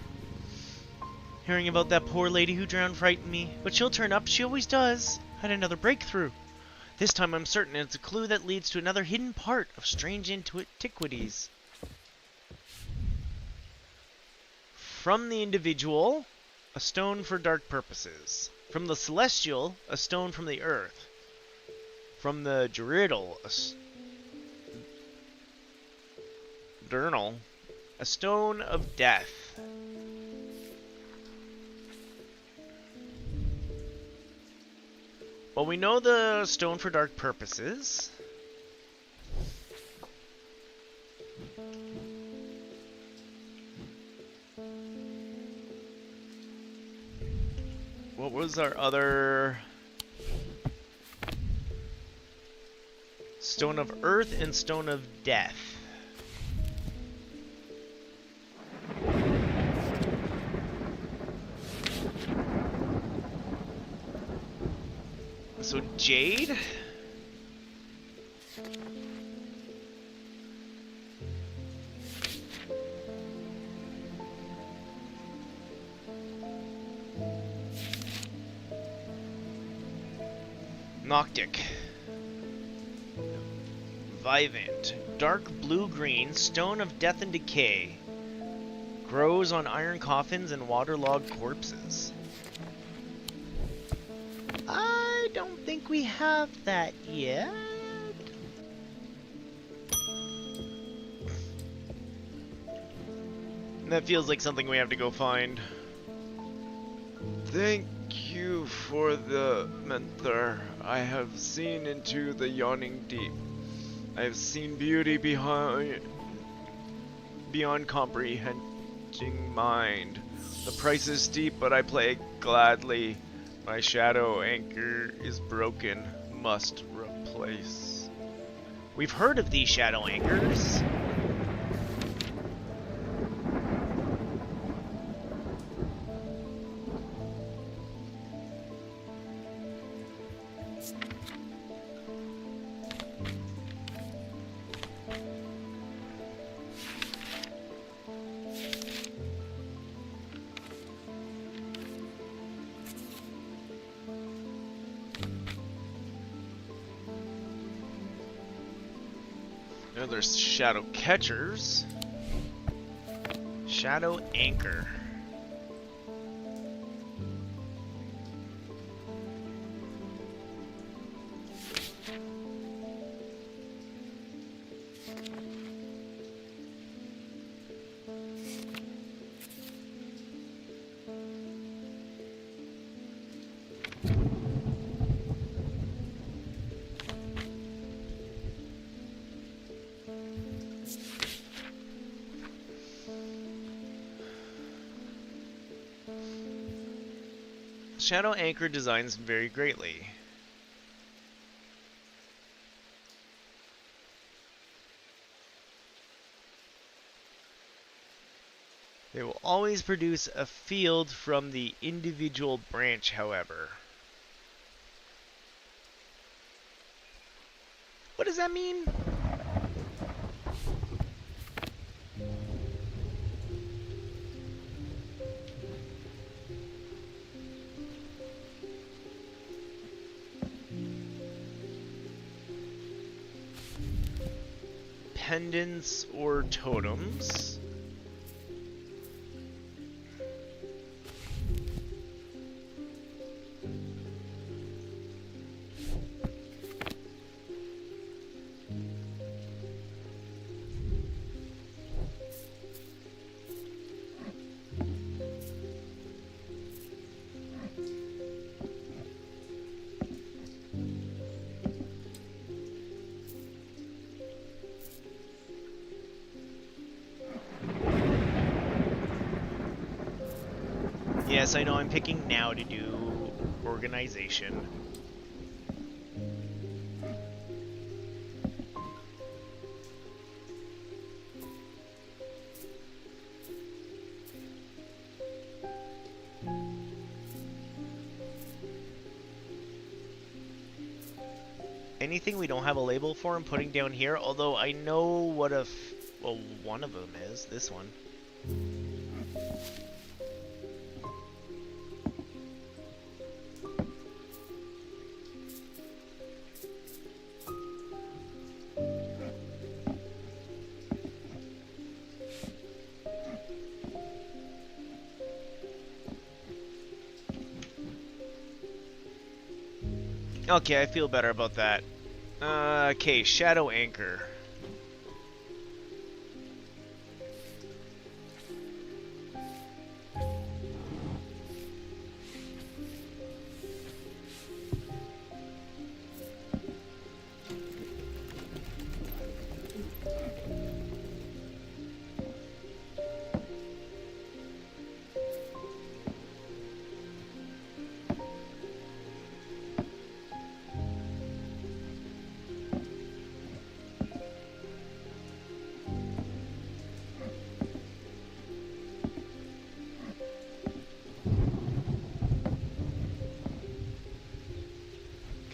Hearing about that poor lady who drowned frightened me, but she'll turn up, she always does. I had another breakthrough. This time I'm certain it's a clue that leads to another hidden part of strange antiquities. From the individual, a stone for dark purposes. From the celestial, a stone from the earth. From the druidal, a stone of death. Well, we know the stone for dark purposes. What was our other? Stone of earth and stone of death. So jade? Noctic. Vivant. Dark blue-green, stone of death and decay. Grows on iron coffins and waterlogged corpses. I don't think we have that yet. That feels like something we have to go find.
Thank you for the mentor. I have seen into the yawning deep. I have seen beauty beyond comprehending mind. The price is steep, but I play it gladly. My shadow anchor is broken, must replace.
We've heard of these shadow anchors. There's shadow catchers. Shadow anchor. Shadow anchor designs vary greatly. They will always produce a field from the individual branch, however. What does that mean? Pendants or totems. Yes, I know I'm picking now to do organization. Anything we don't have a label for, I'm putting down here, although I know what well, one of them is, this one. Okay, I feel better about that. Okay, Shadow Anchor.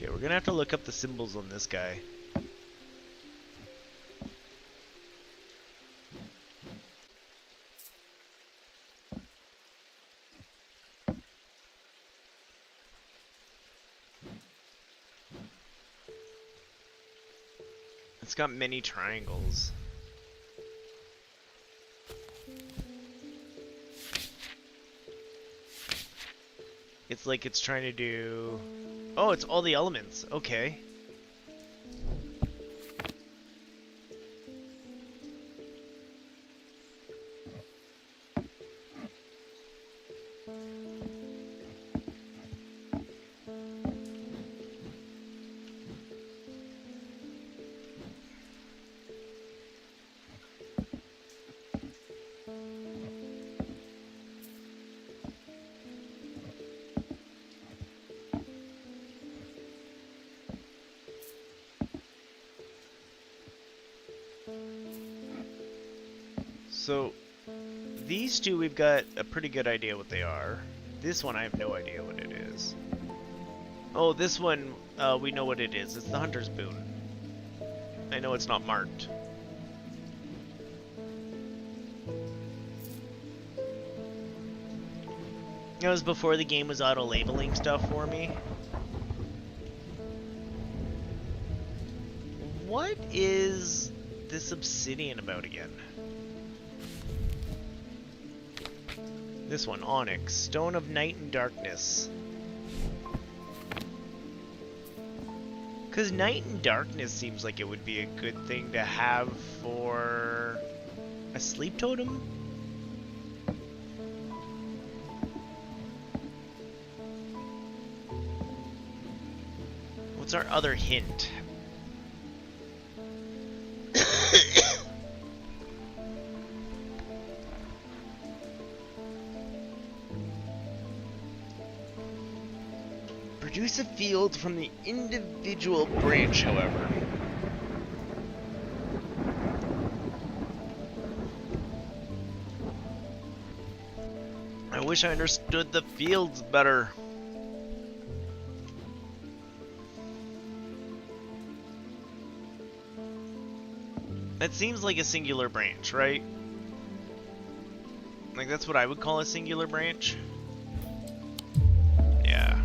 Okay, we're gonna have to look up the symbols on this guy. It's got many triangles. It's like it's trying to do... Oh, it's all the elements. Okay. So, these two we've got a pretty good idea what they are. This one I have no idea what it is. Oh, this one, we know what it is. It's the Hunter's Boon. I know it's not marked. That was before the game was auto-labeling stuff for me. What is this obsidian about again? This one, Onyx. Stone of Night and Darkness. Because Night and Darkness seems like it would be a good thing to have for a sleep totem? What's our other hint? Produce a field from the individual branch, however. I wish I understood the fields better. That seems like a singular branch, right? Like, that's what I would call a singular branch. Yeah.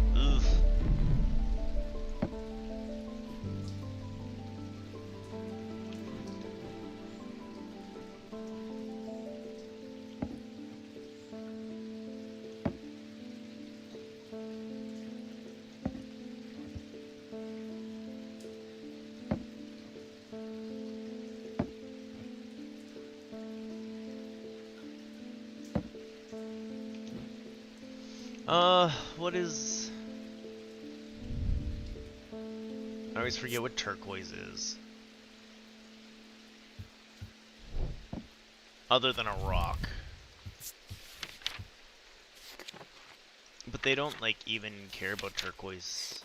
Ugh. What is... I always forget what turquoise is. Other than a rock. But they don't, like, even care about turquoise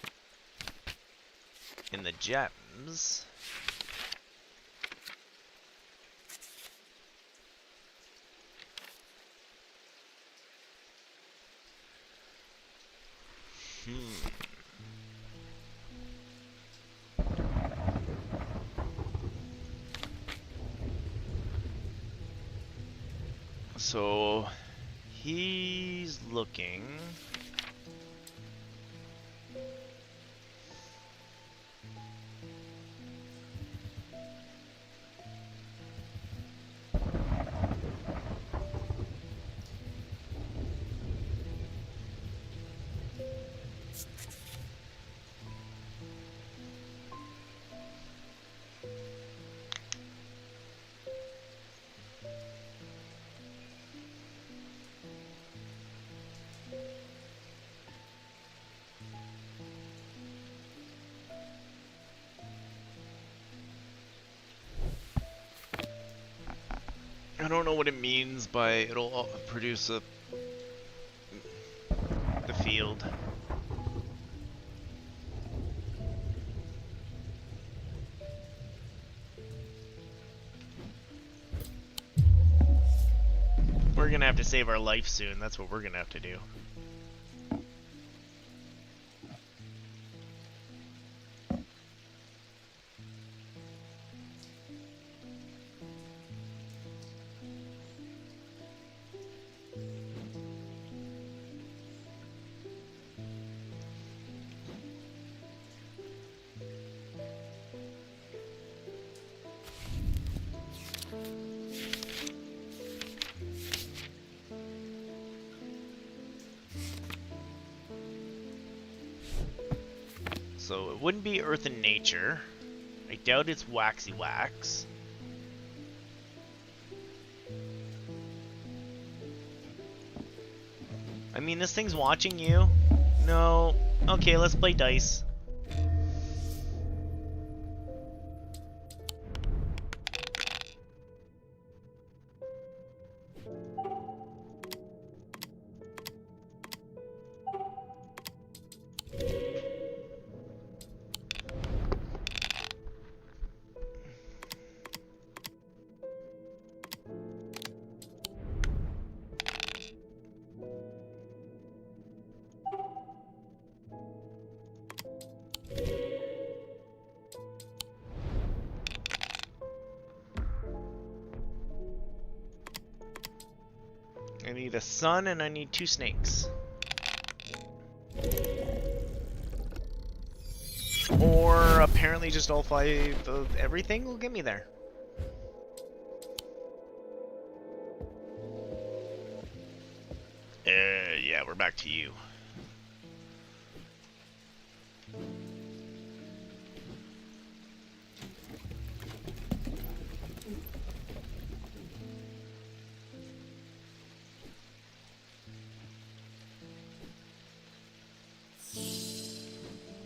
in the gems. So he's looking. I don't know what it means by it'll produce the field. We're gonna have to save our life soon. That's what we're gonna have to do. So it wouldn't be Earth and Nature. I doubt it's Waxy Wax. I mean, this thing's watching you. No. Okay, let's play dice. I need a sun and I need 2 snakes. Or apparently just all 5 of everything will get me there. Yeah, we're back to you.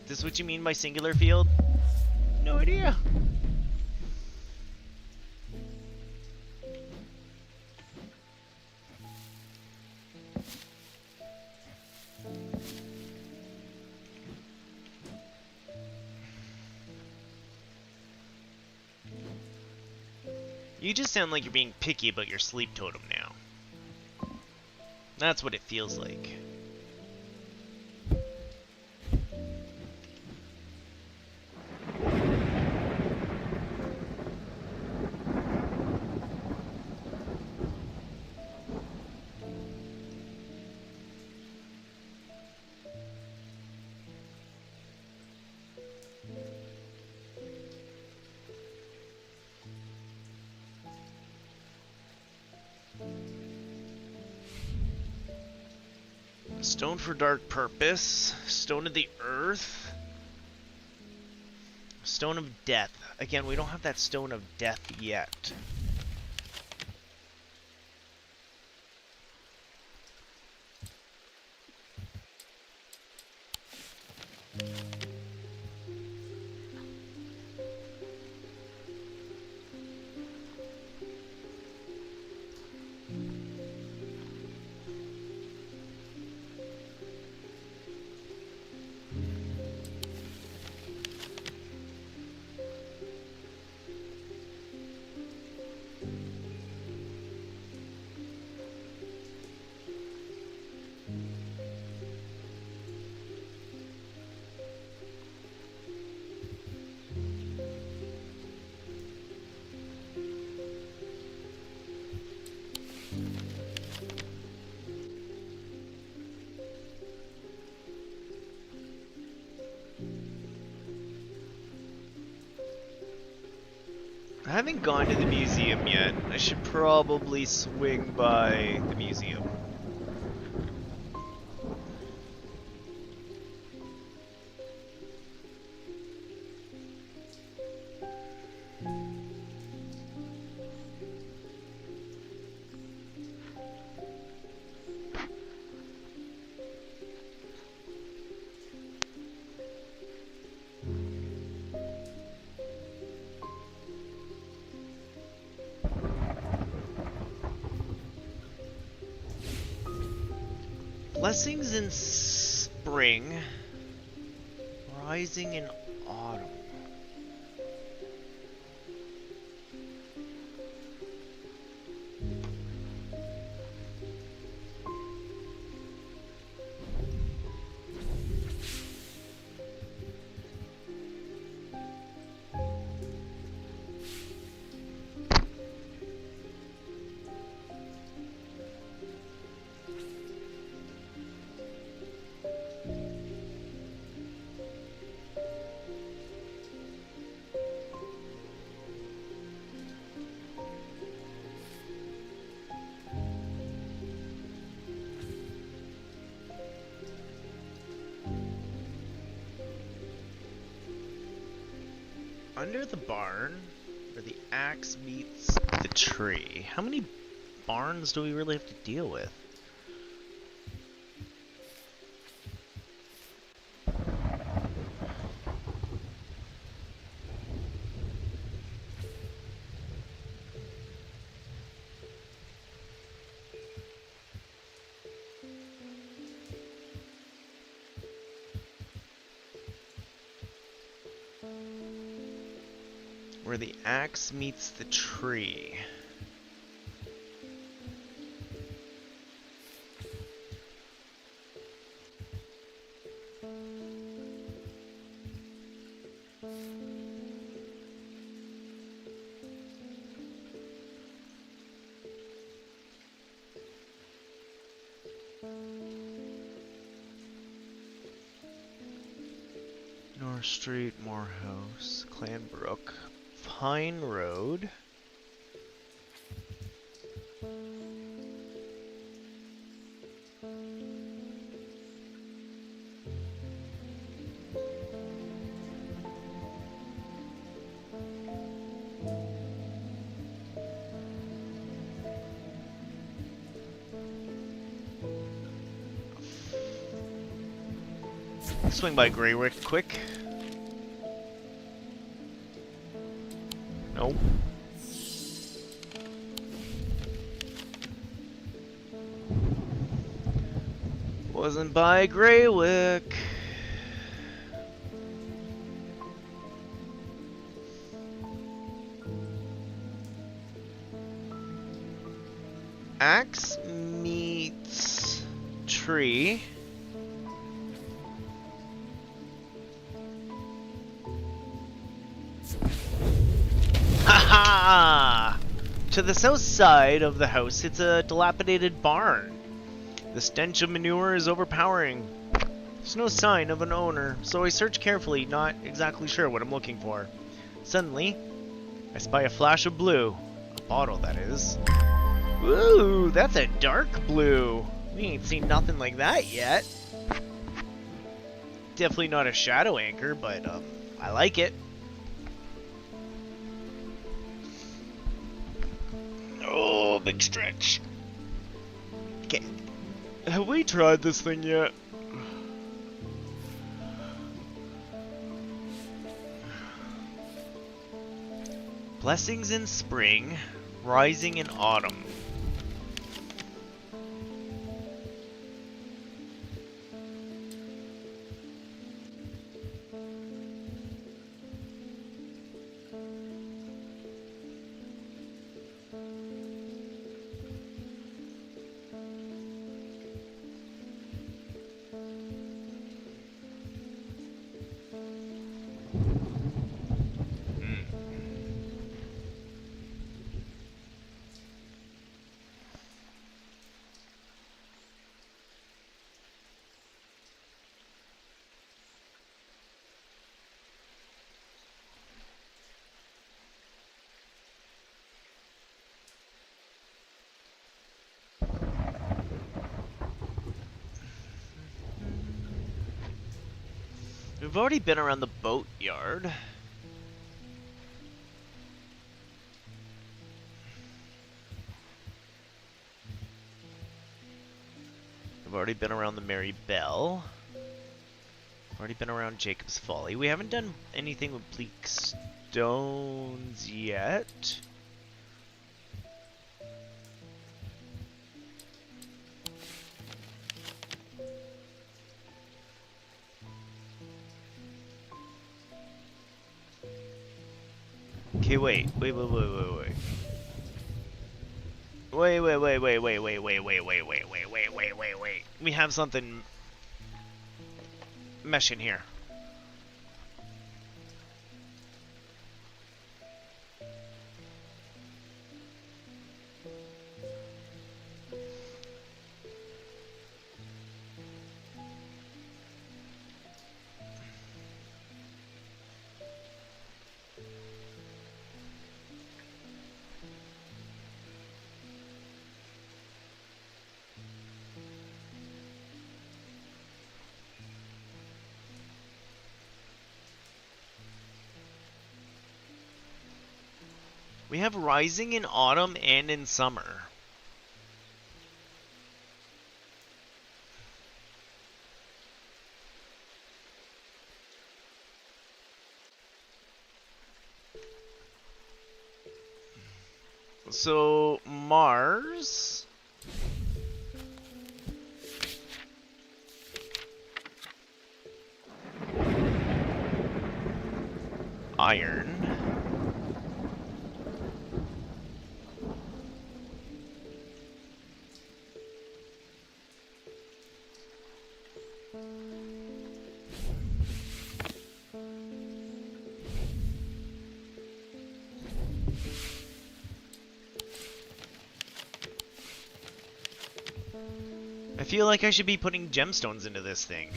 Is this what you mean by singular field? No idea. You just sound like you're being picky about your sleep totem now. That's what it feels like. Stone for dark purpose. Stone of the earth. Stone of death. Again, we don't have that stone of death yet. haven't gone to the museum yet. I should probably swing by the museum. Blessings in spring, rising in autumn. Under the barn, where the axe meets the tree. How many barns do we really have to deal with? Where the axe meets the tree. North Street, Morehouse, Clanbrook, Pine Road. Swing by Greywick quick. Nope. Wasn't by Greywick. Axe meets tree. Haha! To the south side of the house, it's a dilapidated barn. The stench of manure is overpowering. There's no sign of an owner, so I search carefully, not exactly sure what I'm looking for. Suddenly, I spy a flash of blue. A bottle, that is. Ooh, that's a dark blue. We ain't seen nothing like that yet. Definitely not a shadow anchor, but I like it. Oh, big stretch. Okay. Have we tried this thing yet? Blessings in spring, rising in autumn. We've already been around the boatyard. We've already been around the Mary Bell. Already been around Jacob's Folly. We haven't done anything with Bleak Stones yet. Okay, wait. Wait. We have something meshing here. We have rising in autumn and in summer. So, Mars. Iron. I feel like I should be putting gemstones into this thing.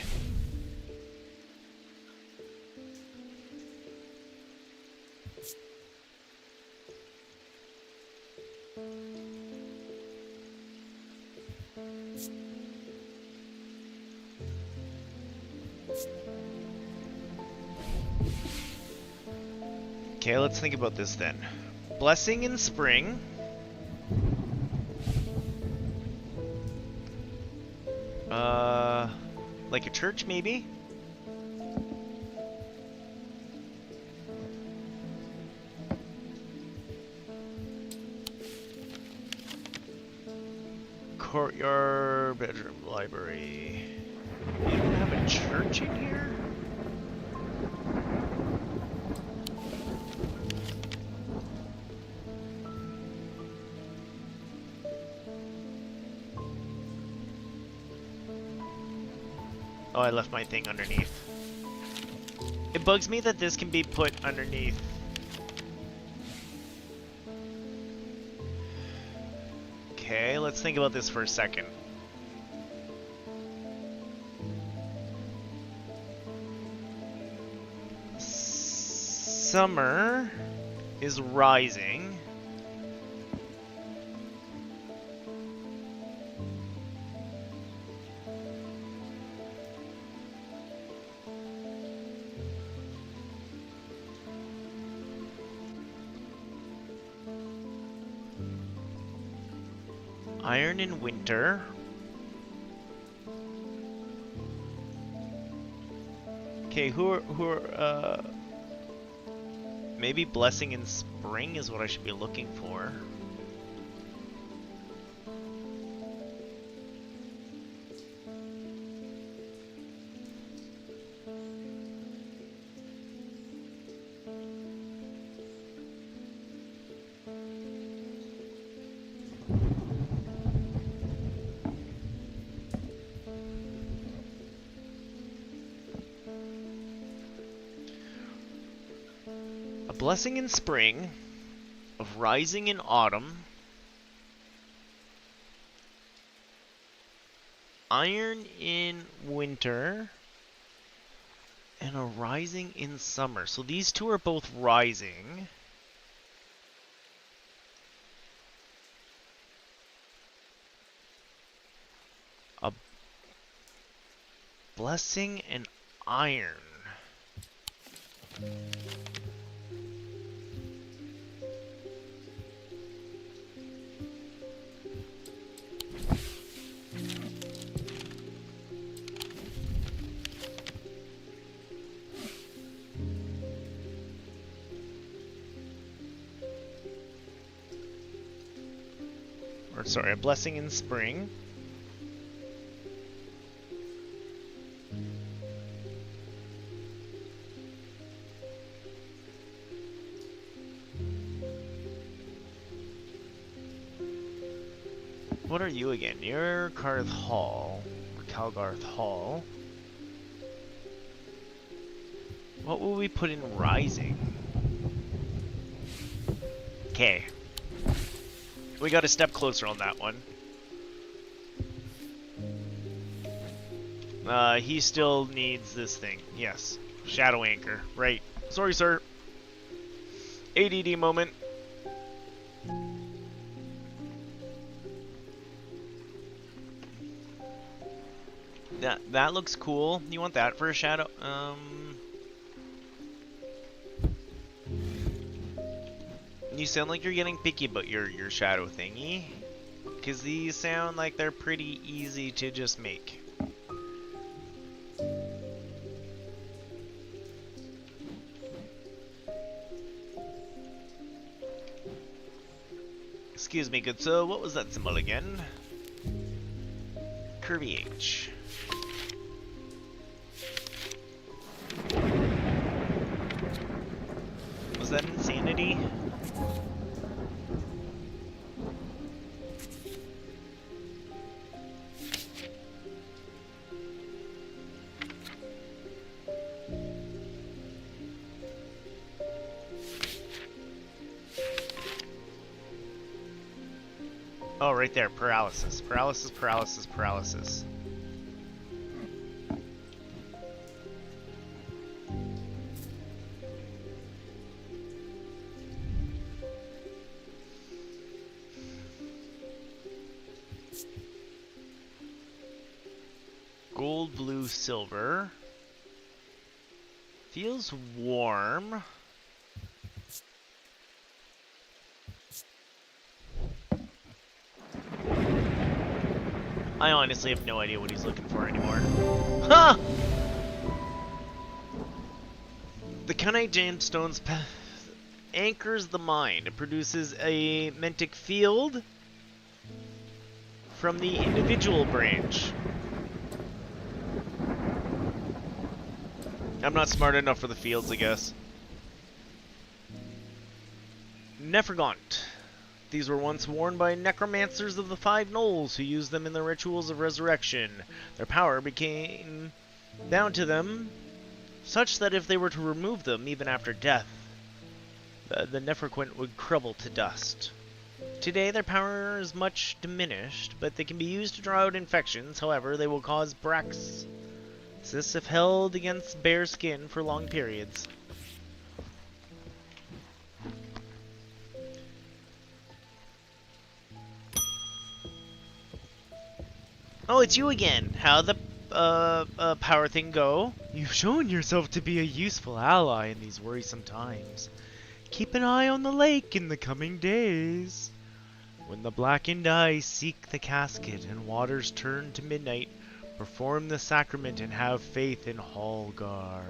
Okay, let's think about this then. Blessing in spring. Like a church, maybe? Courtyard, bedroom, library. You don't have a church in here? Oh, I left my thing underneath. It bugs me that this can be put underneath. Okay, let's think about this for a second. Summer is rising. Iron in winter. Okay, who are maybe blessing in spring is what I should be looking for. Blessing in spring, of rising in autumn, iron in winter, and a rising in summer. So these two are both rising. A blessing and iron. Or sorry, a blessing in spring. What are you again? You're Karth Hall. Or Calgarth Hall. What will we put in Rising? Okay. We got a step closer on that one. He still needs this thing. Yes. Shadow Anchor. Right. Sorry, sir. ADD moment. That looks cool. You want that for a shadow? You sound like you're getting picky about your shadow thingy. Because these sound like they're pretty easy to just make. Excuse me, good sir, what was that symbol again? Curvy H. Was that insanity? Oh, right there. Paralysis. Paralysis, paralysis, paralysis. Gold, blue, silver. Feels warm. I honestly have no idea what he's looking for anymore. Huh! The Kunite Gemstones anchors the mind. It produces a mentic field from the individual branch. I'm not smart enough for the fields, I guess. Nefergaunt. These were once worn by necromancers of the Five Knolls who used them in the rituals of resurrection. Their power became bound to them, such that if they were to remove them, even after death, the Neferquent would crumble to dust. Today, their power is much diminished, but they can be used to draw out infections. However, they will cause braxis if held against bare skin for long periods. Oh, it's you again. How'd the power thing go? You've shown yourself to be a useful ally in these worrisome times. Keep an eye on the lake in the coming days. When the blackened eyes seek the casket and waters turn to midnight, perform the sacrament and have faith in Hallgar.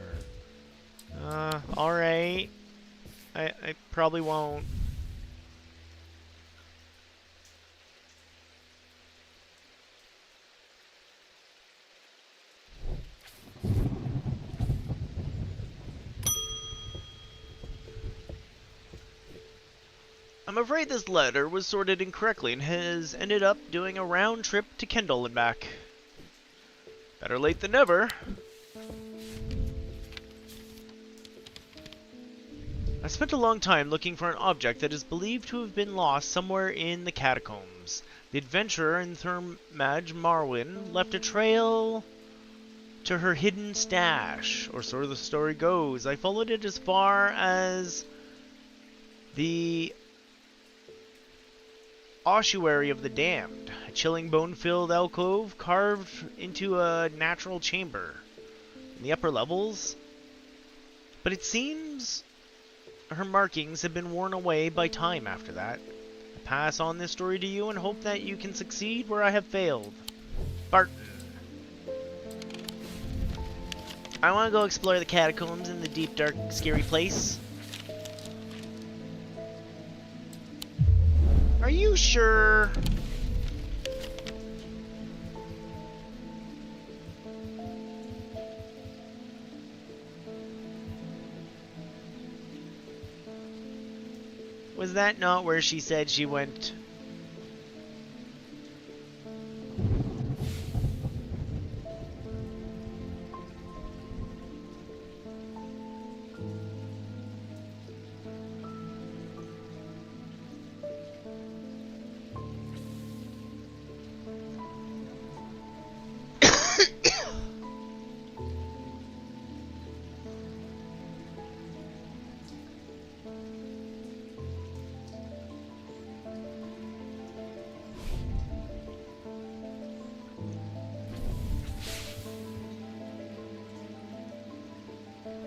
Alright. I probably won't. I'm afraid this letter was sorted incorrectly and has ended up doing a round trip to Kendall and back. Better late than never. I spent a long time looking for an object that is believed to have been lost somewhere in the catacombs. The adventurer in Thermage Marwyn left a trail to her hidden stash, or so the story goes. I followed it as far as the Ossuary of the Damned, a chilling bone-filled alcove carved into a natural chamber. In the upper levels, but it seems her markings have been worn away by time after that. I pass on this story to you and hope that you can succeed where I have failed. Barton. I want to go explore the catacombs in the deep, dark, scary place. Are you sure? Was that not where she said she went?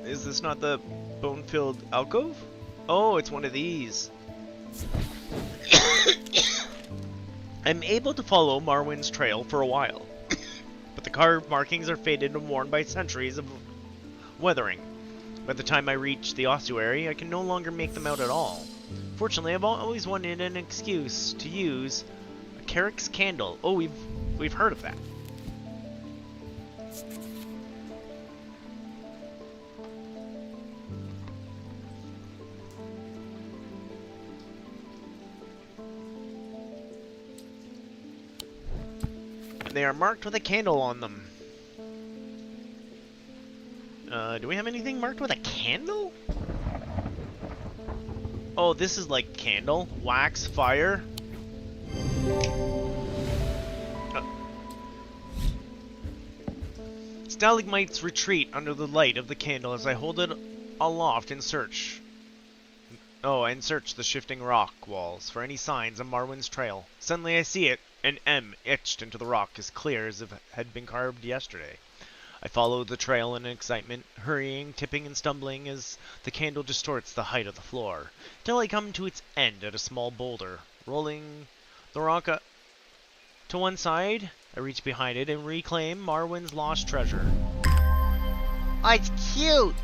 Is this not the bone-filled alcove? Oh, it's one of these. I'm able to follow Marwyn's trail for a while, but the carved markings are faded and worn by centuries of weathering. By the time I reach the ossuary, I can no longer make them out at all. Fortunately, I've always wanted an excuse to use a Carrick's candle. Oh, we've heard of that. They are marked with a candle on them. Do we have anything marked with a candle? Oh, this is like candle, wax, fire. Stalagmites retreat under the light of the candle as I hold it aloft and search. Oh, and search the shifting rock walls for any signs of Marwyn's trail. Suddenly I see it, an M etched into the rock as clear as if it had been carved yesterday. I follow the trail in excitement, hurrying, tipping, and stumbling as the candle distorts the height of the floor, till I come to its end at a small boulder. Rolling the rock to one side, I reach behind it and reclaim Marwyn's lost treasure. Oh, it's cute!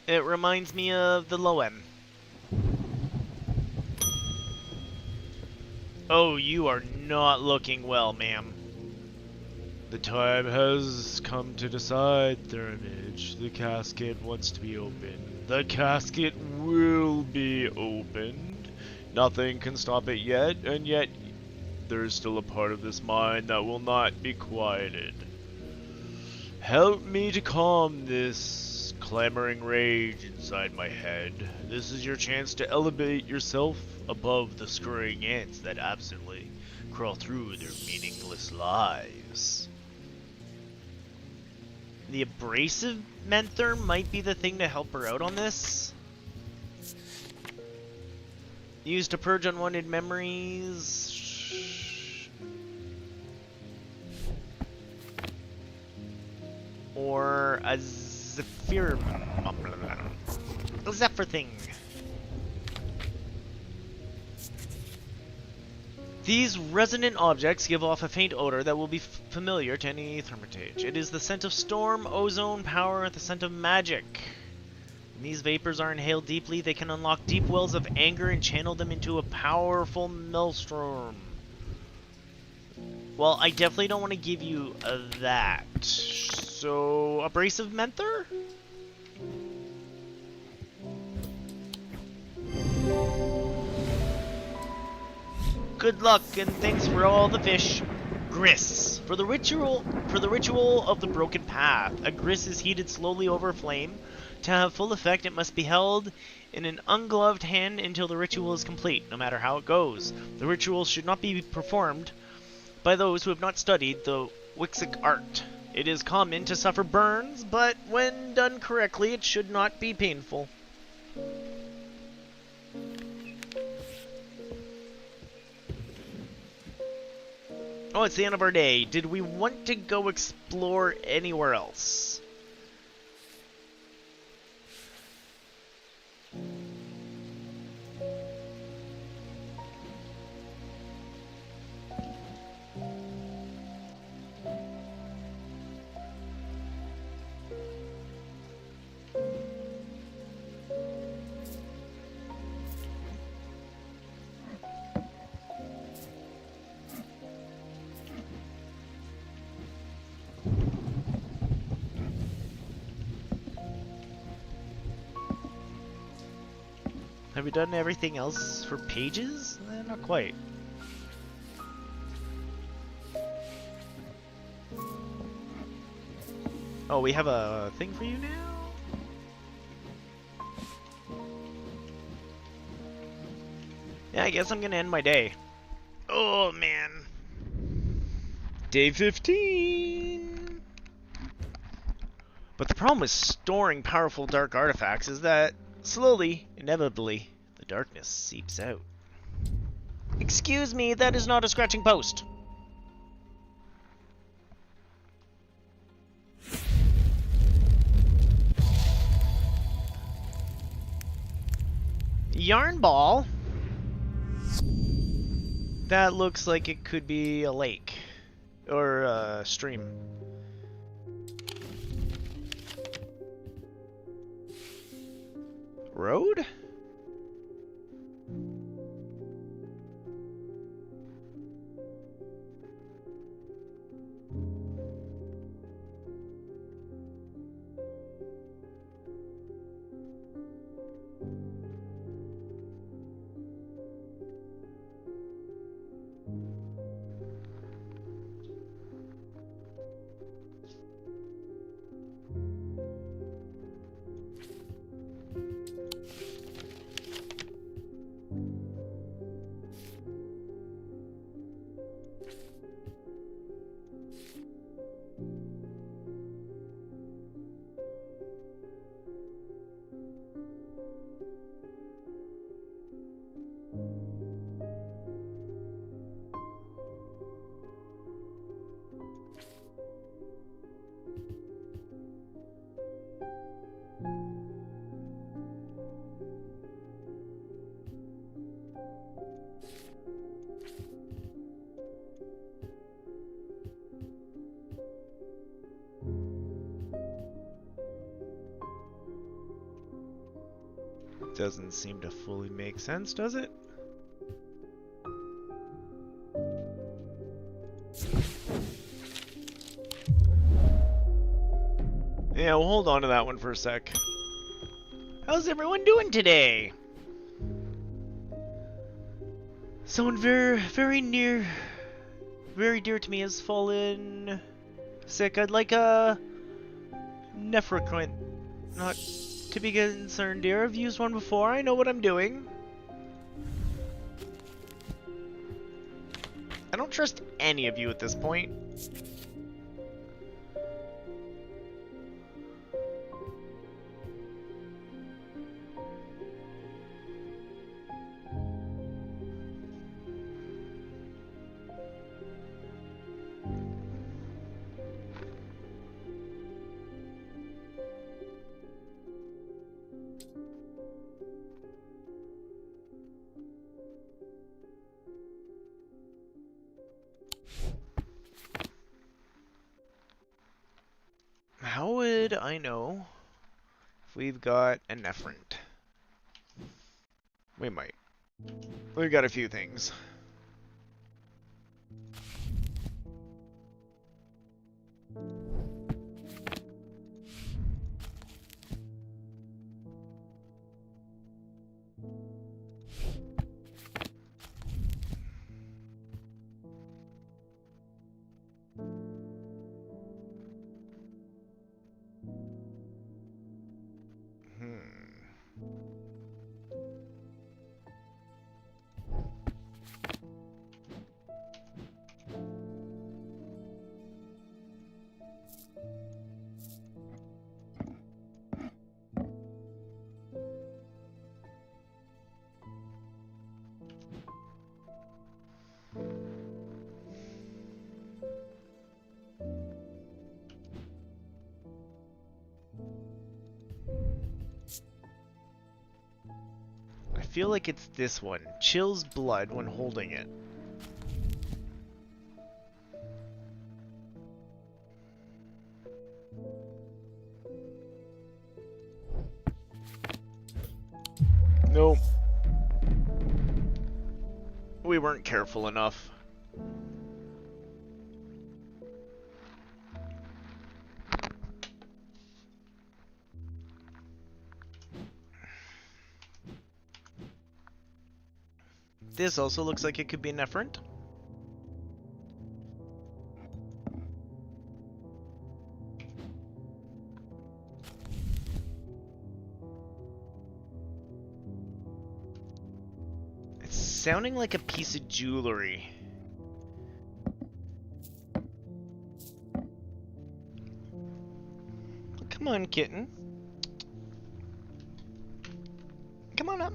It reminds me of the Loem. Oh, you are not looking well, ma'am.
The time has come to decide, Thermage. The casket wants to be opened. The casket will be opened. Nothing can stop it yet, and yet there is still a part of this mind that will not be quieted. Help me to calm this clamoring rage inside my head. This is your chance to elevate yourself above the scurrying ants that absently crawl through their meaningless lives.
The abrasive menther might be the thing to help her out on this. Used to purge unwanted memories. Or a zephyr thing. These resonant objects give off a faint odor that will be familiar to any thermitage. It is the scent of storm, ozone, power, the scent of magic. When these vapors are inhaled deeply, they can unlock deep wells of anger and channel them into a powerful maelstrom. Well, I definitely don't want to give you that. So, abrasive menther? Good luck and thanks for all the fish. Gris. For the ritual of the broken path, a gris is heated slowly over a flame. To have full effect, it must be held in an ungloved hand until the ritual is complete, no matter how it goes. The ritual should not be performed by those who have not studied the Wixic art. It is common to suffer burns, but when done correctly, it should not be painful. Oh, it's the end of our day. Did we want to go explore anywhere else? Have we done everything else for pages? Not quite. Oh, we have a thing for you now? Yeah, I guess I'm gonna end my day. Oh, man. Day 15! But the problem with storing powerful dark artifacts is that, slowly, inevitably, the darkness seeps out. Excuse me, that is not a scratching post. Yarn ball? That looks like it could be a lake. Or a stream. Road? Doesn't seem to fully make sense, does it? Yeah, we'll hold on to that one for a sec. How's everyone doing today? Someone very dear to me has fallen sick. I'd like a Nephroquint. Not to be concerned, dear. I've used one before. I know what I'm doing. I don't trust any of you at this point. How would I know if we've got a Nephrant? We might. We've got a few things. I feel like it's this one. Chills blood when holding it. Nope. We weren't careful enough. This also looks like it could be an efferent. It's sounding like a piece of jewelry. Come on, kitten. Come on up.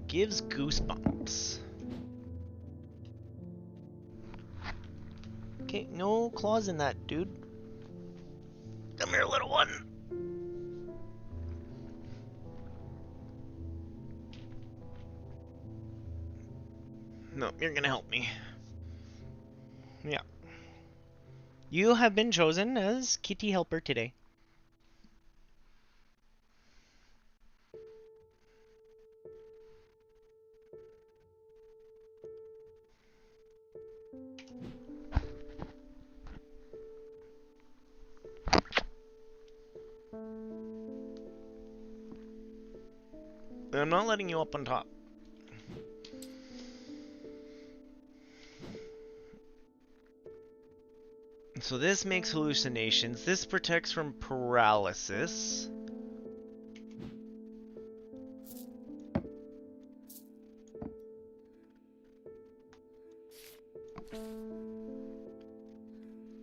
Gives goosebumps. Okay, no claws in that, dude. Come here, little one. No, you're gonna help me. Yeah. You have been chosen as kitty helper today. I'm not letting you up on top. So this makes hallucinations. This protects from paralysis.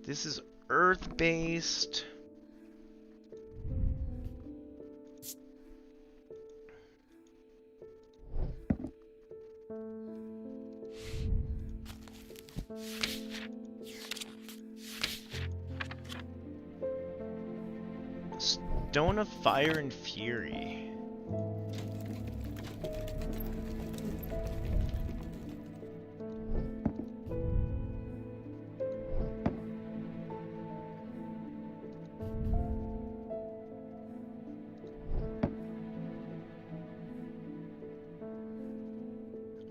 This is earth-based. Stone of Fire and Fury.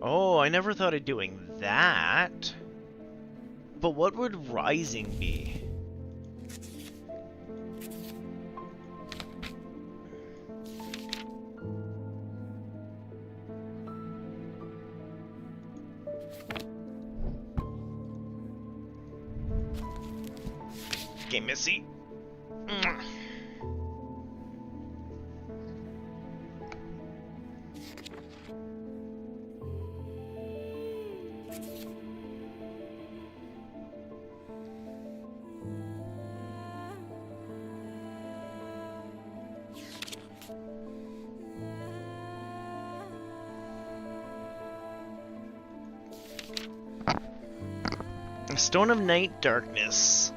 Oh, I never thought of doing that. But what would Rising be? Okay, Missy. Stone of Night Darkness.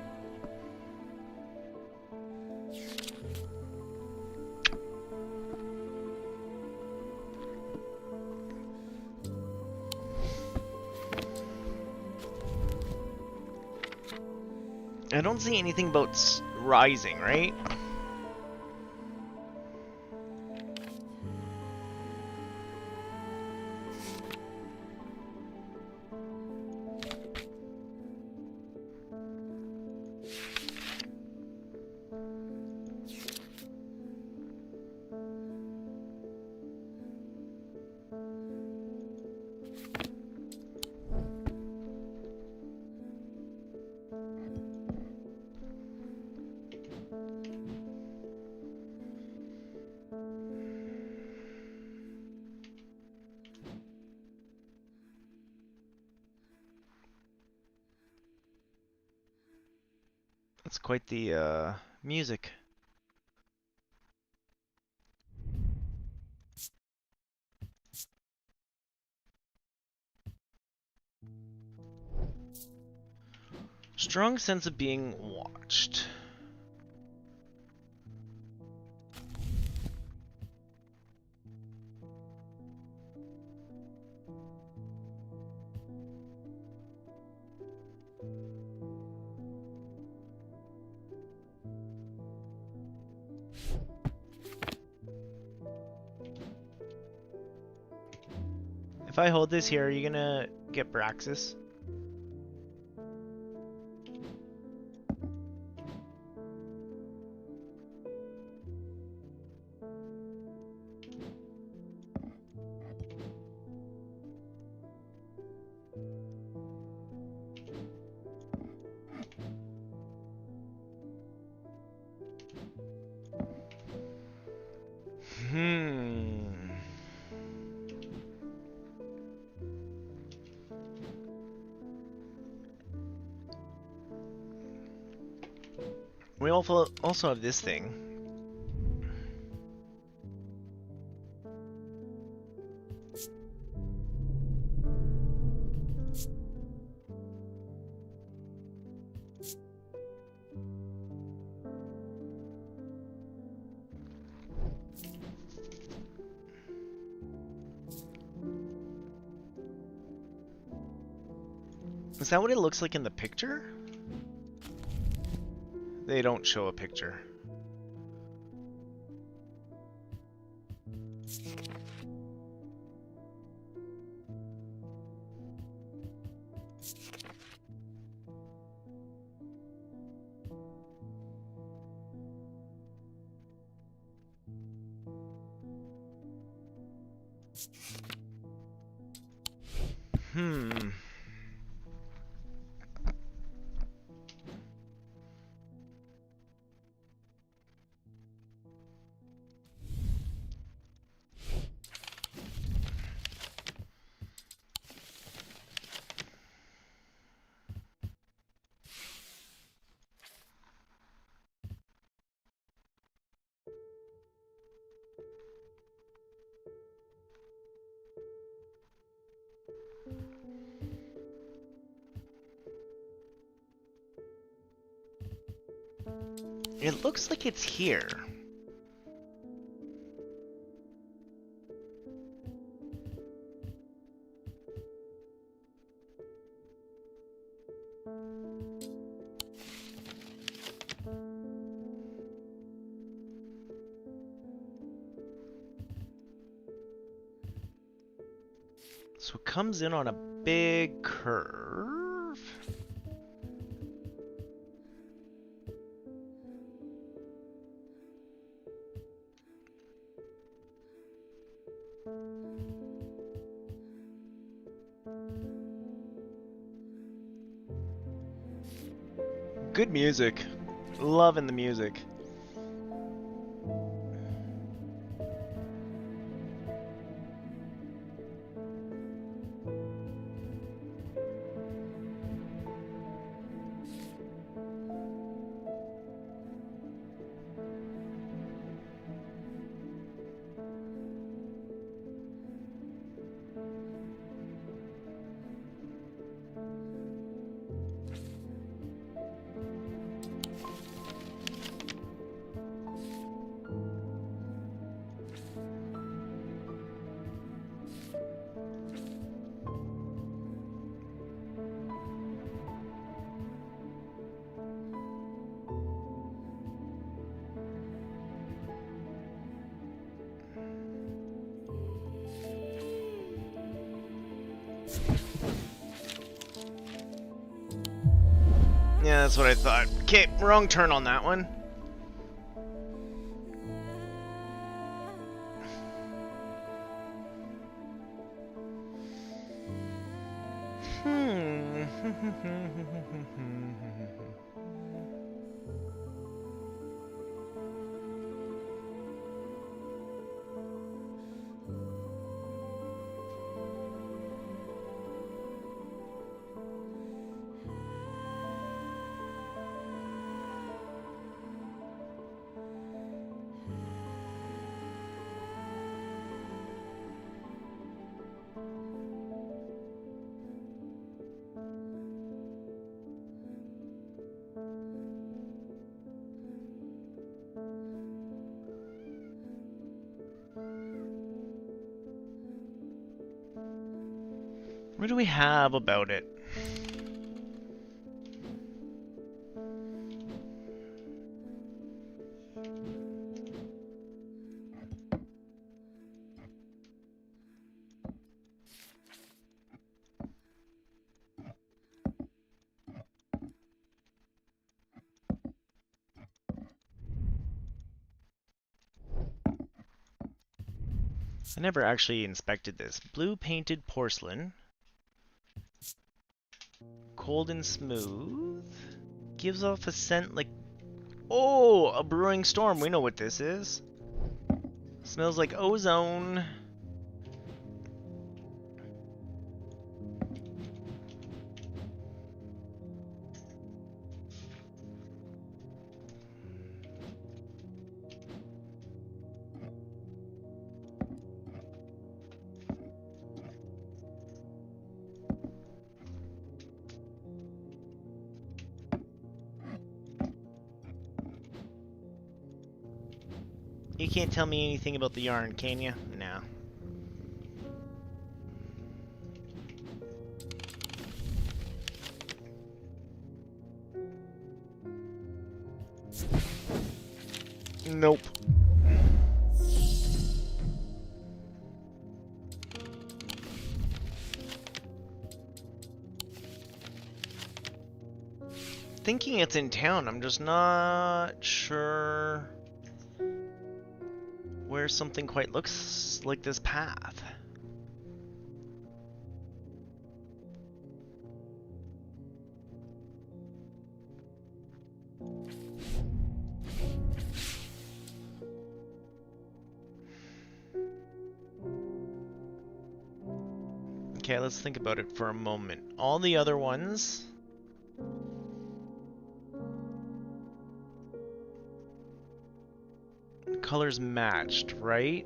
I don't see anything about Rising, right? That's quite the music. Strong sense of being watched. If I hold this here, are you gonna get Braxis? We also have this thing. Is that what it looks like in the picture? They don't show a picture. It looks like it's here. So it comes in on a big curve. Good music. Loving the music. Yeah, that's what I thought. Okay, wrong turn on that one. What do we have about it? I never actually inspected this. Blue painted porcelain. Cold and smooth. Gives off a scent like... Oh! A brewing storm. We know what this is. Smells like ozone. You can't tell me anything about the yarn, can you? No. Nope. Thinking it's in town, I'm just not sure where something quite looks like this path. Okay, let's think about it for a moment. All the other ones... colors matched, right?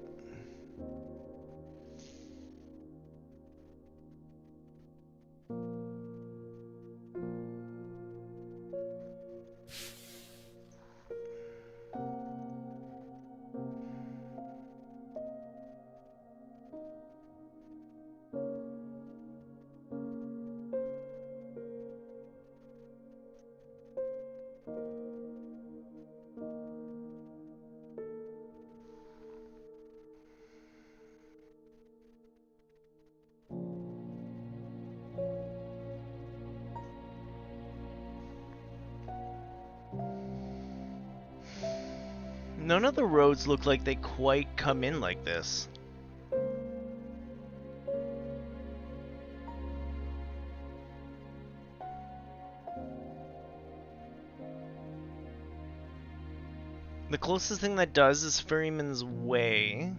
None of the roads look like they quite come in like this. The closest thing that does is Ferryman's Way.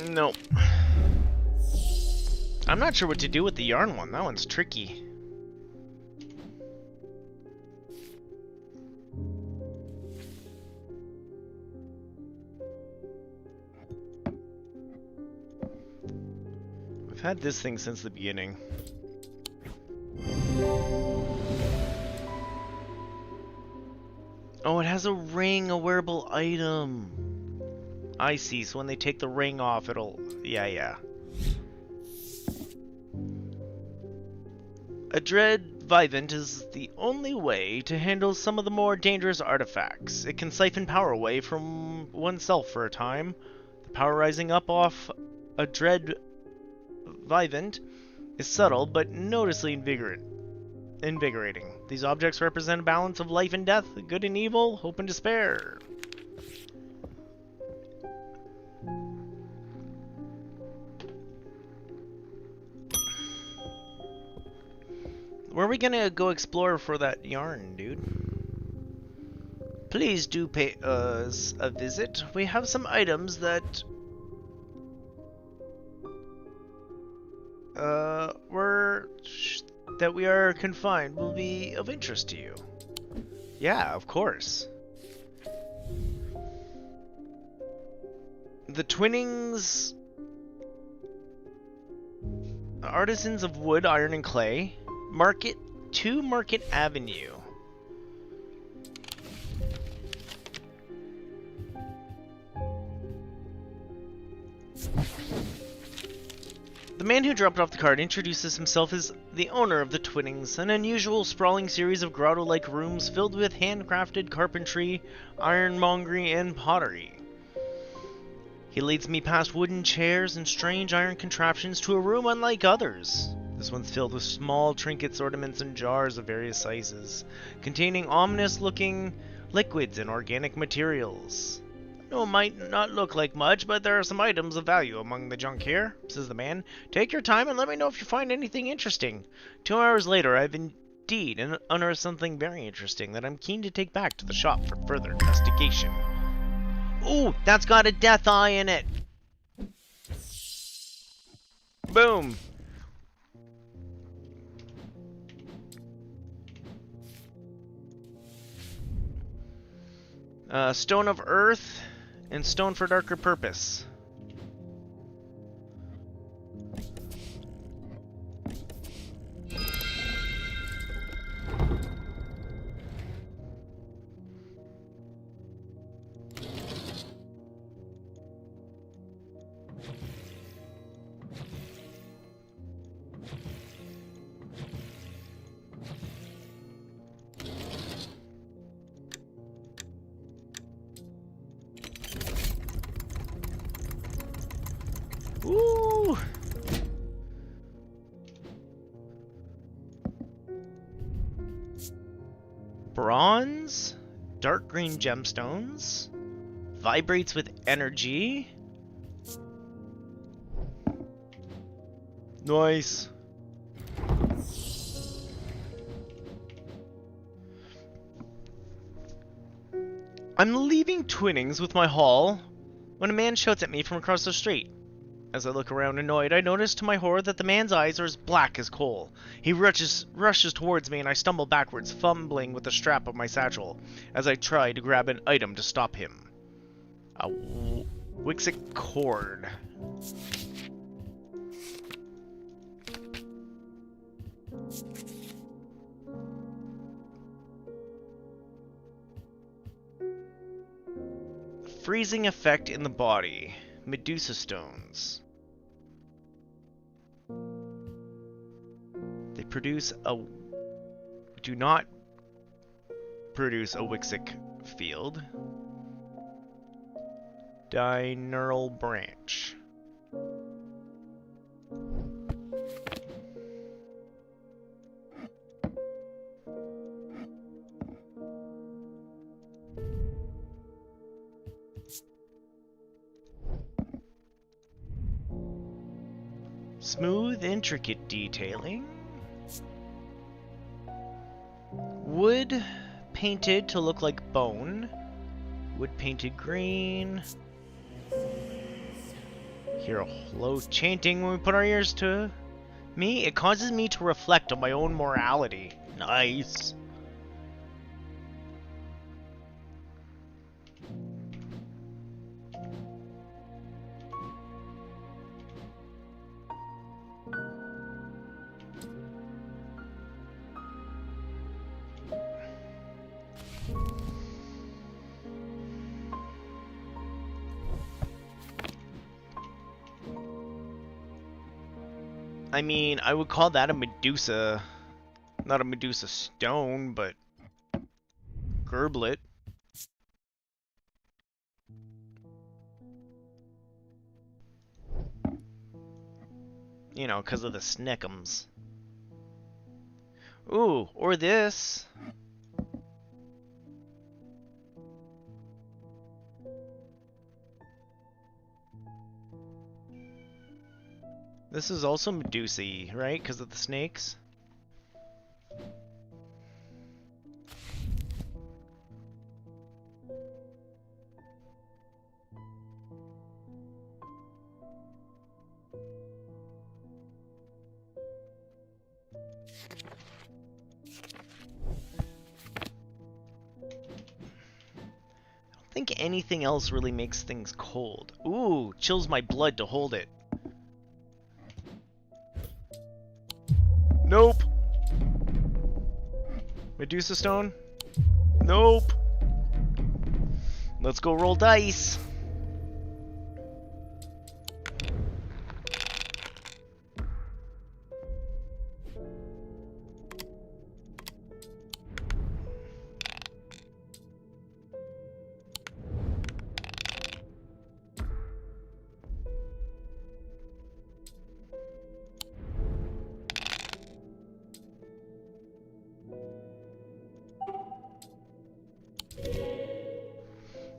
Nope. I'm not sure what to do with the yarn one. That one's tricky. We've had this thing since the beginning. Oh, it has a ring, a wearable item. I see, so when they take the ring off, it'll... Yeah. A Dread Vivant is the only way to handle some of the more dangerous artifacts. It can siphon power away from oneself for a time. The power rising up off a Dread Vivant is subtle, but noticeably invigorating. These objects represent a balance of life and death, good and evil, hope and despair. Where are we gonna go explore for that yarn, dude? Please do pay us a visit. We have some items that we are confined will be of interest to you. Yeah, of course. The Twinnings, artisans of wood, iron, and clay. Market 2 Market Avenue. The man who dropped off the card introduces himself as the owner of the Twinnings, an unusual sprawling series of grotto-like rooms filled with handcrafted carpentry, ironmongery, and pottery. He leads me past wooden chairs and strange iron contraptions to a room unlike others. This one's filled with small trinkets, ornaments, and jars of various sizes, containing ominous-looking liquids and organic materials. No, it might not look like much, but there are some items of value among the junk here, says the man. Take your time and let me know if you find anything interesting. 2 hours later, I've indeed unearthed something very interesting that I'm keen to take back to the shop for further investigation. Ooh, that's got a death eye in it. Boom. Stone of Earth and Stone for Darker Purpose. Ooh! Bronze, dark green gemstones, vibrates with energy. Nice. I'm leaving Twinnings with my haul when a man shouts at me from across the street. As I look around annoyed, I notice to my horror that the man's eyes are as black as coal. He rushes towards me and I stumble backwards, fumbling with the strap of my satchel as I try to grab an item to stop him. A Wixic cord. Freezing effect in the body. Medusa stones. They do not produce a Wixic field. Diurnal branch. Smooth, intricate detailing. Wood painted to look like bone. Wood painted green. Hear a low chanting when we put our ears to me. It causes me to reflect on my own morality. Nice. I mean, I would call that a Medusa. Not a Medusa stone, but Gerblet. You know, because of the snickums. Ooh, or this. This is also Medusa-y, right? Because of the snakes? I don't think anything else really makes things cold. Ooh, chills my blood to hold it. Nope. Medusa stone? Nope. Let's go roll dice.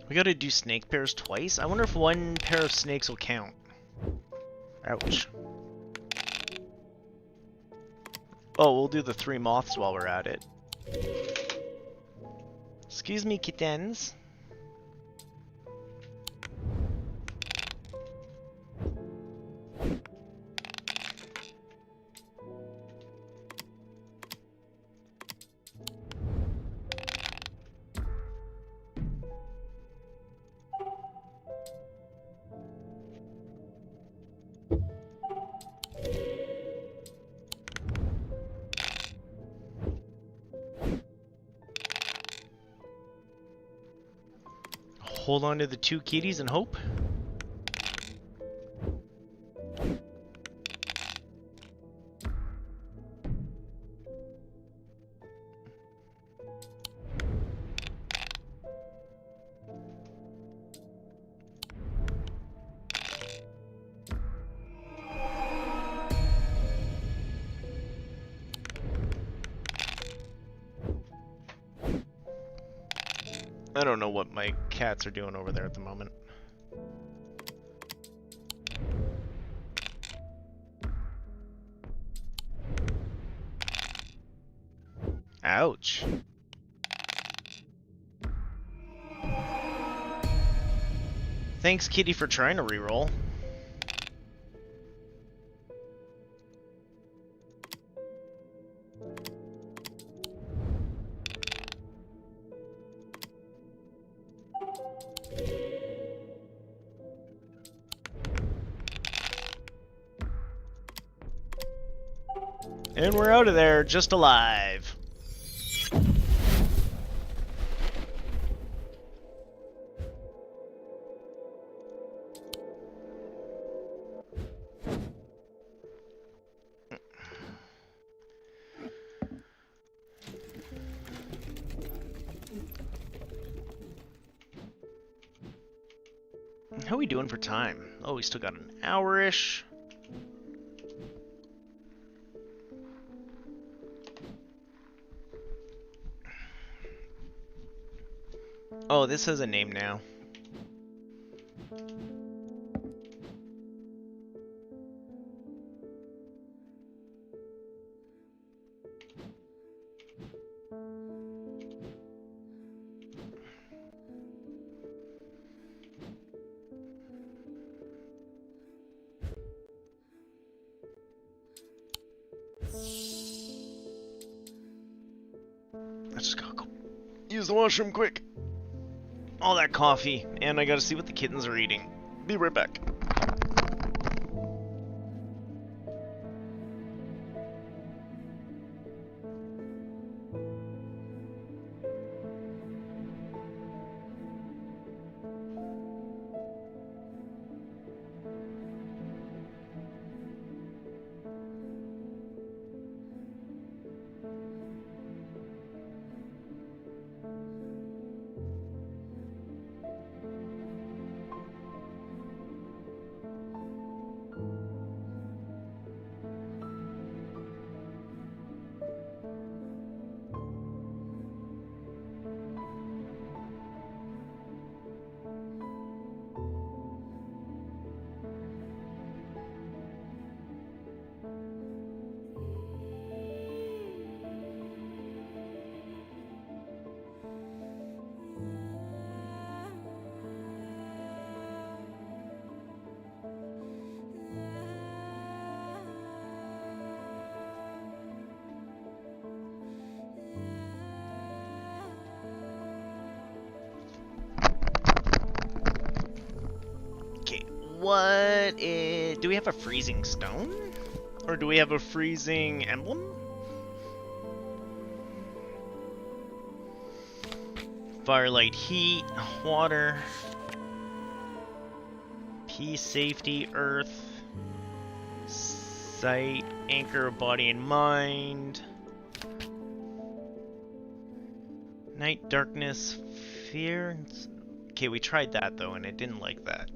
We gotta do snake pairs twice? I wonder if one pair of snakes will count. Ouch. Oh, we'll do the 3 moths while we're at it. Excuse me, kittens. Hold on to the 2 kitties and hope. I don't know what my cats are doing over there at the moment. Ouch. Thanks, Kitty, for trying to reroll. And we're out of there, just alive. How are we doing for time? Oh, we still got an hour-ish. Oh, this has a name now. I just gotta go use the washroom quick. All that coffee, and I gotta see what the kittens are eating. Be right back. do we have a freezing stone? Or do we have a freezing emblem? Firelight, heat, water, peace, safety, earth, sight, anchor of body and mind, night, darkness, fear. Okay, we tried that though, and it didn't like that.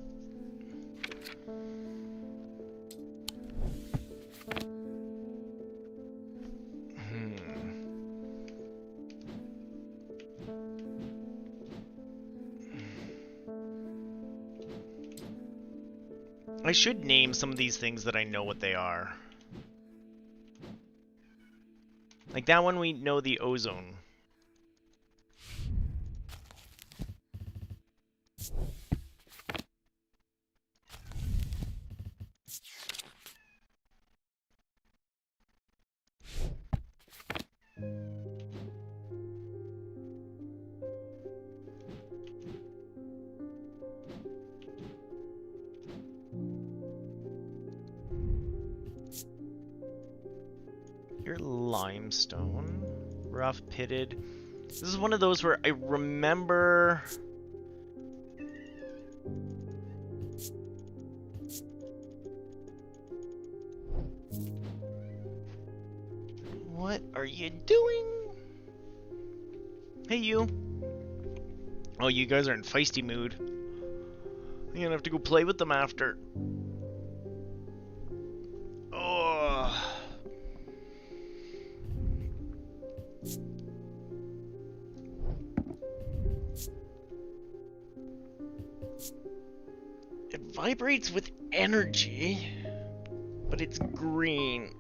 I should name some of these things that I know what they are. Like that one, we know the ozone. You're limestone, rough pitted. This is one of those where I remember. What are you doing? Hey, you. Oh, you guys are in feisty mood. I'm gonna have to go play with them after. Oh. It vibrates with energy, but it's green.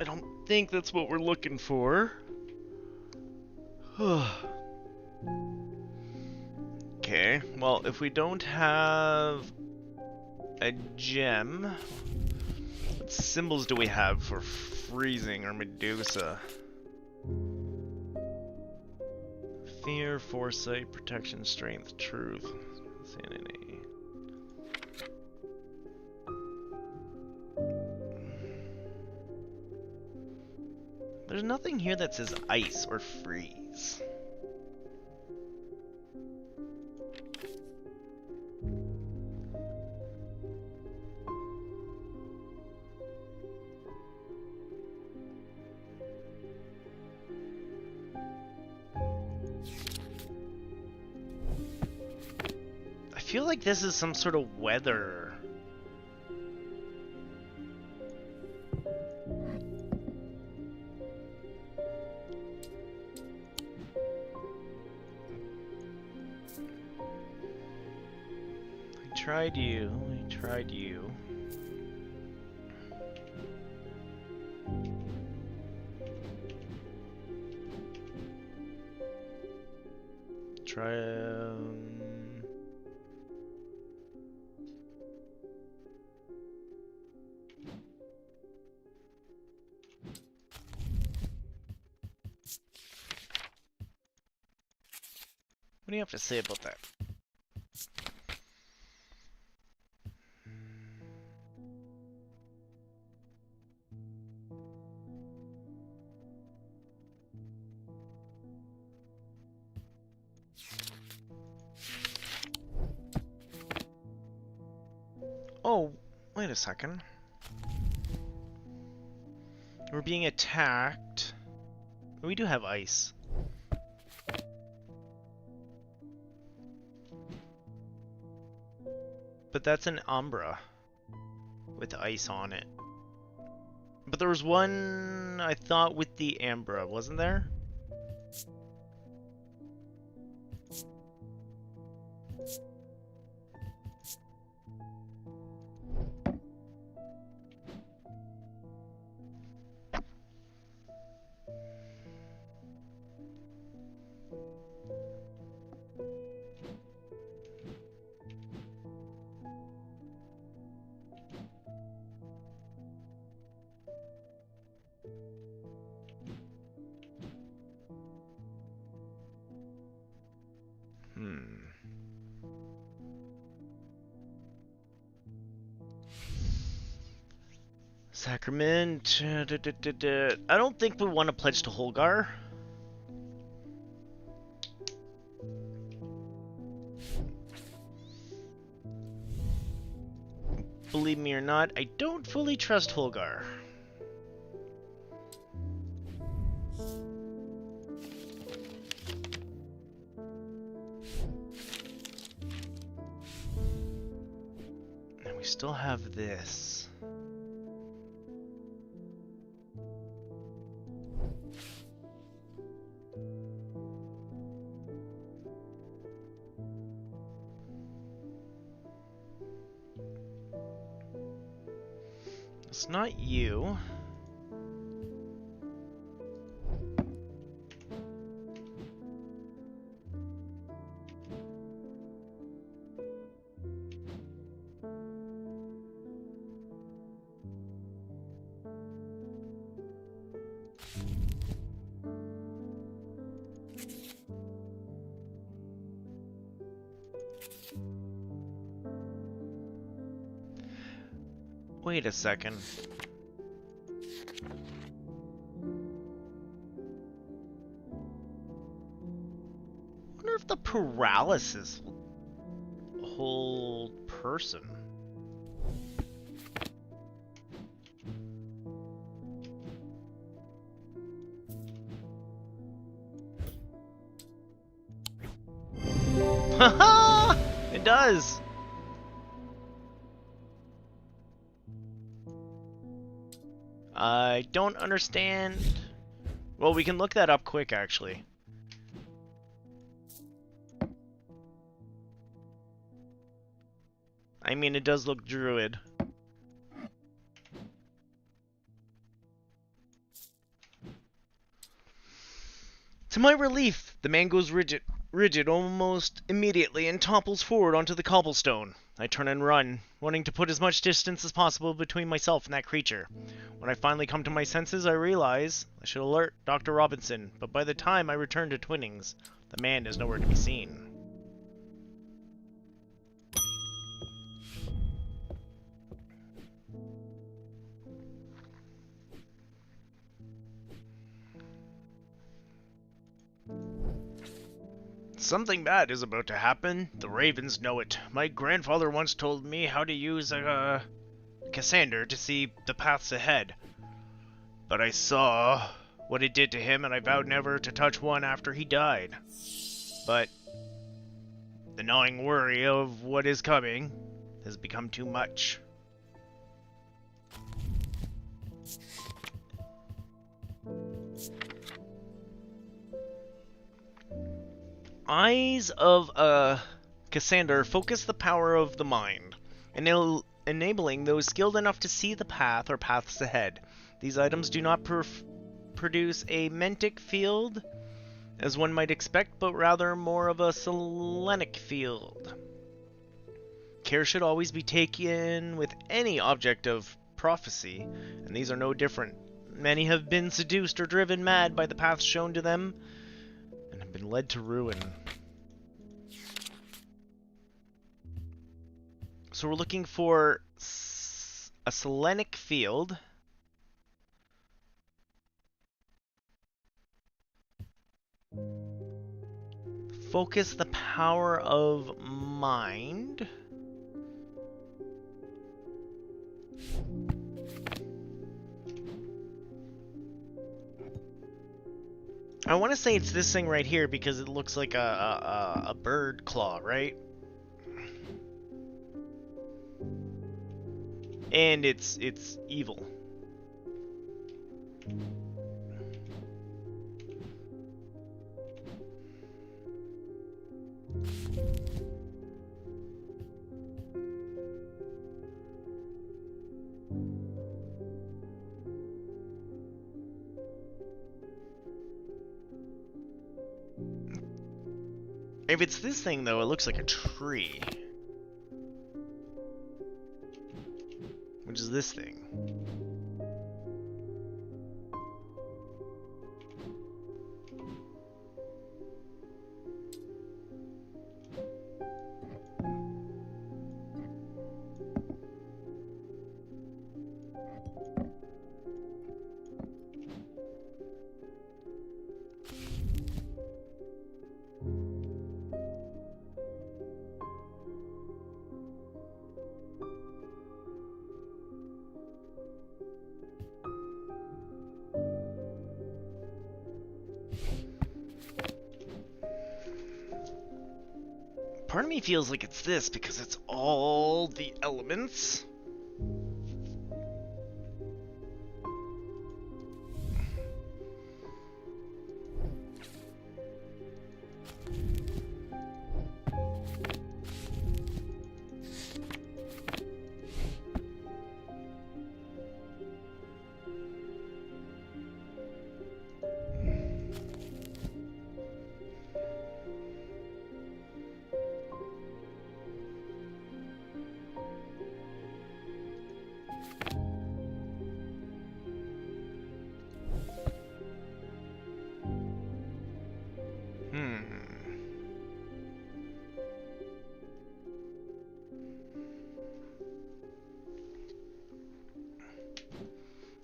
I don't think that's what we're looking for. Okay, well, if we don't have a gem, what symbols do we have for freezing or Medusa? Fear, foresight, protection, strength, truth, sanity. There's nothing here that says ice or freeze. I feel like this is some sort of weather. I tried you. Try, What do you have to say about that? Oh, wait a second. We're being attacked. We do have ice. But that's an Umbra with ice on it. But there was one, I thought, with the Ambra, wasn't there? Sacrament. I don't think we want to pledge to Holgar. Believe me or not, I don't fully trust Holgar. And we still have this. It's not you. Wait a second. I wonder if the paralysis will hold person. Haha! It does! I don't understand. Well, we can look that up quick, actually. I mean, it does look druid. To my relief, the man goes rigid almost immediately and topples forward onto the cobblestone. I turn and run, wanting to put as much distance as possible between myself and that creature. When I finally come to my senses, I realize I should alert Dr. Robinson, but by the time I return to Twinnings, the man is nowhere to be seen. Something bad is about to happen. The ravens know it. My grandfather once told me how to use a Cassander to see the paths ahead. But I saw what it did to him, and I vowed never to touch one after he died. But the gnawing worry of what is coming has become too much. Eyes of Cassander focus the power of the mind, enabling those skilled enough to see the path or paths ahead. These items do not produce a mentic field, as one might expect, but rather more of a selenic field. Care should always be taken with any object of prophecy, and these are no different. Many have been seduced or driven mad by the paths shown to them, and have been led to ruin. So we're looking for a selenic field. Focus the power of mind. I want to say it's this thing right here because it looks like a bird claw, right? And it's evil. If it's this thing, though, it looks like a tree. Which is this thing. Part of me feels like it's this because it's all the elements.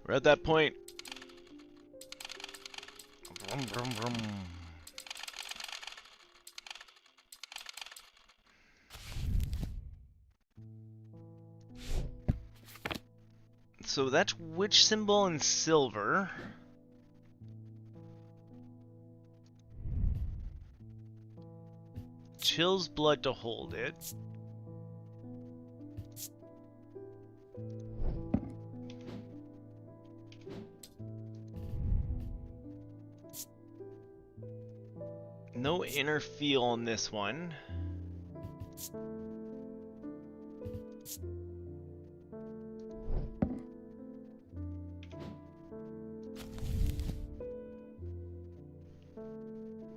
We're at that point. Vroom, vroom, vroom. So that's witch symbol in silver. Chill's blood to hold it. No inner feel on this one.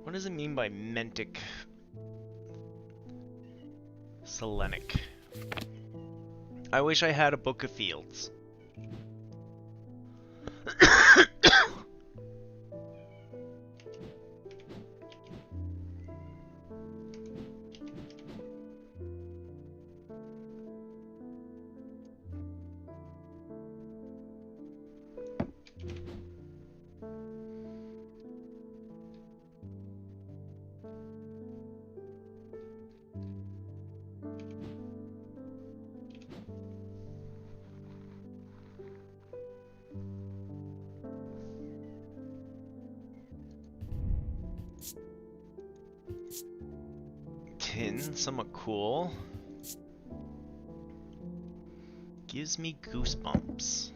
What does it mean by mentic? Selenic. I wish I had a book of fields. Tin, somewhat cool. Gives me goosebumps.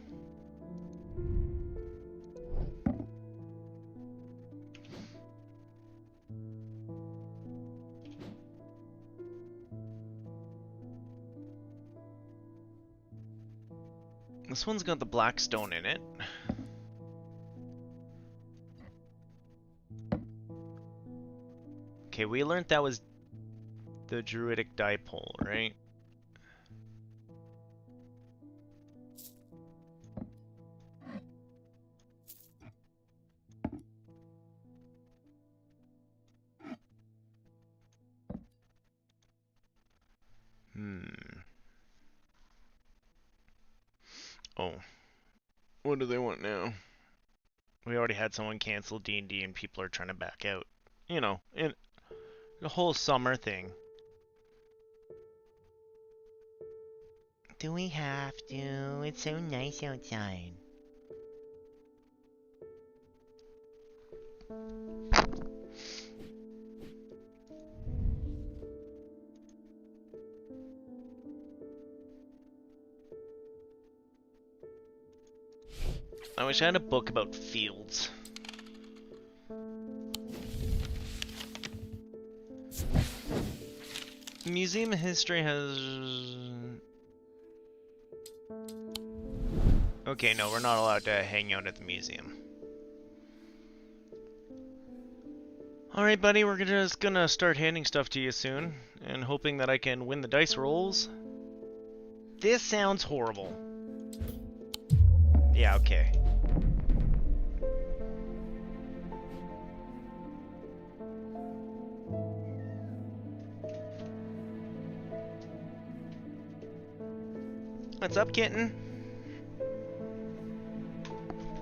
This one's got the black stone in it. Okay, we learned that was the druidic dipole, right? Oh. What do they want now? We already had someone cancel D&D and people are trying to back out. You know, in the whole summer thing. Do we have to? It's so nice outside. I wish I had a book about fields. Museum history has... Okay, no, we're not allowed to hang out at the museum. Alright, buddy, we're just gonna start handing stuff to you soon, and hoping that I can win the dice rolls. This sounds horrible. Yeah, okay. What's up, kitten?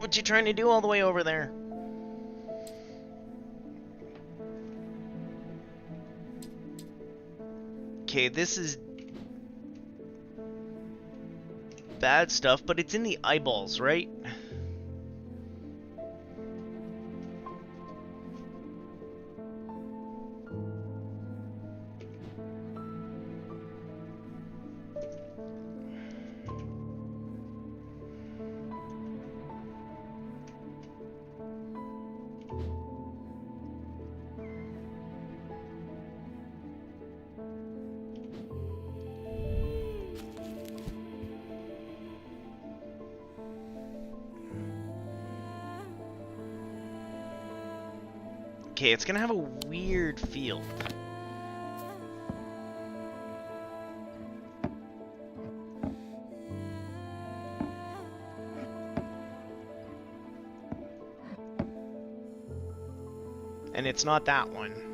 What you trying to do all the way over there? Okay, this is bad stuff, but it's in the eyeballs, right? Okay, it's gonna have a weird field. And it's not that one.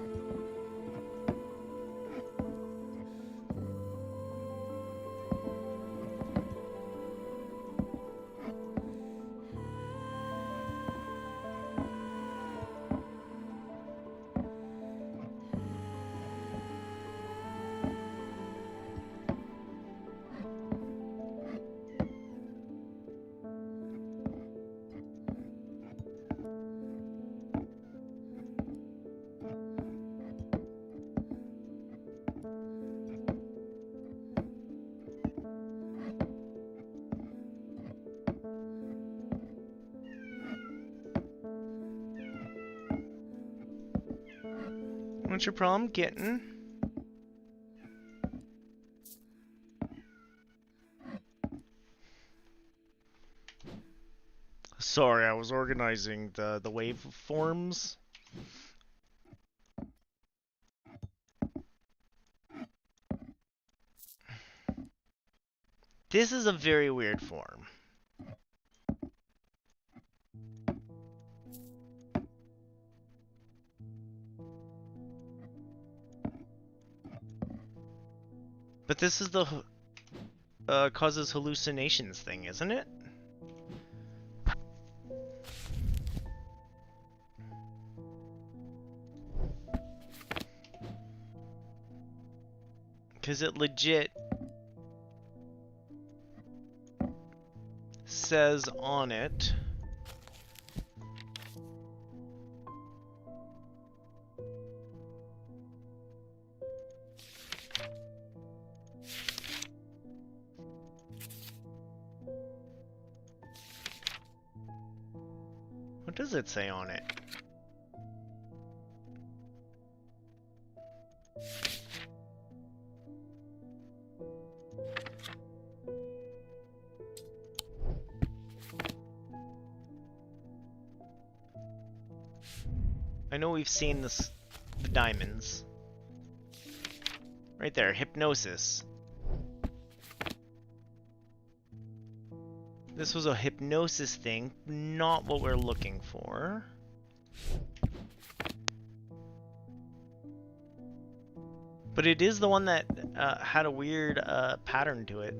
What's your problem, kitten? Sorry, I was organizing the waveforms. This is a very weird form. But this is the causes hallucinations thing, isn't it? Because it legit says on it. What does it say on it? I know we've seen this, the diamonds. Right there, hypnosis. This was a hypnosis thing, not what we're looking for. But it is the one that had a weird pattern to it.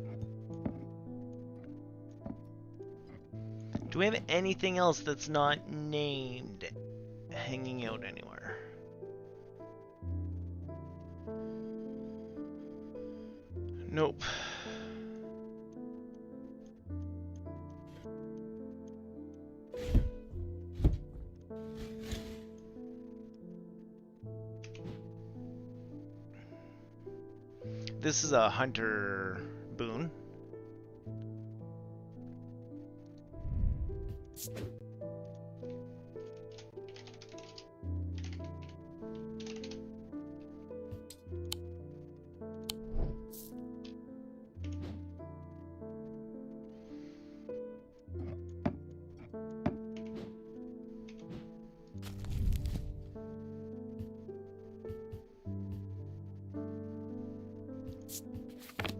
Do we have anything else that's not named hanging out anywhere? Nope. This is a hunter boon.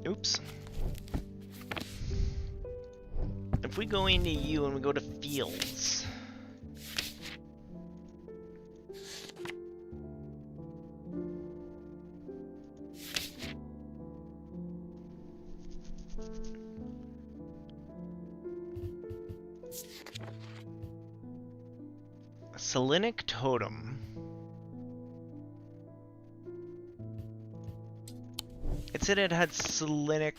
Oops. If we go into you and we go to fields. Selenic totem. It said it had selenic.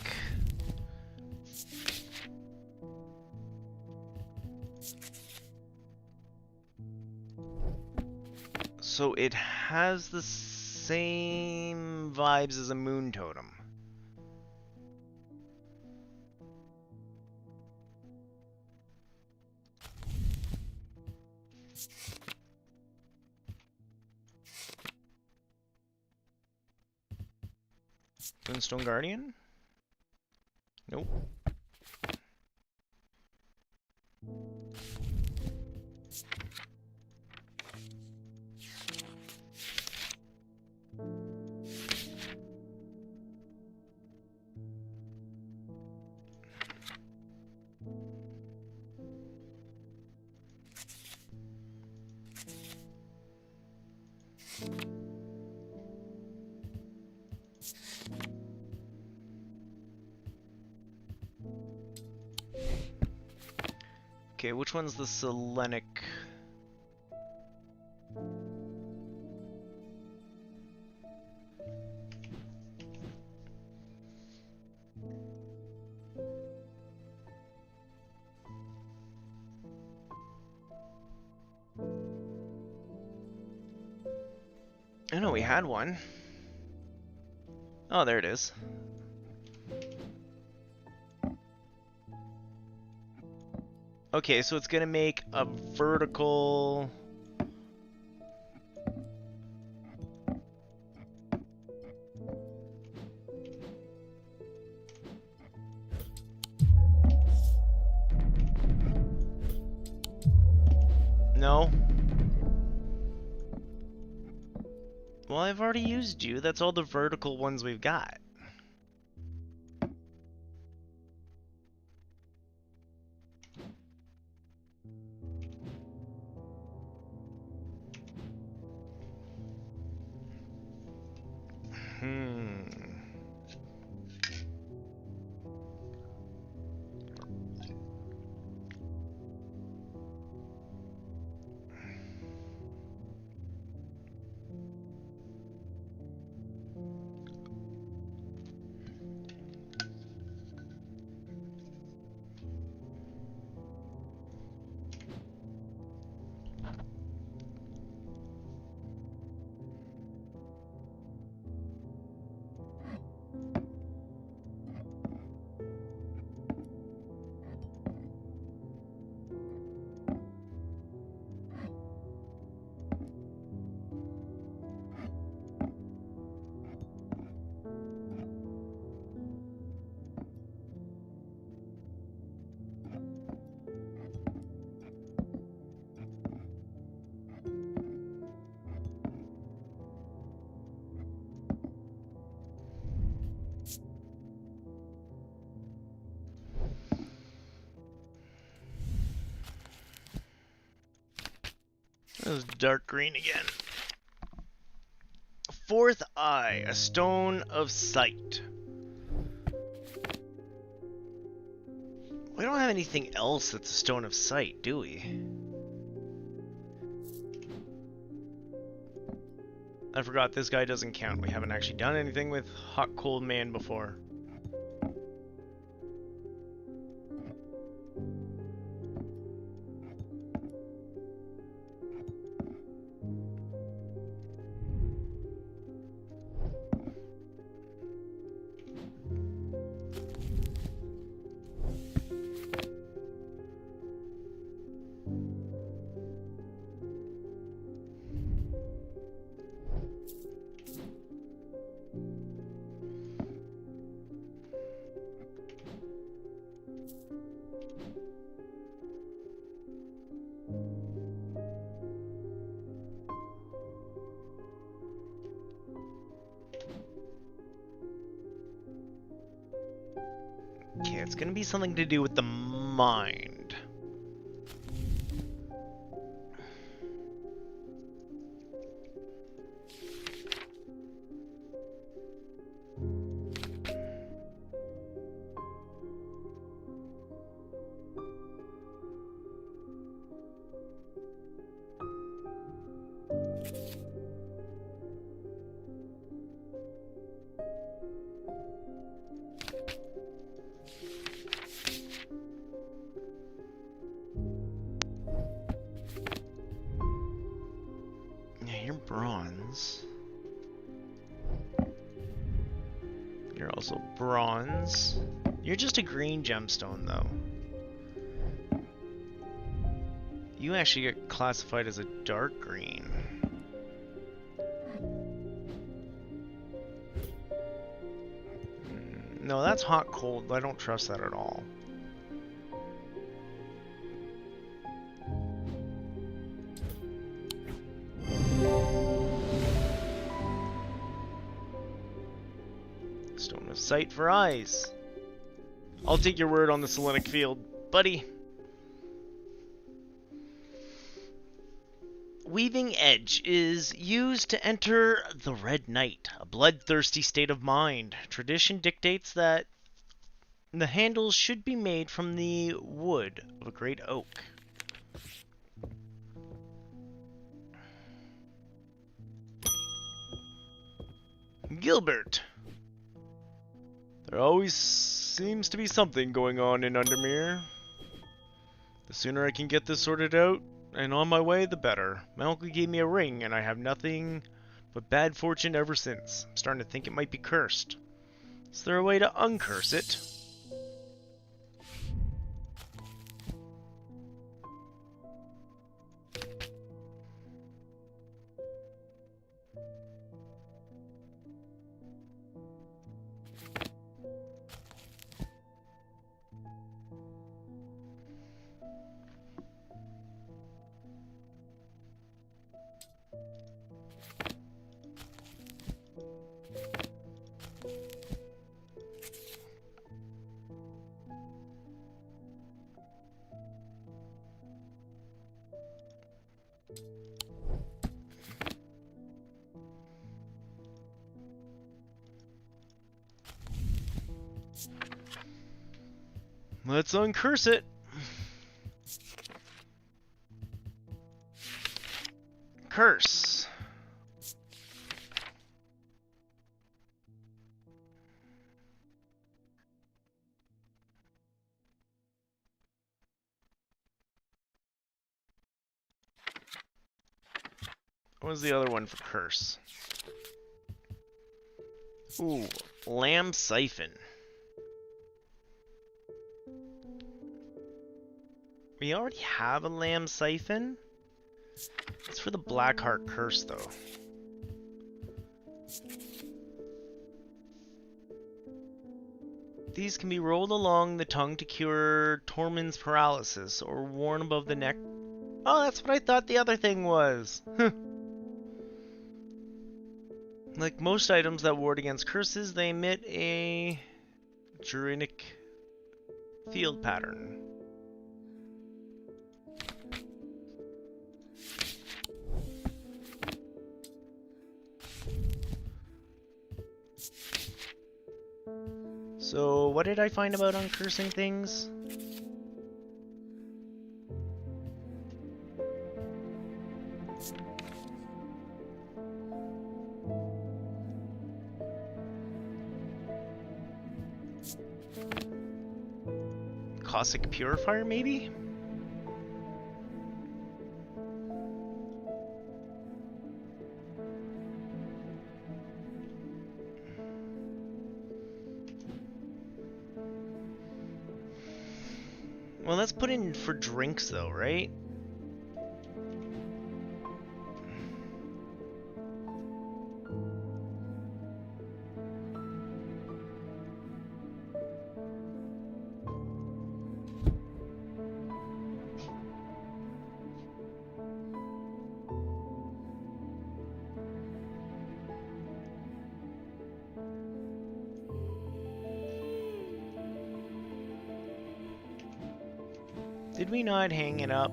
So it has the same vibes as a moon totem. Moonstone Guardian? Nope. Okay, which one's the Selenic? I know we had one. Oh, there it is. Okay, so it's gonna make a vertical... No? Well, I've already used you. That's all the vertical ones we've got. It was dark green again. Fourth eye, a stone of sight. We don't have anything else that's a stone of sight, do we? I forgot this guy doesn't count. We haven't actually done anything with Hot Cold Man before. Okay, it's gonna be something to do with the mind. You're bronze. You're also bronze. You're just a green gemstone, though. You actually get classified as a dark green. No, that's hot cold. I don't trust that at all. Stone of sight for eyes. I'll take your word on the Selenic field, buddy. Weaving Edge is used to enter the Red Night, a bloodthirsty state of mind. Tradition dictates that The handles should be made from the wood of a great oak. Gilbert!
There always seems to be something going on in Undermere. The sooner I can get this sorted out and on my way, the better. My uncle gave me a ring, and I have nothing but bad fortune ever since. I'm starting to think it might be cursed. Is there a way to uncurse it? Let's uncurse it.
Curse. What was the other one for curse? Ooh, lamb siphon. We already have a lamb siphon. It's for the Blackheart curse, though. These can be rolled along the tongue to cure Tormund's paralysis, or worn above the neck. Oh, that's what I thought the other thing was. Like most items that ward against curses, they emit a Druidic field pattern. So, what did I find about uncursing things? Caustic Purifier, maybe? Well, let's put in for drinks, though, right? Did we not hang it up?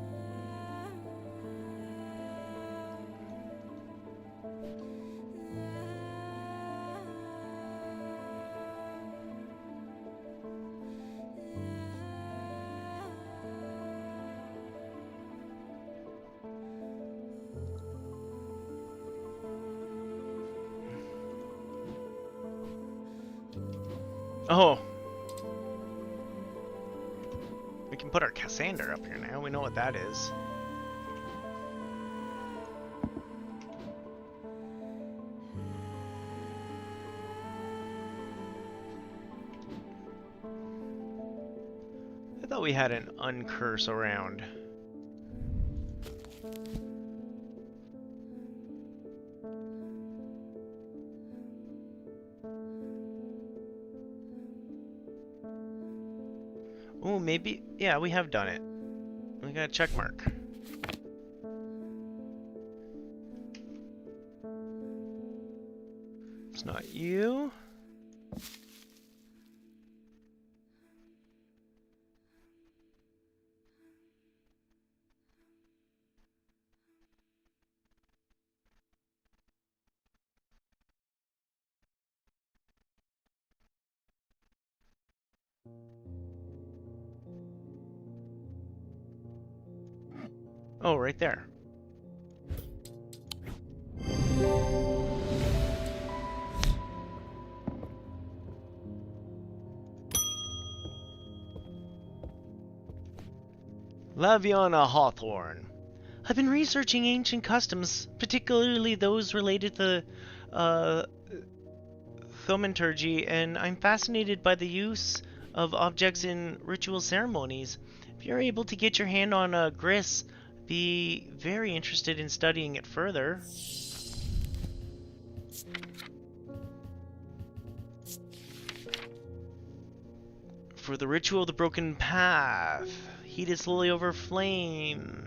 Oh. We can put our Cassander up here now. We know what that is. I thought we had an uncurse around. Oh, maybe... Yeah, we have done it. We got a check mark. It's not you. Oh, right there. Laviana Hawthorne. I've been researching ancient customs, particularly those related to uh, thaumaturgy, and I'm fascinated by the use of objects in ritual ceremonies. If you're able to get your hand on a gris, be very interested in studying it further. For the ritual of the broken path, heat it slowly over flame.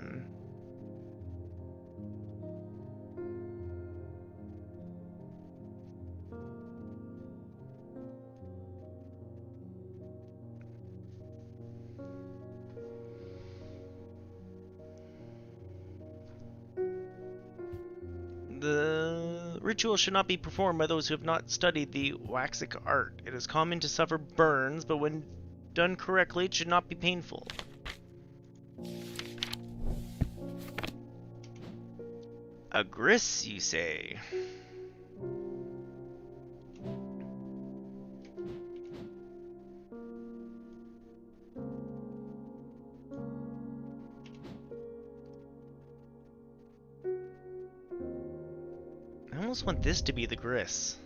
The ritual should not be performed by those who have not studied the waxic art. It is common to suffer burns, but when done correctly, it should not be painful. A gris, you say? I almost want this to be the gris.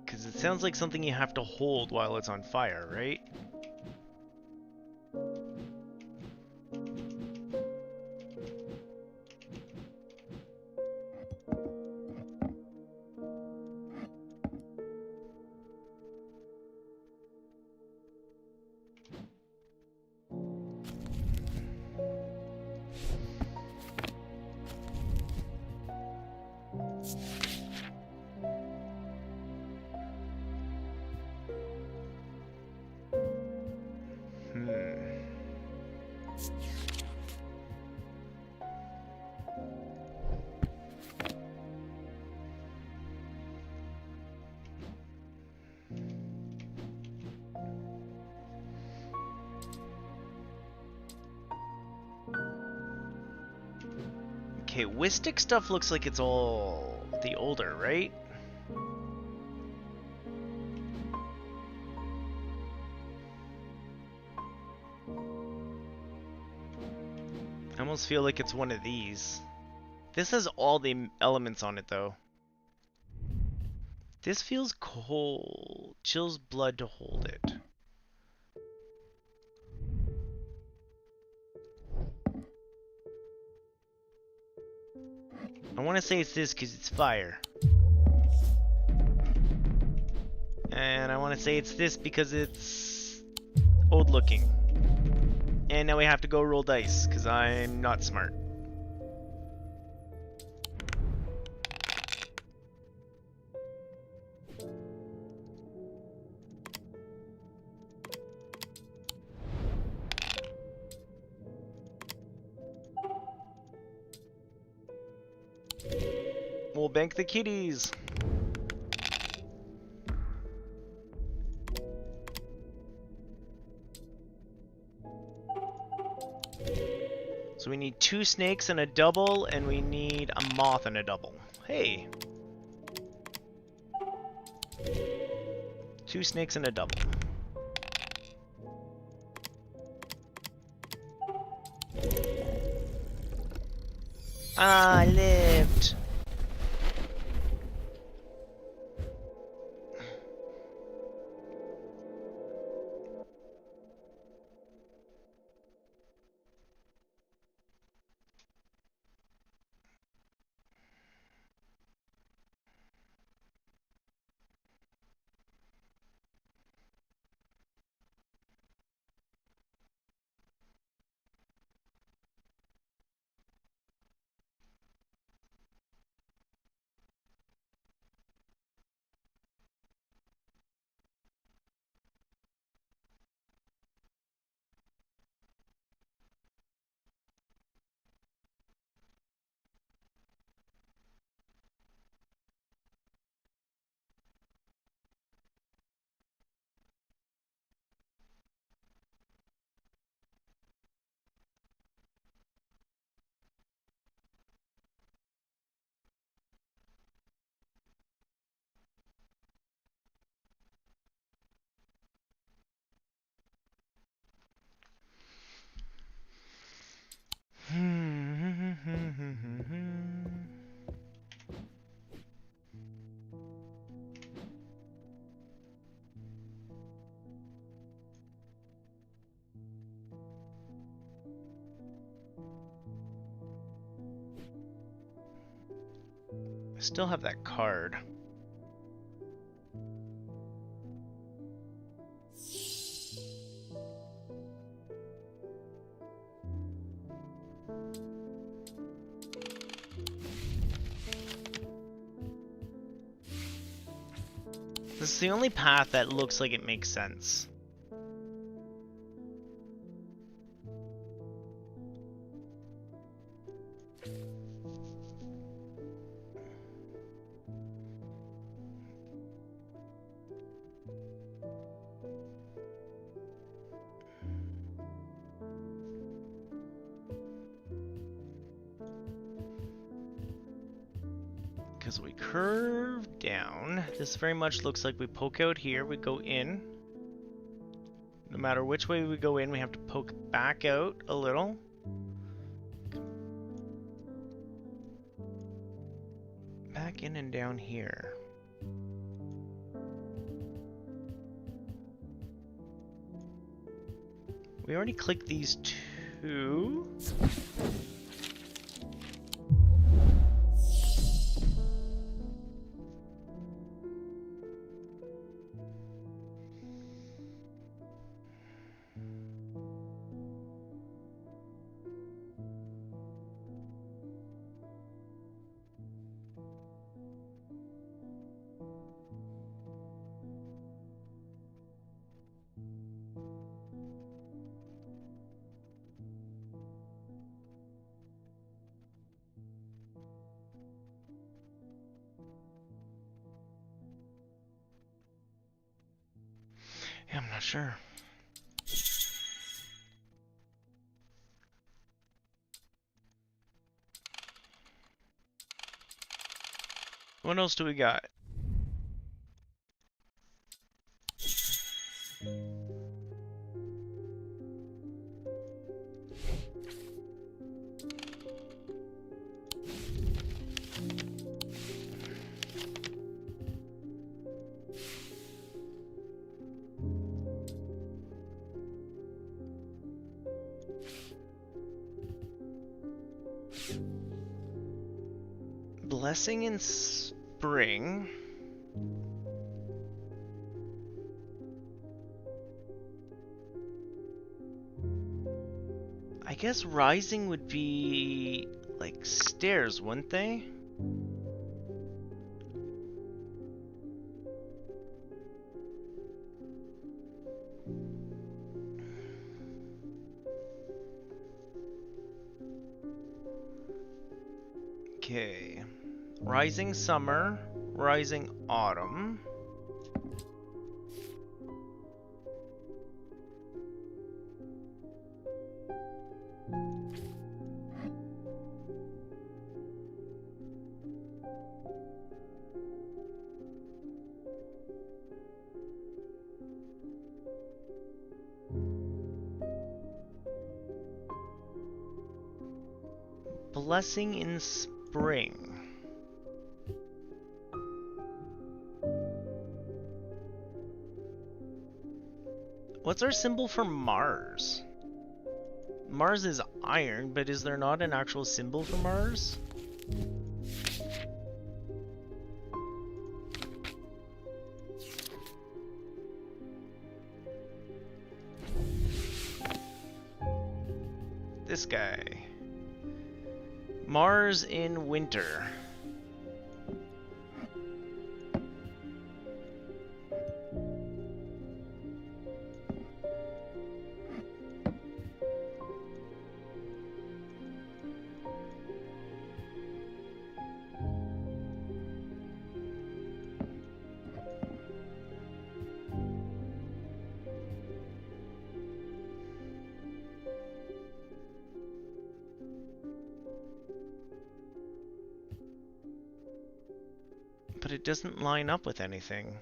Because it sounds like something you have to hold while it's on fire, right? Okay, Wistic stuff looks like it's all the older, right? I almost feel like it's one of these. This has all the elements on it, though. This feels cold. Chills blood to hold it. I want to say it's this because it's fire. And I want to say it's this because it's old looking. And now we have to go roll dice because I'm not smart. We'll bank the kitties. So we need 2 snakes and a double, and we need a moth and a double. Hey. 2 snakes and a double. I lived. I still have that card. This is the only path that looks like it makes sense. Because we curve down. This very much looks like we poke out here, we go in. No matter which way we go in, we have to poke back out a little. Back in and down here. We already clicked these two. Yeah, I'm not sure. What else do we got? Blessing in spring. I guess rising would be like stairs, wouldn't they? Okay. Rising summer, rising autumn. Blessing in spring. What's our symbol for Mars? Mars is iron, but is there not an actual symbol for Mars? This guy. Mars in winter. But it doesn't line up with anything.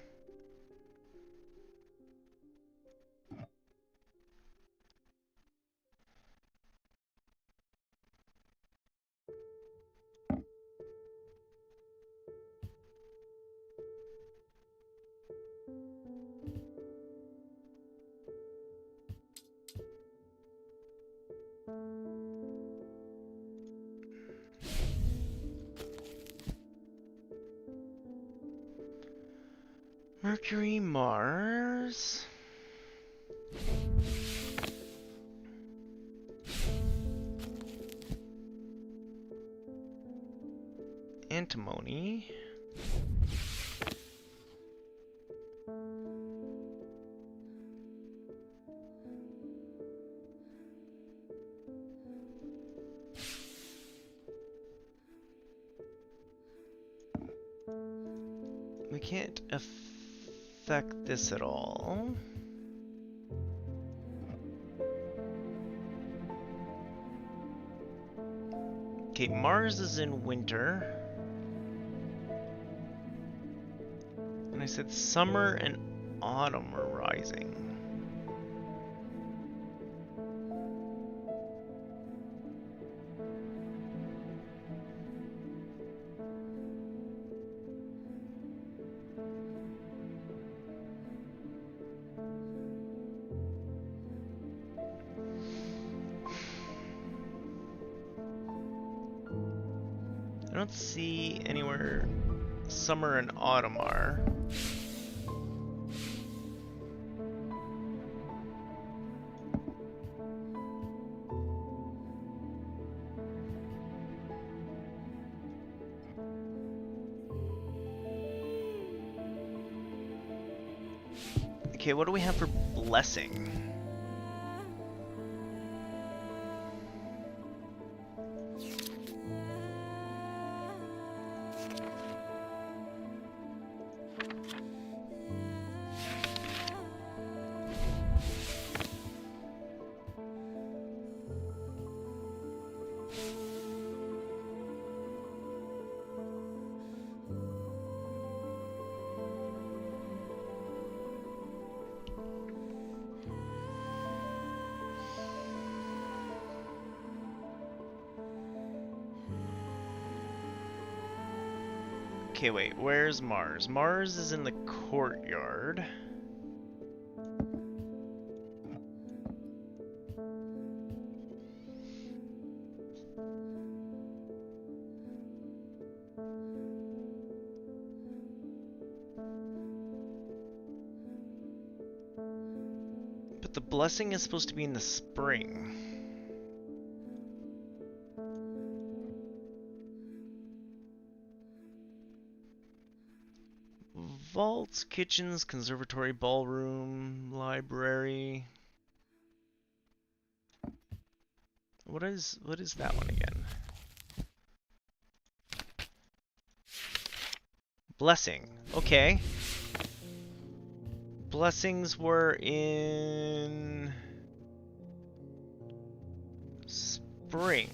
Mercury, Mars. Antimony. We can't affect this at all. Okay, Mars is in winter. And I said summer and autumn are rising. I don't see anywhere summer and autumn are. Okay, what do we have for blessing? Okay, wait, where's Mars? Mars is in the courtyard. But the blessing is supposed to be in the spring. Vaults, kitchens, conservatory, ballroom, library. What is that one again? Blessing. Okay. Blessings were in spring.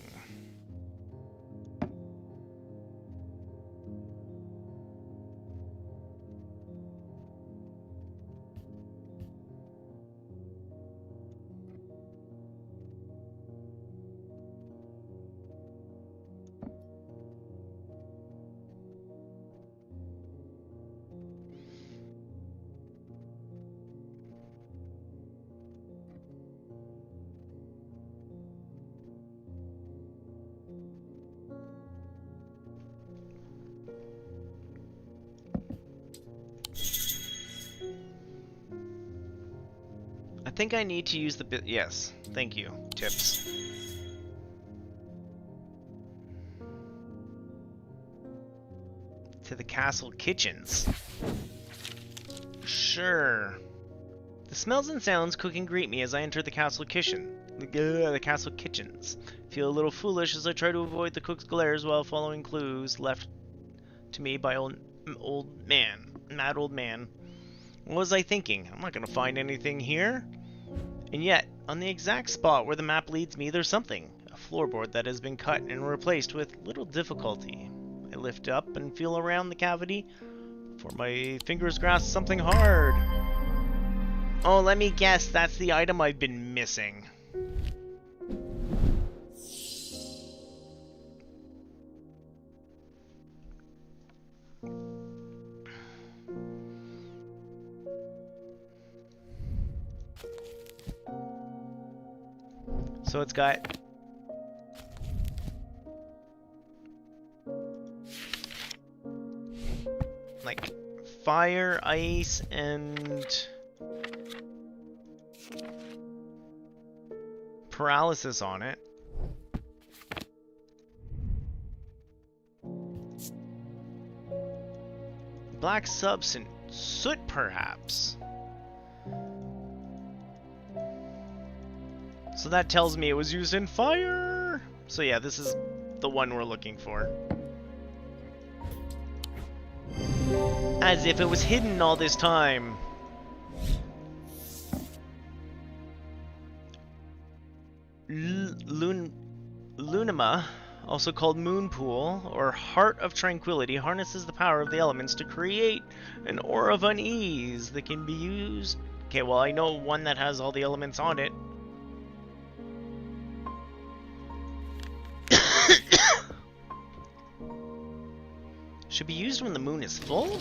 I think I need to use the bit. Yes, thank you. Tips. To the castle kitchens. Sure. The smells and sounds cooking greet me as I enter the castle kitchen. The castle kitchens. Feel a little foolish as I try to avoid the cook's glares while following clues left to me by mad old man. What was I thinking? I'm not gonna find anything here. And yet, on the exact spot where the map leads me, there's something. A floorboard that has been cut and replaced with little difficulty. I lift up and feel around the cavity, for my fingers grasp something hard. Oh, let me guess, that's the item I've been missing. So it's got like fire, ice, and paralysis on it. Black substance. Soot, perhaps. So that tells me it was used in fire. So yeah, this is the one we're looking for. As if it was hidden all this time. Lunima, also called Moon Pool, or Heart of Tranquility, harnesses the power of the elements to create an aura of unease that can be used. Okay, well, I know one that has all the elements on it. Should be used when the moon is full?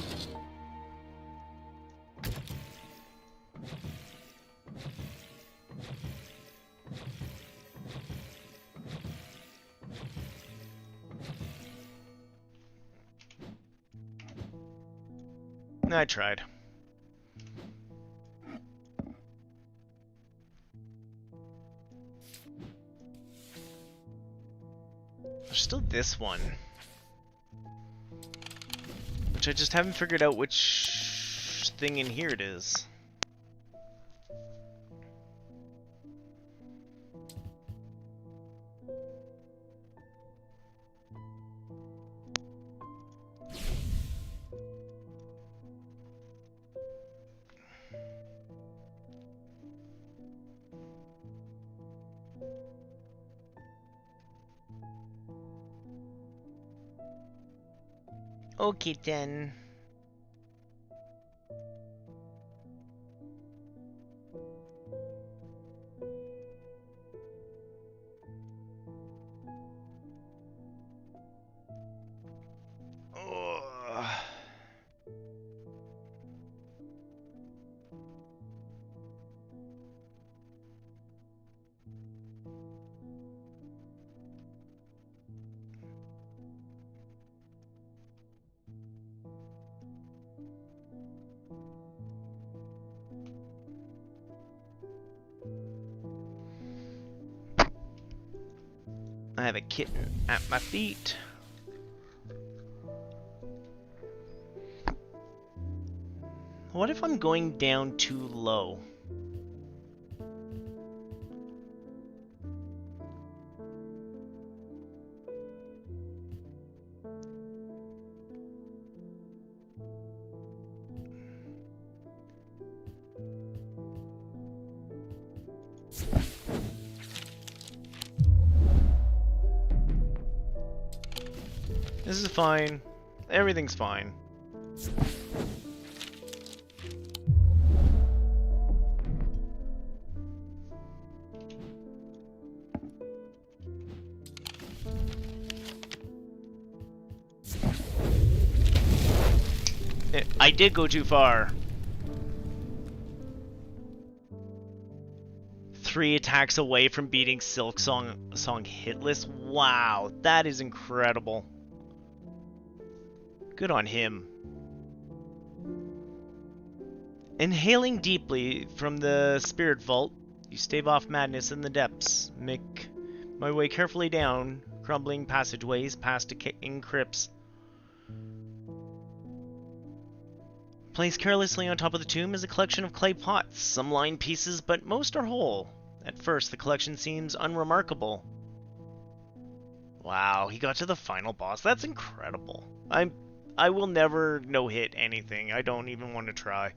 I tried. There's still this one, which I just haven't figured out which thing in here it is. Okay then. I have a kitten at my feet. What if I'm going down too low? This is fine. Everything's fine. I did go too far. 3 attacks away from beating Silk Song hitless. Wow, that is incredible. Good on him. Inhaling deeply from the spirit vault, you stave off madness in the depths. Make my way carefully down crumbling passageways past decaying crypts. Placed carelessly on top of the tomb is a collection of clay pots, some line pieces, but most are whole. At first, the collection seems unremarkable. Wow, he got to the final boss. That's incredible. I will never no-hit anything. I don't even want to try.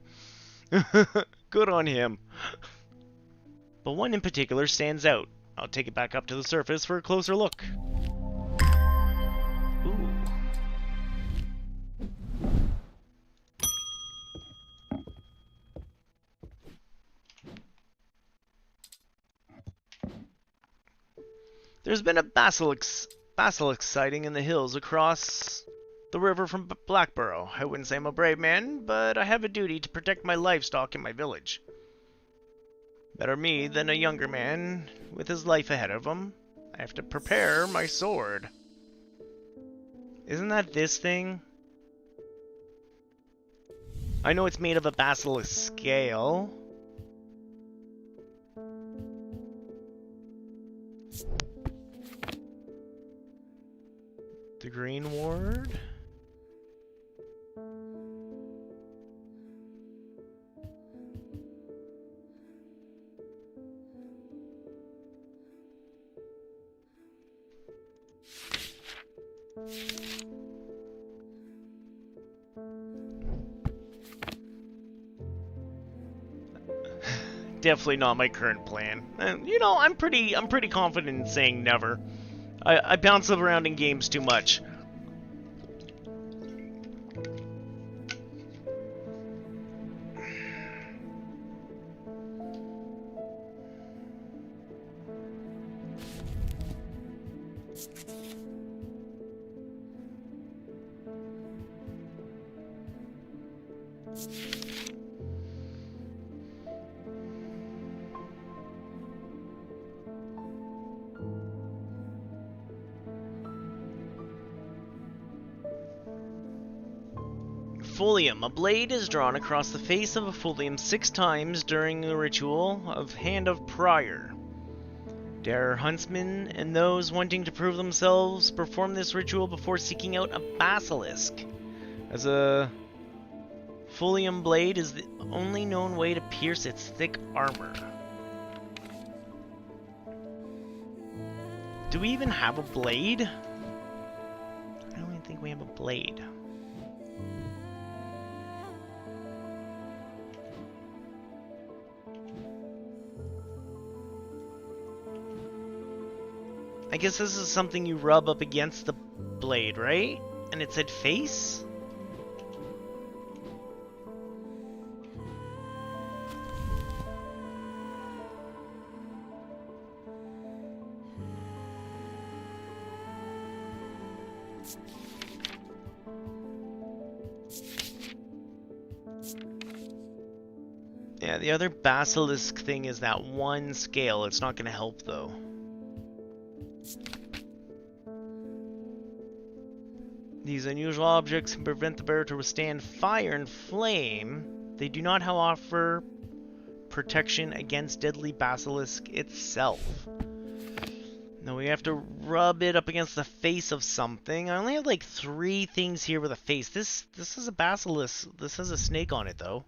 Good on him. But one in particular stands out. I'll take it back up to the surface for a closer look. Ooh. There's been a basilisk sighting in the hills across the river from Blackborough. I wouldn't say I'm a brave man, but I have a duty to protect my livestock in my village. Better me than a younger man with his life ahead of him. I have to prepare my sword. Isn't that this thing? I know it's made of a basilisk scale. The green ward. Definitely not my current plan. You know, I'm pretty confident in saying never. I bounce around in games too much. Folium. A blade is drawn across the face of a folium 6 times during the ritual of Hand of Prior. Dare huntsmen and those wanting to prove themselves perform this ritual before seeking out a basilisk, as a folium blade is the only known way to pierce its thick armor. Do we even have a blade? I don't even think we have a blade. I guess this is something you rub up against the blade, right? And it said face? Yeah, the other basilisk thing is that one scale. It's not going to help, though. These unusual objects can prevent the bearer to withstand fire and flame. They do not offer protection against deadly basilisk itself. Now we have to rub it up against the face of something. I only have like 3 things here with a face. This is a basilisk. This has a snake on it, though.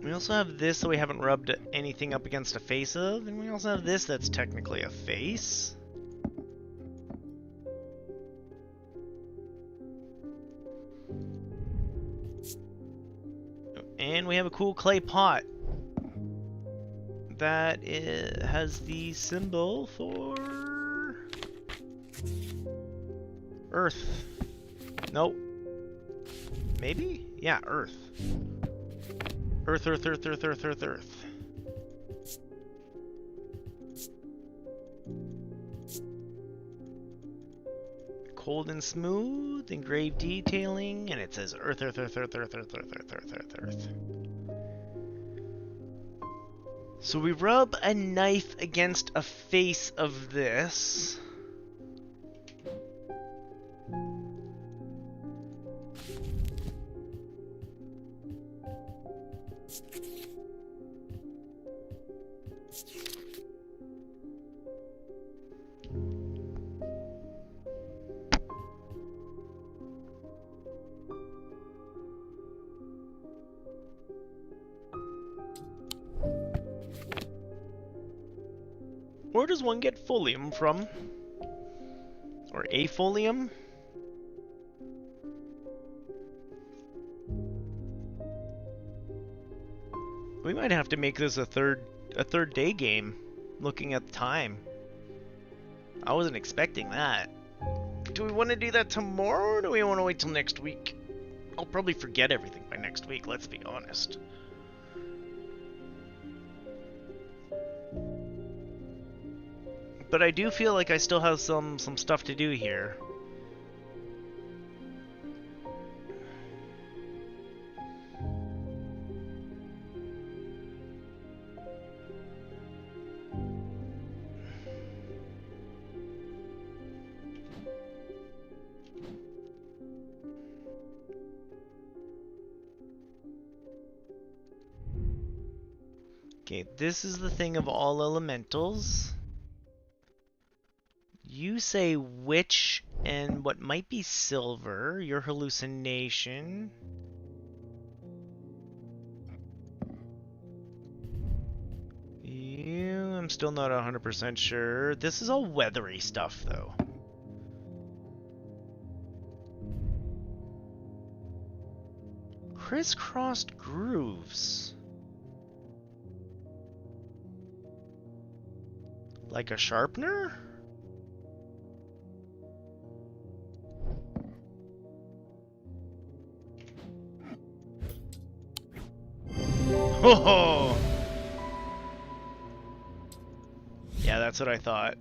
We also have this that we haven't rubbed anything up against a face of, and we also have this that's technically a face. And we have a cool clay pot that has the symbol for Earth. Nope. Maybe? Yeah, Earth. Earth, Earth, Earth, Earth, Earth, Earth, Earth. Cold and smooth, engraved detailing, and it says Earth, Earth, Earth, Earth, Earth, Earth, Earth, Earth, Earth, Earth, Earth. So we rub a knife against a face of this. Where does one get folium from? Or a folium? We might have to make this a third day game, looking at the time. I wasn't expecting that. Do we want to do that tomorrow, or do we want to wait till next week? I'll probably forget everything by next week, let's be honest. But I do feel like I still have some stuff to do here. Okay, this is the thing of all elementals. You say witch and what might be silver, your hallucination. I'm still not 100% sure. This is all weathery stuff, though. Crisscrossed grooves. Like a sharpener? Oh! Yeah, that's what I thought.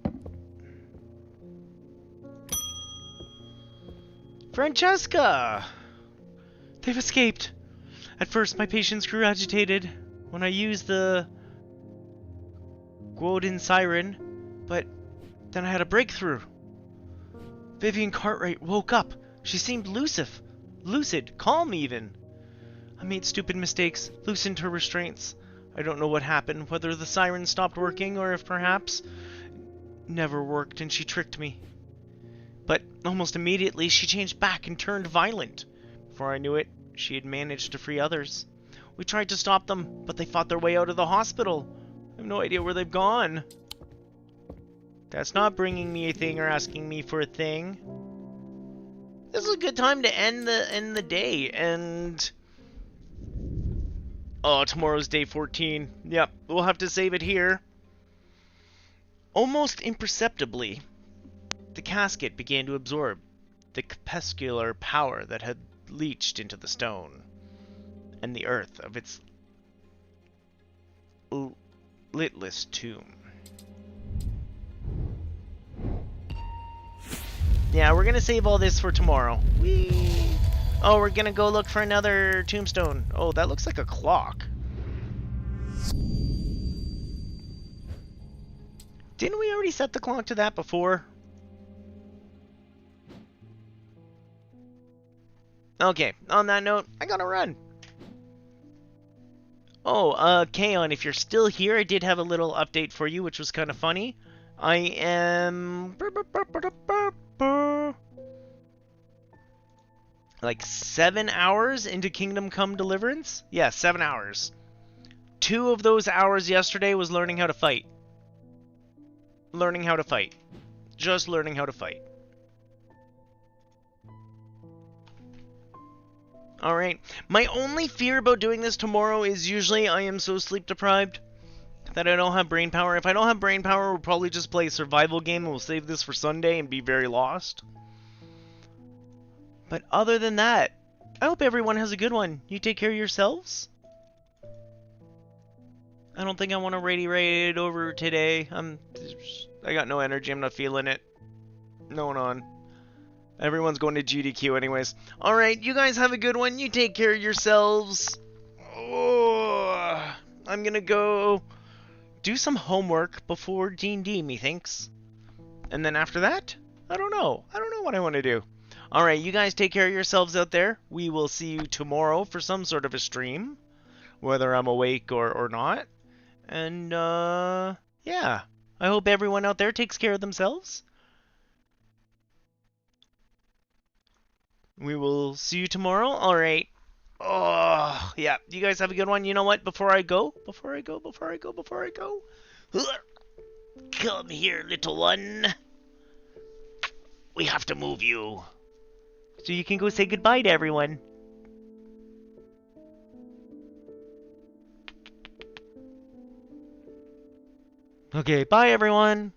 Francesca! They've escaped! At first, my patients grew agitated when I used the Guodin siren, but then I had a breakthrough. Vivian Cartwright woke up. She seemed lucid, calm even. I made stupid mistakes, loosened her restraints. I don't know what happened, whether the siren stopped working or if perhaps it never worked and she tricked me. But almost immediately she changed back and turned violent. Before I knew it, she had managed to free others. We tried to stop them, but they fought their way out of the hospital. I have no idea where they've gone. That's not bringing me a thing or asking me for a thing. This is a good time to end the day, and oh, tomorrow's day 14. Yep, we'll have to save it here. Almost imperceptibly, the casket began to absorb the crepuscular power that had leached into the stone and the earth of its litless tomb. Yeah, we're gonna save all this for tomorrow. Whee! Oh, we're gonna go look for another tombstone. Oh, that looks like a clock. Didn't we already set the clock to that before? Okay, on that note, I gotta run. Oh, Kaon, if you're still here, I did have a little update for you, which was kind of funny. I am like 7 hours into Kingdom Come Deliverance. Yeah, 7 hours. 2 of those hours yesterday was learning how to fight. Learning how to fight. Just learning how to fight. Alright. My only fear about doing this tomorrow is usually I am so sleep deprived that I don't have brain power. If I don't have brain power, we'll probably just play a survival game and we'll save this for Sunday and be very lost. But other than that, I hope everyone has a good one. You take care of yourselves. I don't think I want to rate it over today. I got no energy. I'm not feeling it. No one on. Everyone's going to GDQ anyways. Alright, you guys have a good one. You take care of yourselves. Oh, I'm gonna go do some homework before D&D, methinks. And then after that, I don't know. I don't know what I want to do. Alright, you guys take care of yourselves out there. We will see you tomorrow for some sort of a stream. Whether I'm awake or not. And, yeah. I hope everyone out there takes care of themselves. We will see you tomorrow. Alright. Oh, yeah. You guys have a good one. You know what? Before I go. Come here, little one. We have to move you. So you can go say goodbye to everyone. Okay, bye everyone.